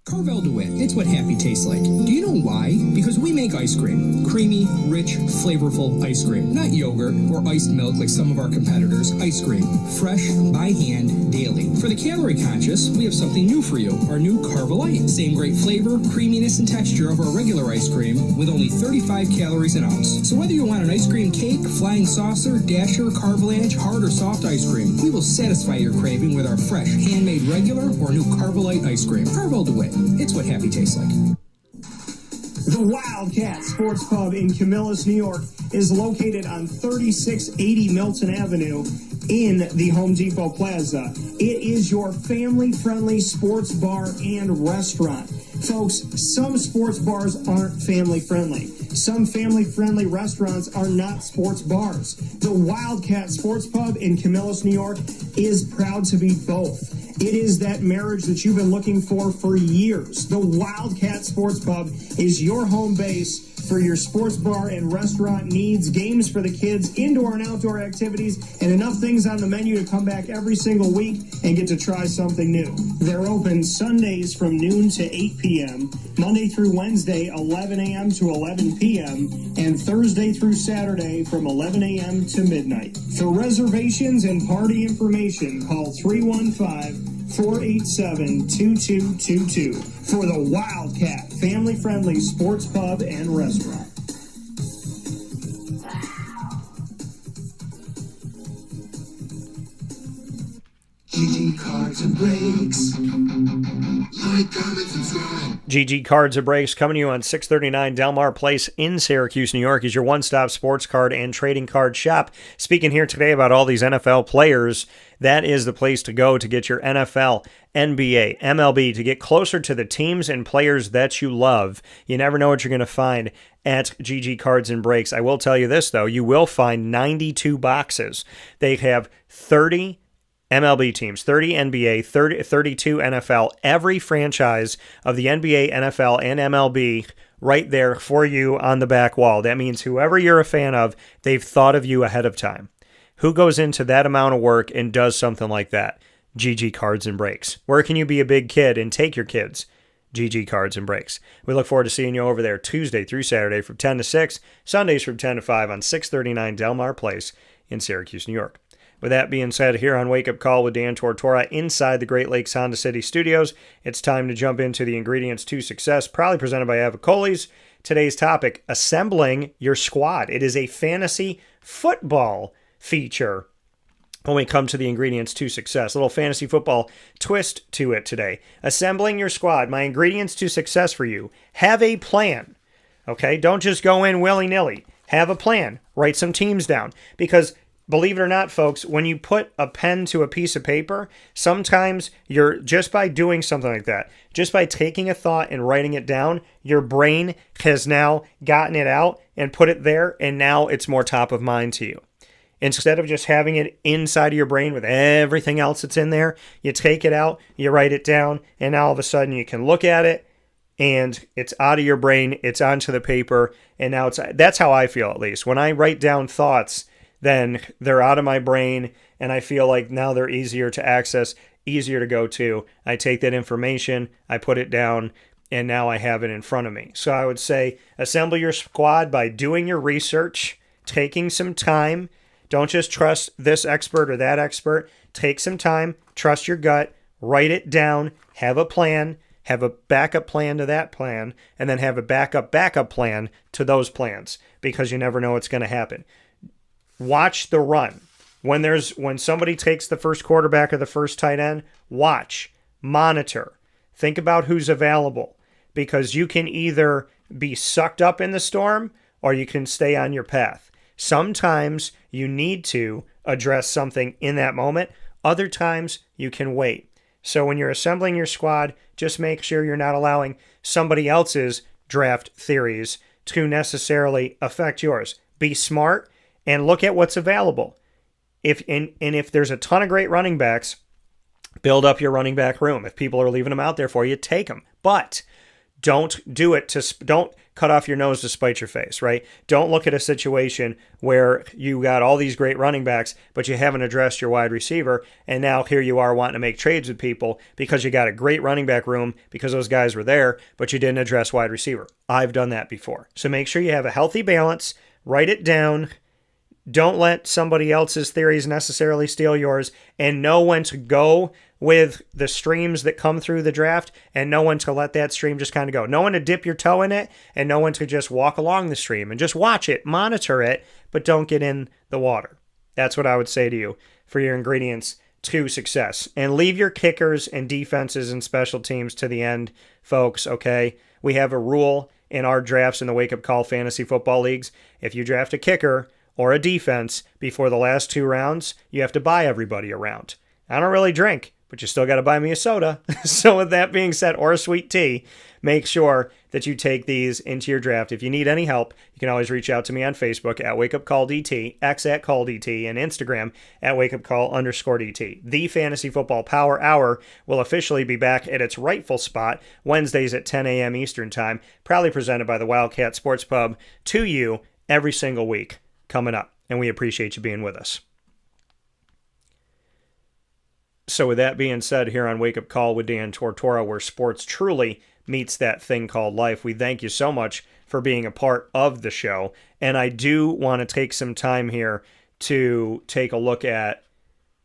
Carvel DeWitt, it's what happy tastes like. Do you know why? Because we make ice cream. Creamy, rich, flavorful ice cream. Not yogurt or iced milk like some of our competitors. Ice cream. Fresh, by hand, daily. For the calorie conscious, we have something new for you. Our new Carvelite. Same great flavor, creaminess, and texture of our regular ice cream with only 35 calories an ounce. So whether you want an ice cream cake, flying saucer, dasher, carvelange, hard or soft ice cream, we will satisfy your craving with our fresh, handmade regular or new Carvelite ice cream. Carvel DeWitt. It's what happy tastes like. The Wildcat Sports Pub in Camillus, New York is located on 3680 Milton Avenue in the Home Depot Plaza. It is your family-friendly sports bar and restaurant. Folks, some sports bars aren't family-friendly. Some family-friendly restaurants are not sports bars. The Wildcat Sports Pub in Camillus, New York is proud to be both. It is that marriage that you've been looking for years. The Wildcat Sports Pub is your home base for your sports bar and restaurant needs, games for the kids, indoor and outdoor activities, and enough things on the menu to come back every single week and get to try something new. They're open Sundays from noon to 8 p.m., Monday through Wednesday, 11 a.m. to 11 p.m., and Thursday through Saturday from 11 a.m. to midnight. For reservations and party information, call 315-487-2222 for the Wildcat family-friendly sports pub and restaurant. GG Cards and Breaks. Like, comment, subscribe. GG Cards and Breaks coming to you on 639 Delmar Place in Syracuse, New York is your one-stop sports card and trading card shop. Speaking here today about all these NFL players, that is the place to go to get your NFL, NBA, MLB, to get closer to the teams and players that you love. You never know what you're going to find at GG Cards and Breaks. I will tell you this, though. You will find 92 boxes. They have 30 MLB teams, 30 NBA, 32 NFL, every franchise of the NBA, NFL, and MLB right there for you on the back wall. That means whoever you're a fan of, they've thought of you ahead of time. Who goes into that amount of work and does something like that? GG Cards and Breaks. Where can you be a big kid and take your kids? GG Cards and Breaks. We look forward to seeing you over there Tuesday through Saturday from 10 to 6, Sundays from 10 to 5 on 639 Delmar Place in Syracuse, New York. With that being said, here on Wake Up Call with Dan Tortora inside the Great Lakes Honda City Studios, it's time to jump into the ingredients to success, proudly presented by Avicolli's. Today's topic, assembling your squad. It is a fantasy football feature when we come to the ingredients to success. A little fantasy football twist to it today. Assembling your squad, my ingredients to success for you. Have a plan. Okay, don't just go in willy-nilly. Have a plan. Write some teams down. Because believe it or not, folks, when you put a pen to a piece of paper, sometimes you're just by doing something like that, just by taking a thought and writing it down, your brain has now gotten it out and put it there, and now it's more top of mind to you. Instead of just having it inside of your brain with everything else that's in there, you take it out, you write it down, and now all of a sudden you can look at it, and it's out of your brain, it's onto the paper, and now that's how I feel, at least. When I write down thoughts, then they're out of my brain, and I feel like now they're easier to access, easier to go to. I take that information, I put it down, and now I have it in front of me. So I would say assemble your squad by doing your research, taking some time. Don't just trust this expert or that expert. Take some time, trust your gut, write it down, have a plan, have a backup plan to that plan, and then have a backup plan to those plans, because you never know what's going to happen. Watch the run. When somebody takes the first quarterback or the first tight end, watch, monitor, think about who's available, because you can either be sucked up in the storm or you can stay on your path. Sometimes you need to address something in that moment. Other times you can wait. So when you're assembling your squad, just make sure you're not allowing somebody else's draft theories to necessarily affect yours. Be smart and look at what's available. If there's a ton of great running backs, build up your running back room. If people are leaving them out there for you, take them. But don't cut off your nose to spite your face, right? Don't look at a situation where you got all these great running backs, but you haven't addressed your wide receiver, and now here you are wanting to make trades with people because you got a great running back room because those guys were there, but you didn't address wide receiver. I've done that before. So make sure you have a healthy balance, write it down, don't let somebody else's theories necessarily steal yours, and know when to go with the streams that come through the draft, and know when to let that stream just kind of go. Know when to dip your toe in it, and know when to just walk along the stream and just watch it, monitor it, but don't get in the water. That's what I would say to you for your ingredients to success. And leave your kickers and defenses and special teams to the end, folks, okay? We have a rule in our drafts in the Wake Up Call Fantasy Football Leagues. If you draft a kicker or a defense before the last 2 rounds, you have to buy everybody a round. I don't really drink, but you still got to buy me a soda. So with that being said, or a sweet tea, make sure that you take these into your draft. If you need any help, you can always reach out to me on Facebook at WakeUpCallDT, X at CallDT, and Instagram at WakeUpCall_DT. The Fantasy Football Power Hour will officially be back at its rightful spot Wednesdays at 10 a.m. Eastern Time, proudly presented by the Wildcat Sports Pub to you every single week coming up, and we appreciate you being with us. So with that being said, here on Wake Up Call with Dan Tortora, where sports truly meets that thing called life, we thank you so much for being a part of the show. And I do want to take some time here to take a look at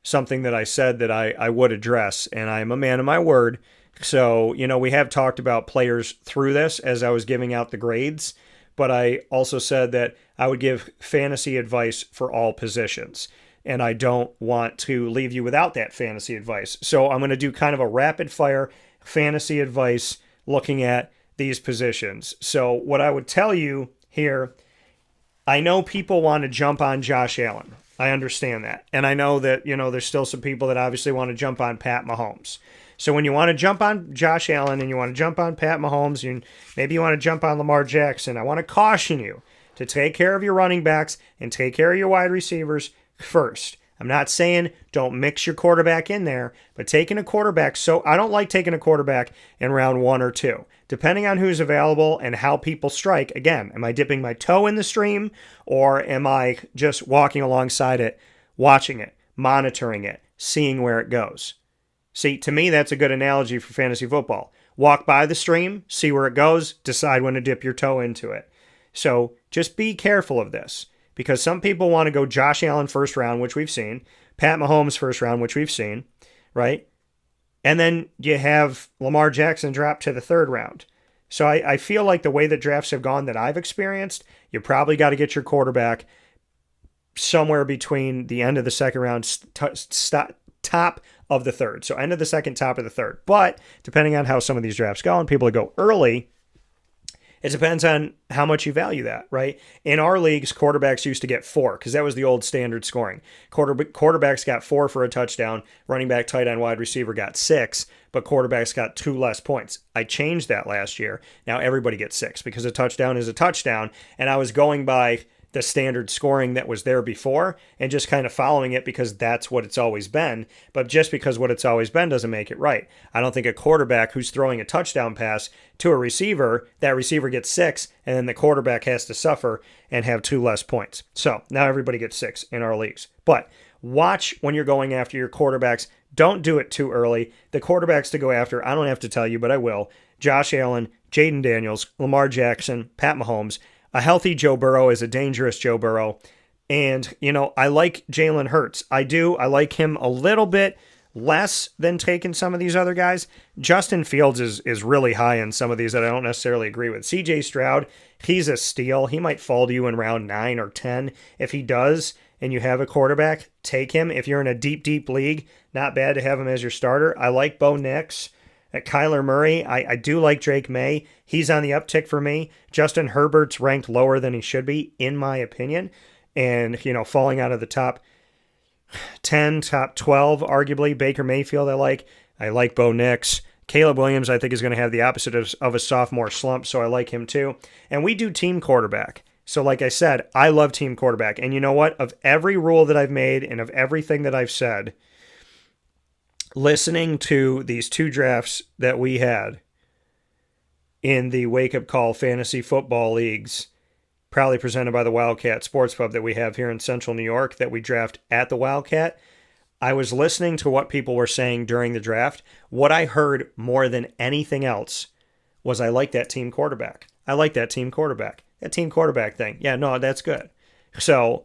something that I said that I would address, and I am a man of my word. So, we have talked about players through this as I was giving out the grades, but I also said that I would give fantasy advice for all positions. And I don't want to leave you without that fantasy advice. So I'm going to do kind of a rapid fire fantasy advice looking at these positions. So what I would tell you here, I know people want to jump on Josh Allen. I understand that. And I know that, there's still some people that obviously want to jump on Pat Mahomes. So when you want to jump on Josh Allen and you want to jump on Pat Mahomes, and maybe you want to jump on Lamar Jackson, I want to caution you to take care of your running backs and take care of your wide receivers first. I'm not saying don't mix your quarterback in there, but taking a quarterback, so I don't like taking a quarterback in round 1 or 2. Depending on who's available and how people strike, again, am I dipping my toe in the stream, or am I just walking alongside it, watching it, monitoring it, seeing where it goes? See, to me, that's a good analogy for fantasy football. Walk by the stream, see where it goes, decide when to dip your toe into it. So just be careful of this, because some people want to go Josh Allen first round, which we've seen, Pat Mahomes first round, which we've seen, right? And then you have Lamar Jackson drop to the 3rd round. So I feel like the way that drafts have gone that I've experienced, you probably got to get your quarterback somewhere between the end of the second round, top of the third. So end of the second, top of the third. But depending on how some of these drafts go and people that go early, it depends on how much you value that, right? In our leagues, quarterbacks used to get 4 because that was the old standard scoring. Quarterbacks got 4 for a touchdown. Running back, tight end, wide receiver got 6, but quarterbacks got 2 less points. I changed that last year. Now everybody gets 6 because a touchdown is a touchdown, and I was going by the standard scoring that was there before and just kind of following it because that's what it's always been. But just because what it's always been doesn't make it right. I don't think a quarterback who's throwing a touchdown pass to a receiver, that receiver gets 6, and then the quarterback has to suffer and have 2 less points. So now everybody gets 6 in our leagues. But watch when you're going after your quarterbacks. Don't do it too early. The quarterbacks to go after, I don't have to tell you, but I will. Josh Allen, Jaden Daniels, Lamar Jackson, Pat Mahomes. A healthy Joe Burrow is a dangerous Joe Burrow. And, I like Jalen Hurts. I do. I like him a little bit less than taking some of these other guys. Justin Fields is really high in some of these that I don't necessarily agree with. CJ Stroud, he's a steal. He might fall to you in round 9 or 10. If he does and you have a quarterback, take him. If you're in a deep, deep league, not bad to have him as your starter. I like Bo Nix. At Kyler Murray, I do like Drake May. He's on the uptick for me. Justin Herbert's ranked lower than he should be, in my opinion. And, falling out of the top 10, top 12, arguably. Baker Mayfield, I like. I like Bo Nix. Caleb Williams, I think, is going to have the opposite of a sophomore slump, so I like him too. And we do team quarterback. So like I said, I love team quarterback. And you know what? Of every rule that I've made and of everything that I've said, listening to these 2 drafts that we had in the Wake Up Call Fantasy Football Leagues, proudly presented by the Wildcat Sports Pub that we have here in Central New York, that we draft at the Wildcat, I was listening to what people were saying during the draft. What I heard more than anything else was I like that team quarterback. I like that team quarterback. That team quarterback thing. Yeah, no, that's good. So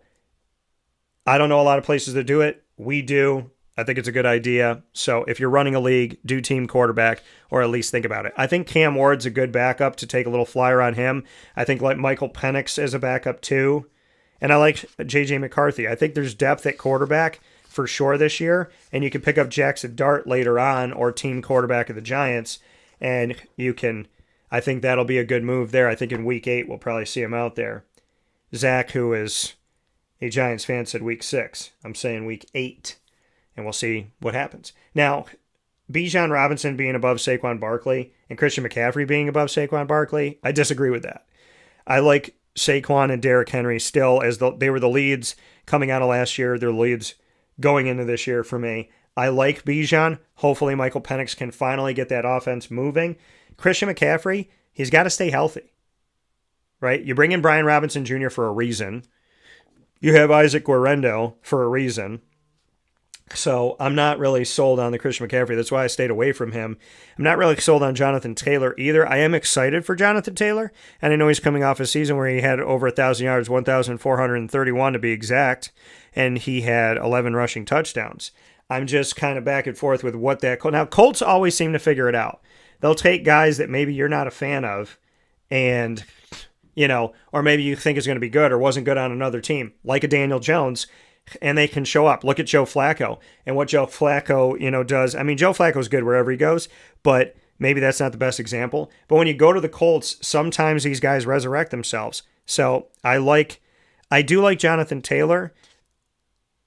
I don't know a lot of places that do it. We do. I think it's a good idea. So if you're running a league, do team quarterback, or at least think about it. I think Cam Ward's a good backup to take a little flyer on him. I think like Michael Penix as a backup too. And I like J.J. McCarthy. I think there's depth at quarterback for sure this year. And you can pick up Jackson Dart later on, or team quarterback of the Giants. And I think that'll be a good move there. I think in week 8, we'll probably see him out there. Zach, who is a Giants fan, said week 6. I'm saying week 8. And we'll see what happens. Now, Bijan Robinson being above Saquon Barkley and Christian McCaffrey being above Saquon Barkley, I disagree with that. I like Saquon and Derrick Henry still as they were the leads coming out of last year. They're leads going into this year for me. I like Bijan. Hopefully Michael Penix can finally get that offense moving. Christian McCaffrey, he's got to stay healthy, right? You bring in Brian Robinson Jr. for a reason. You have Isaac Guerrero for a reason. So I'm not really sold on the Christian McCaffrey. That's why I stayed away from him. I'm not really sold on Jonathan Taylor either. I am excited for Jonathan Taylor, and I know he's coming off a season where he had over 1,000 yards, 1,431 to be exact, and he had 11 rushing touchdowns. I'm just kind of back and forth with what that... Now, Colts always seem to figure it out. They'll take guys that maybe you're not a fan of and, or maybe you think is going to be good or wasn't good on another team, like a Daniel Jones, and they can show up. Look at Joe Flacco and what Joe Flacco, does. I mean, Joe Flacco's good wherever he goes, but maybe that's not the best example. But when you go to the Colts, sometimes these guys resurrect themselves. So I do like Jonathan Taylor.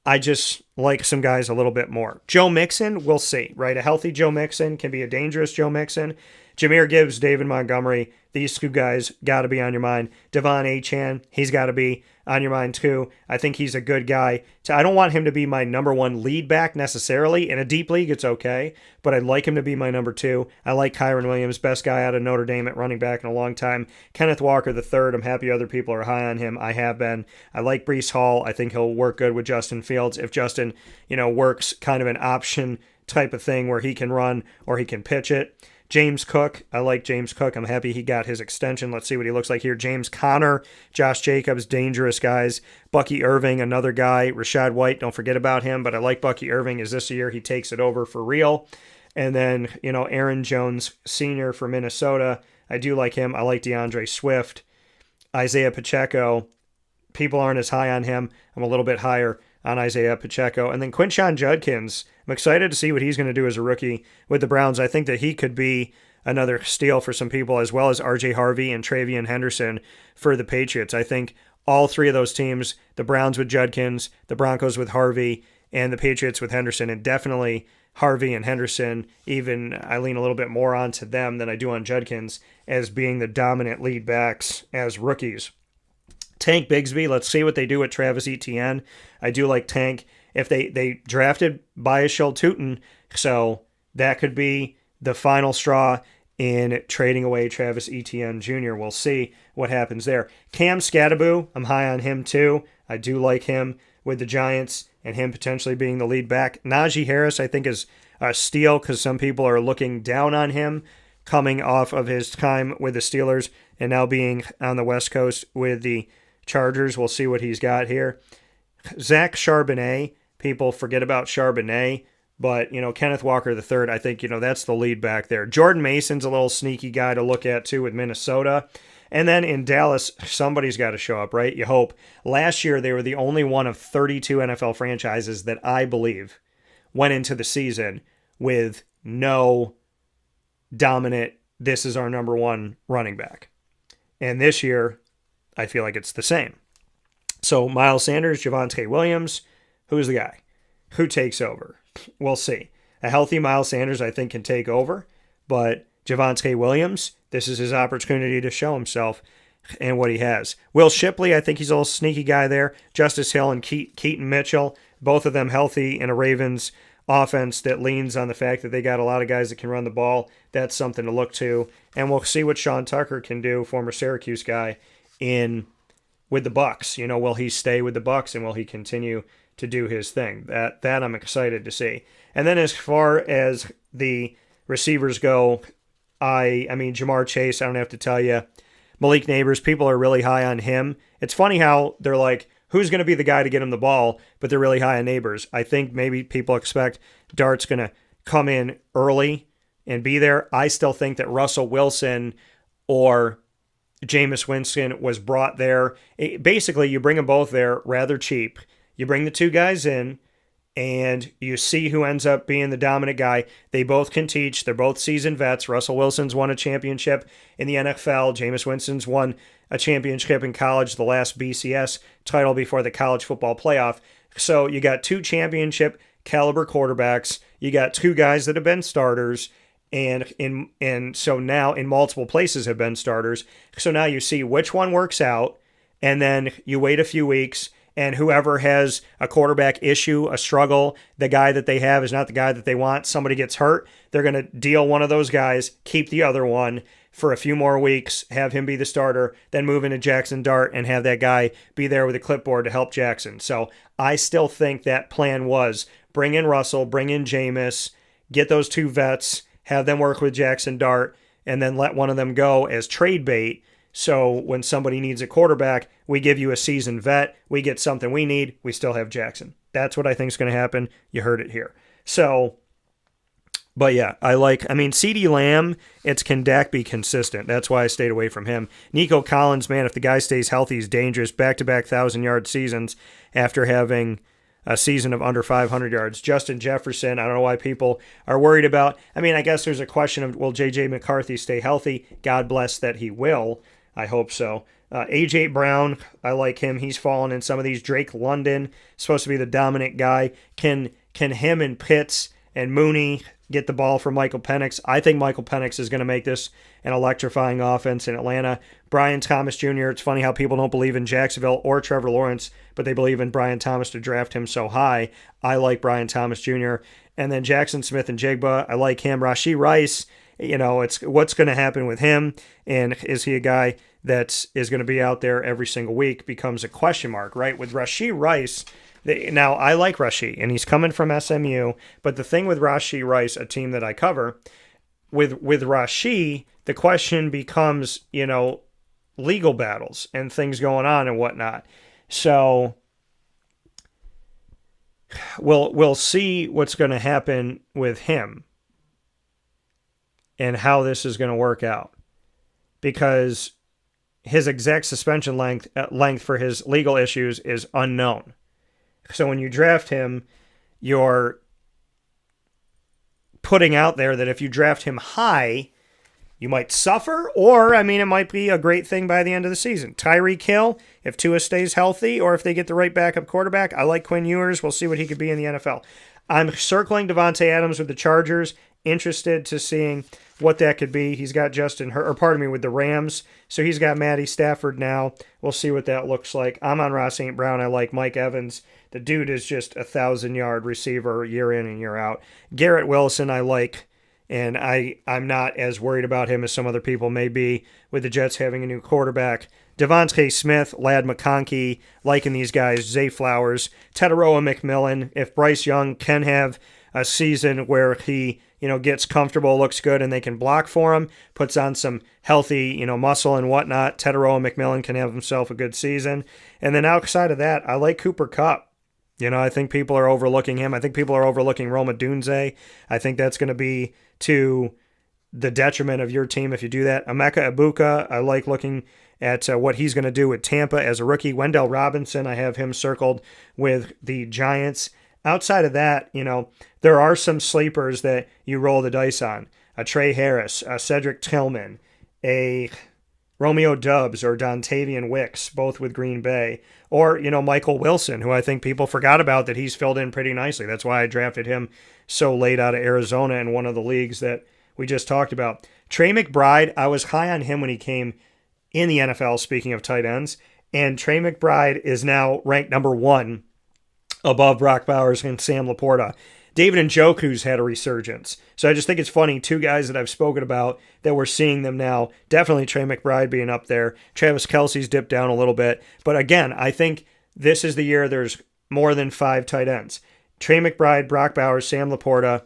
I just like some guys a little bit more. Joe Mixon, we'll see, right? A healthy Joe Mixon can be a dangerous Joe Mixon. Jahmyr Gibbs, David Montgomery, these 2 guys got to be on your mind. Devon Achane, he's got to be on your mind too. I think he's a good guy. I don't want him to be my number 1 lead back necessarily. In a deep league, it's okay, but I'd like him to be my number 2. I like Kyron Williams, best guy out of Notre Dame at running back in a long time. Kenneth Walker III, I'm happy other people are high on him. I have been. I like Breece Hall. I think he'll work good with Justin Fields. If Justin, works kind of an option type of thing where he can run or he can pitch it. James Cook, I like James Cook. I'm happy he got his extension. Let's see what he looks like here. James Conner, Josh Jacobs, dangerous guys. Bucky Irving, another guy. Rashad White, don't forget about him, but I like Bucky Irving. Is this year he takes it over for real? And then, Aaron Jones Sr. for Minnesota. I do like him. I like DeAndre Swift. Isaiah Pacheco, people aren't as high on him. I'm a little bit higher on Isaiah Pacheco. And then Quinshon Judkins, I'm excited to see what he's going to do as a rookie with the Browns. I think that he could be another steal for some people, as well as R.J. Harvey and Travion Henderson for the Patriots. I think all three of those teams, the Browns with Judkins, the Broncos with Harvey, and the Patriots with Henderson, and definitely Harvey and Henderson, even I lean a little bit more onto them than I do on Judkins as being the dominant lead backs as rookies. Tank Bigsby, let's see what they do with Travis Etienne. I do like Tank. If they drafted Biashil Tootin, so that could be the final straw in trading away Travis Etienne Jr. We'll see what happens there. Cam Scattaboo, I'm high on him too. I do like him with the Giants and him potentially being the lead back. Najee Harris, I think, is a steal because some people are looking down on him coming off of his time with the Steelers and now being on the West Coast with the Chargers. We'll see what he's got here. Zach Charbonnet, people forget about Charbonnet, but, Kenneth Walker III, I think, that's the lead back there. Jordan Mason's a little sneaky guy to look at, too, with Minnesota. And then in Dallas, somebody's got to show up, right? You hope. Last year, they were the only one of 32 NFL franchises that I believe went into the season with no dominant, this is our number one running back. And this year, I feel like it's the same. So Miles Sanders, Javonte Williams, who's the guy? Who takes over? We'll see. A healthy Miles Sanders, I think, can take over, but Javonte Williams, this is his opportunity to show himself and what he has. Will Shipley, I think he's a little sneaky guy there. Justice Hill and Keaton Mitchell, both of them healthy in a Ravens offense that leans on the fact that they got a lot of guys that can run the ball. That's something to look to. And we'll see what Sean Tucker can do, former Syracuse guy, with the Bucs. Will he stay with the Bucs and will he continue to do his thing? That I'm excited to see. And then as far as the receivers go, I mean, Jamar Chase, I don't have to tell you. Malik Neighbors, people are really high on him. It's funny how they're like, who's going to be the guy to get him the ball, but they're really high on Neighbors. I think maybe people expect Dart's going to come in early and be there. I still think that Russell Wilson or Jameis Winston was brought there. Basically, you bring them both there rather cheap. You bring the two guys in, and you see who ends up being the dominant guy. They both can teach. They're both seasoned vets. Russell Wilson's won a championship in the NFL. Jameis Winston's won a championship in college, the last BCS title before the college football playoff. So you got two championship caliber quarterbacks. You got two guys that have been starters, and so now in multiple places have been starters. So now you see which one works out, and then you wait a few weeks, and whoever has a quarterback issue, a struggle, the guy that they have is not the guy that they want, somebody gets hurt, they're going to deal one of those guys, keep the other one for a few more weeks, have him be the starter, then move into Jackson Dart and have that guy be there with a clipboard to help Jackson. So I still think that plan was bring in Russell, bring in Jameis, get those two vets, have them work with Jackson Dart, and then let one of them go as trade bait. So when somebody needs a quarterback, we give you a seasoned vet. We get something we need. We still have Jackson. That's what I think is going to happen. You heard it here. So, but yeah, CeeDee Lamb, can Dak be consistent? That's why I stayed away from him. Nico Collins, man, if the guy stays healthy, he's dangerous. Back-to-back 1,000-yard seasons after having a season of under 500 yards. Justin Jefferson, I don't know why people are worried about. I guess there's a question of, will J.J. McCarthy stay healthy? God bless that he will. I hope so. A.J. Brown, I like him. He's fallen in some of these. Drake London, supposed to be the dominant guy. Can him and Pitts and Mooney get the ball for Michael Penix? I think Michael Penix is going to make this an electrifying offense in Atlanta. Brian Thomas Jr., it's funny how people don't believe in Jacksonville or Trevor Lawrence, but they believe in Brian Thomas to draft him so high. I like Brian Thomas Jr. And then Jackson Smith and Jigba, I like him. Rashee Rice, it's what's going to happen with him, and is he a guy that is going to be out there every single week becomes a question mark, right? With Rashee Rice, now I like Rashee, and he's coming from SMU, but the thing with Rashee Rice, a team that I cover, with Rashee, the question becomes, legal battles and things going on and whatnot. So we'll see what's going to happen with him and how this is going to work out. Because his exact suspension length for his legal issues is unknown. So when you draft him, you're putting out there that if you draft him high, you might suffer, or, it might be a great thing by the end of the season. Tyreek Hill, if Tua stays healthy, or if they get the right backup quarterback, I like Quinn Ewers. We'll see what he could be in the NFL. I'm circling Devontae Adams with the Chargers, interested to seeing what that could be. He's got with the Rams, so he's got Matty Stafford now. We'll see what that looks like. I'm on Ross St. Brown. I like Mike Evans. The dude is just a 1,000-yard receiver year in and year out. Garrett Wilson I like, and I'm not as worried about him as some other people may be with the Jets having a new quarterback. Devontae Smith, Lad McConkey, liking these guys, Zay Flowers, Teteroa McMillan. If Bryce Young can have a season where he, gets comfortable, looks good, and they can block for him, puts on some healthy, muscle and whatnot, Teteroa McMillan can have himself a good season. And then outside of that, I like Cooper Kupp. I think people are overlooking him. I think people are overlooking Roma Dunze. I think that's going to be to the detriment of your team if you do that. Emeka Ibuka, I like looking at what he's going to do with Tampa as a rookie. Wendell Robinson, I have him circled with the Giants. Outside of that, there are some sleepers that you roll the dice on. A Trey Harris, a Cedric Tillman, a Romeo Doubs or Dontavian Wicks, both with Green Bay. Or, Michael Wilson, who I think people forgot about that he's filled in pretty nicely. That's why I drafted him so late out of Arizona in one of the leagues that we just talked about. Trey McBride, I was high on him when he came in the NFL, speaking of tight ends. And Trey McBride is now ranked number 1 above Brock Bowers and Sam Laporta. David Njoku's had a resurgence. So I just think it's funny, two guys that I've spoken about that we're seeing them now. Definitely Trey McBride being up there. Travis Kelce's dipped down a little bit. But again, I think this is the year there's more than 5 tight ends. Trey McBride, Brock Bowers, Sam Laporta.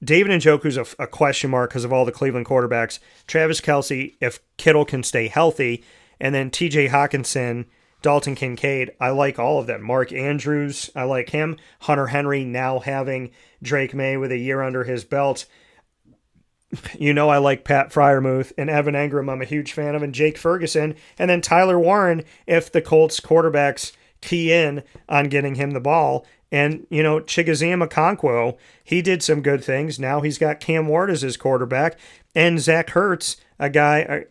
David Njoku's a question mark because of all the Cleveland quarterbacks. Travis Kelce, if Kittle can stay healthy. And then TJ Hawkinson, Dalton Kincaid, I like all of them. Mark Andrews, I like him. Hunter Henry now having Drake May with a year under his belt. I like Pat Freiermuth and Evan Engram, I'm a huge fan of, and Jake Ferguson. And then Tyler Warren, if the Colts quarterbacks key in on getting him the ball. And, Chigoziem Okonkwo, he did some good things. Now he's got Cam Ward as his quarterback. And Zach Ertz, a guy,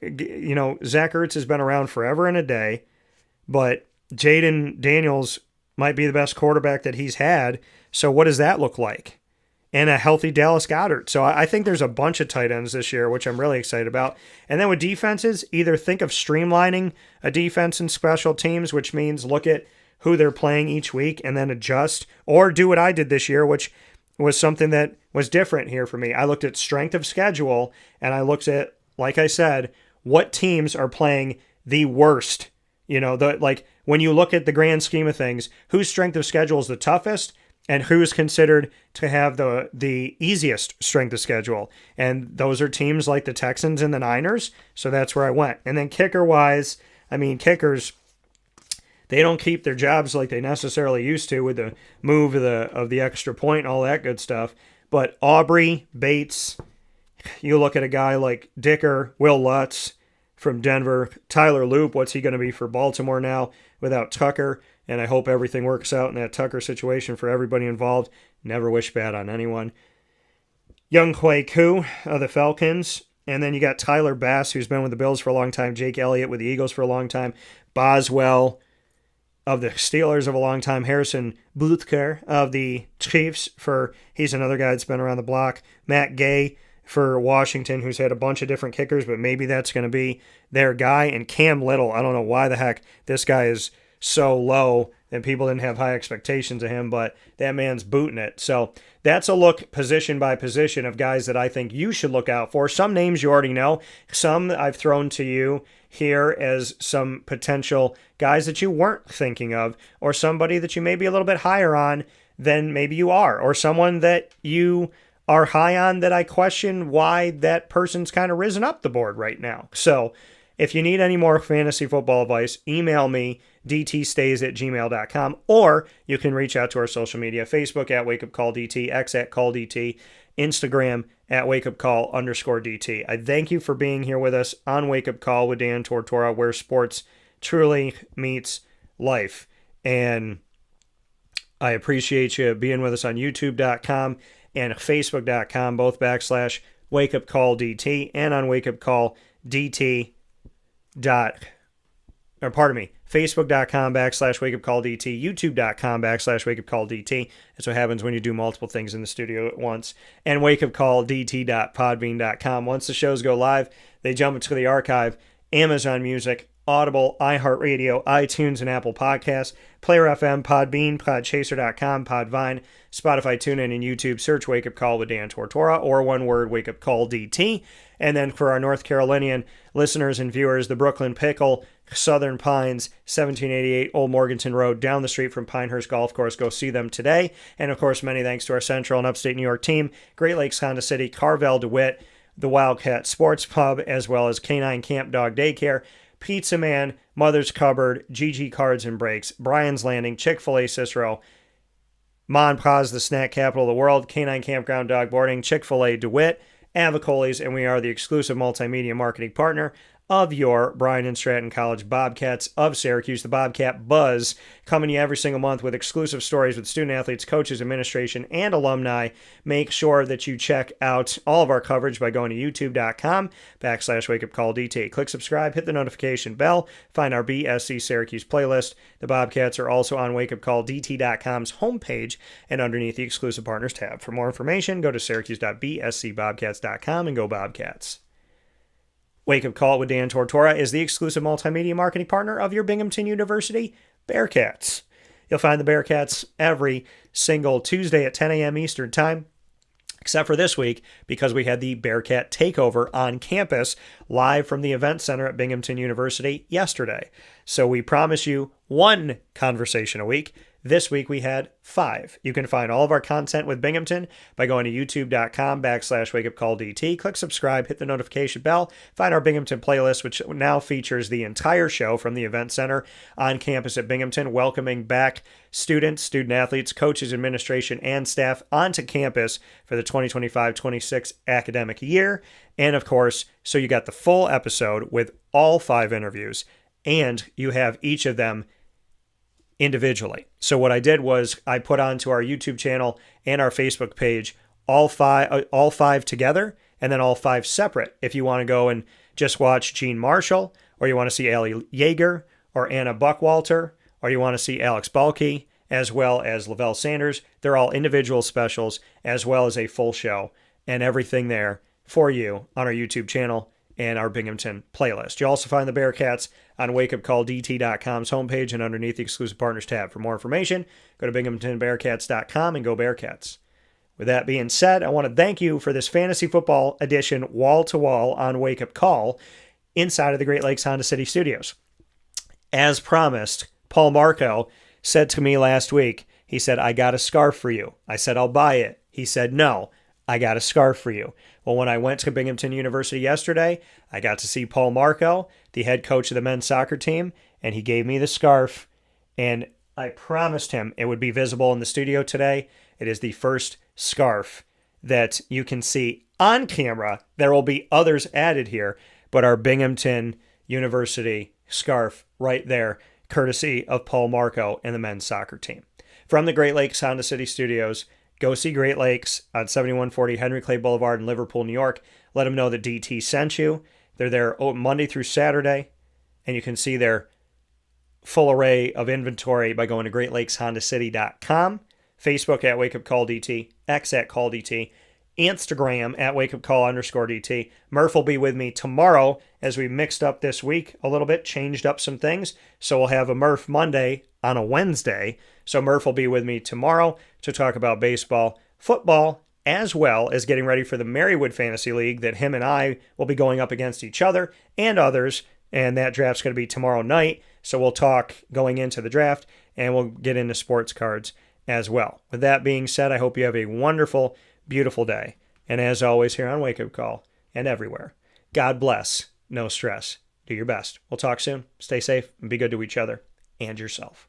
Zach Ertz has been around forever and a day. But Jaden Daniels might be the best quarterback that he's had. So what does that look like? And a healthy Dallas Goedert. So I think there's a bunch of tight ends this year, which I'm really excited about. And then with defenses, either think of streamlining a defense and special teams, which means look at who they're playing each week and then adjust, or do what I did this year, which was something that was different here for me. I looked at strength of schedule, and I looked at, like I said, what teams are playing the worst. When you look at the grand scheme of things, whose strength of schedule is the toughest and who's considered to have the easiest strength of schedule. And those are teams like the Texans and the Niners. So that's where I went. And then kicker-wise, kickers, they don't keep their jobs like they necessarily used to with the move of the extra point and all that good stuff. But Aubrey, Bates, you look at a guy like Dicker, Will Lutz, from Denver. Tyler Loop, what's he going to be for Baltimore now without Tucker? And I hope everything works out in that Tucker situation for everybody involved. Never wish bad on anyone. Young Kway Koo of the Falcons. And then you got Tyler Bass, who's been with the Bills for a long time. Jake Elliott with the Eagles for a long time. Boswell of the Steelers of a long time. Harrison Butker of the Chiefs he's another guy that's been around the block. Matt Gay for Washington, who's had a bunch of different kickers, but maybe that's going to be their guy. And Cam Little, I don't know why the heck this guy is so low and people didn't have high expectations of him, but that man's booting it. So that's a look position by position of guys that I think you should look out for. Some names you already know. Some I've thrown to you here as some potential guys that you weren't thinking of, or somebody that you may be a little bit higher on than maybe you are, or someone that you are high on that I question why that person's kind of risen up the board right now. So if you need any more fantasy football advice, email me, dtstays@gmail.com, or you can reach out to our social media, Facebook at Wake Up Call DT, X at Call DT, Instagram at wakeupcall_DT. I thank you for being here with us on Wake Up Call with Dan Tortora, where sports truly meets life. And I appreciate you being with us on youtube.com and facebook.com, both /wakeupcallDT, and on wakeupcallDT. Facebook.com /wakeupcallDT, youtube.com /wakeupcallDT. That's what happens when you do multiple things in the studio at once. And wakeupcalldt.podbean.com. Once the shows go live, they jump into the archive, Amazon Music, Audible, iHeartRadio, iTunes, and Apple Podcasts, Player FM, Podbean, Podchaser.com, Podvine, Spotify, TuneIn, and YouTube. Search Wake Up Call with Dan Tortora, or one word, Wake Up Call DT. And then for our North Carolinian listeners and viewers, the Brooklyn Pickle, Southern Pines, 1788 Old Morganton Road, down the street from Pinehurst Golf Course. Go see them today. And of course, many thanks to our Central and Upstate New York team, Great Lakes, Honda City, Carvel, DeWitt, the Wildcat Sports Pub, as well as Canine Camp Dog Daycare, Pizza Man, Mother's Cupboard, GG Cards and Breaks, Brian's Landing, Chick-fil-A Cicero, Mon Paz, the snack capital of the world, Canine Campground Dog Boarding, Chick-fil-A DeWitt, Avicolli's, and we are the exclusive multimedia marketing partner of your Bryan and Stratton College Bobcats of Syracuse, the Bobcat Buzz, coming to you every single month with exclusive stories with student athletes, coaches, administration, and alumni. Make sure that you check out all of our coverage by going to youtube.com /wakeupcalldt. Click subscribe, hit the notification bell, find our BSC Syracuse playlist. The Bobcats are also on wakeupcalldt.com's homepage and underneath the exclusive partners tab. For more information, go to syracuse.bscbobcats.com and go Bobcats. Wake Up Call with Dan Tortora is the exclusive multimedia marketing partner of your Binghamton University Bearcats. You'll find the Bearcats every single Tuesday at 10 a.m. Eastern Time, except for this week because we had the Bearcat Takeover on campus live from the Event Center at Binghamton University yesterday. So we promise you one conversation a week. This week we had 5. You can find all of our content with Binghamton by going to youtube.com /wakeupcalldt. Click subscribe, hit the notification bell, find our Binghamton playlist, which now features the entire show from the Event Center on campus at Binghamton, welcoming back students, student athletes, coaches, administration, and staff onto campus for the 2025-26 academic year. And of course, so you got the full episode with all 5 interviews, and you have each of them individually. So what I did was I put onto our YouTube channel and our Facebook page all five together, and then all 5 separate. If you want to go and just watch Gene Marshall, or you want to see Allie Yeager, or Anna Buckwalter, or you want to see Alex Balke, as well as Lavelle Sanders, they're all individual specials, as well as a full show, and everything there for you on our YouTube channel and our Binghamton playlist. You'll also find the Bearcats on wakeupcalldt.com's homepage and underneath the exclusive partners tab. For more information, go to binghamtonbearcats.com and go Bearcats. With that being said, I want to thank you for this fantasy football edition wall-to-wall on Wake Up Call inside of the Great Lakes Honda City Studios. As promised, Paul Marco said to me last week, he said, I got a scarf for you. I said, I'll buy it. He said, no, I got a scarf for you. Well, when I went to Binghamton University yesterday, I got to see Paul Marco, the head coach of the men's soccer team, and he gave me the scarf, and I promised him it would be visible in the studio today. It is the first scarf that you can see on camera. There will be others added here, but our Binghamton University scarf right there, courtesy of Paul Marco and the men's soccer team. From the Great Lakes Honda City Studios, go see Great Lakes on 7140 Henry Clay Boulevard in Liverpool, New York. Let them know that DT sent you. They're there Monday through Saturday, and you can see their full array of inventory by going to greatlakeshondacity.com, Facebook at wakeupcalldt, X at calldt, Instagram at wakeupcall_DT. Murph will be with me tomorrow as we mixed up this week a little bit, changed up some things. So we'll have a Murph Monday on a Wednesday. So Murph will be with me tomorrow to talk about baseball, football, as well as getting ready for the Marywood Fantasy League that him and I will be going up against each other and others. And that draft's going to be tomorrow night. So we'll talk going into the draft, and we'll get into sports cards as well. With that being said, I hope you have a wonderful, beautiful day. And as always, here on Wake Up Call and everywhere, God bless, no stress. Do your best. We'll talk soon. Stay safe and be good to each other. and yourself.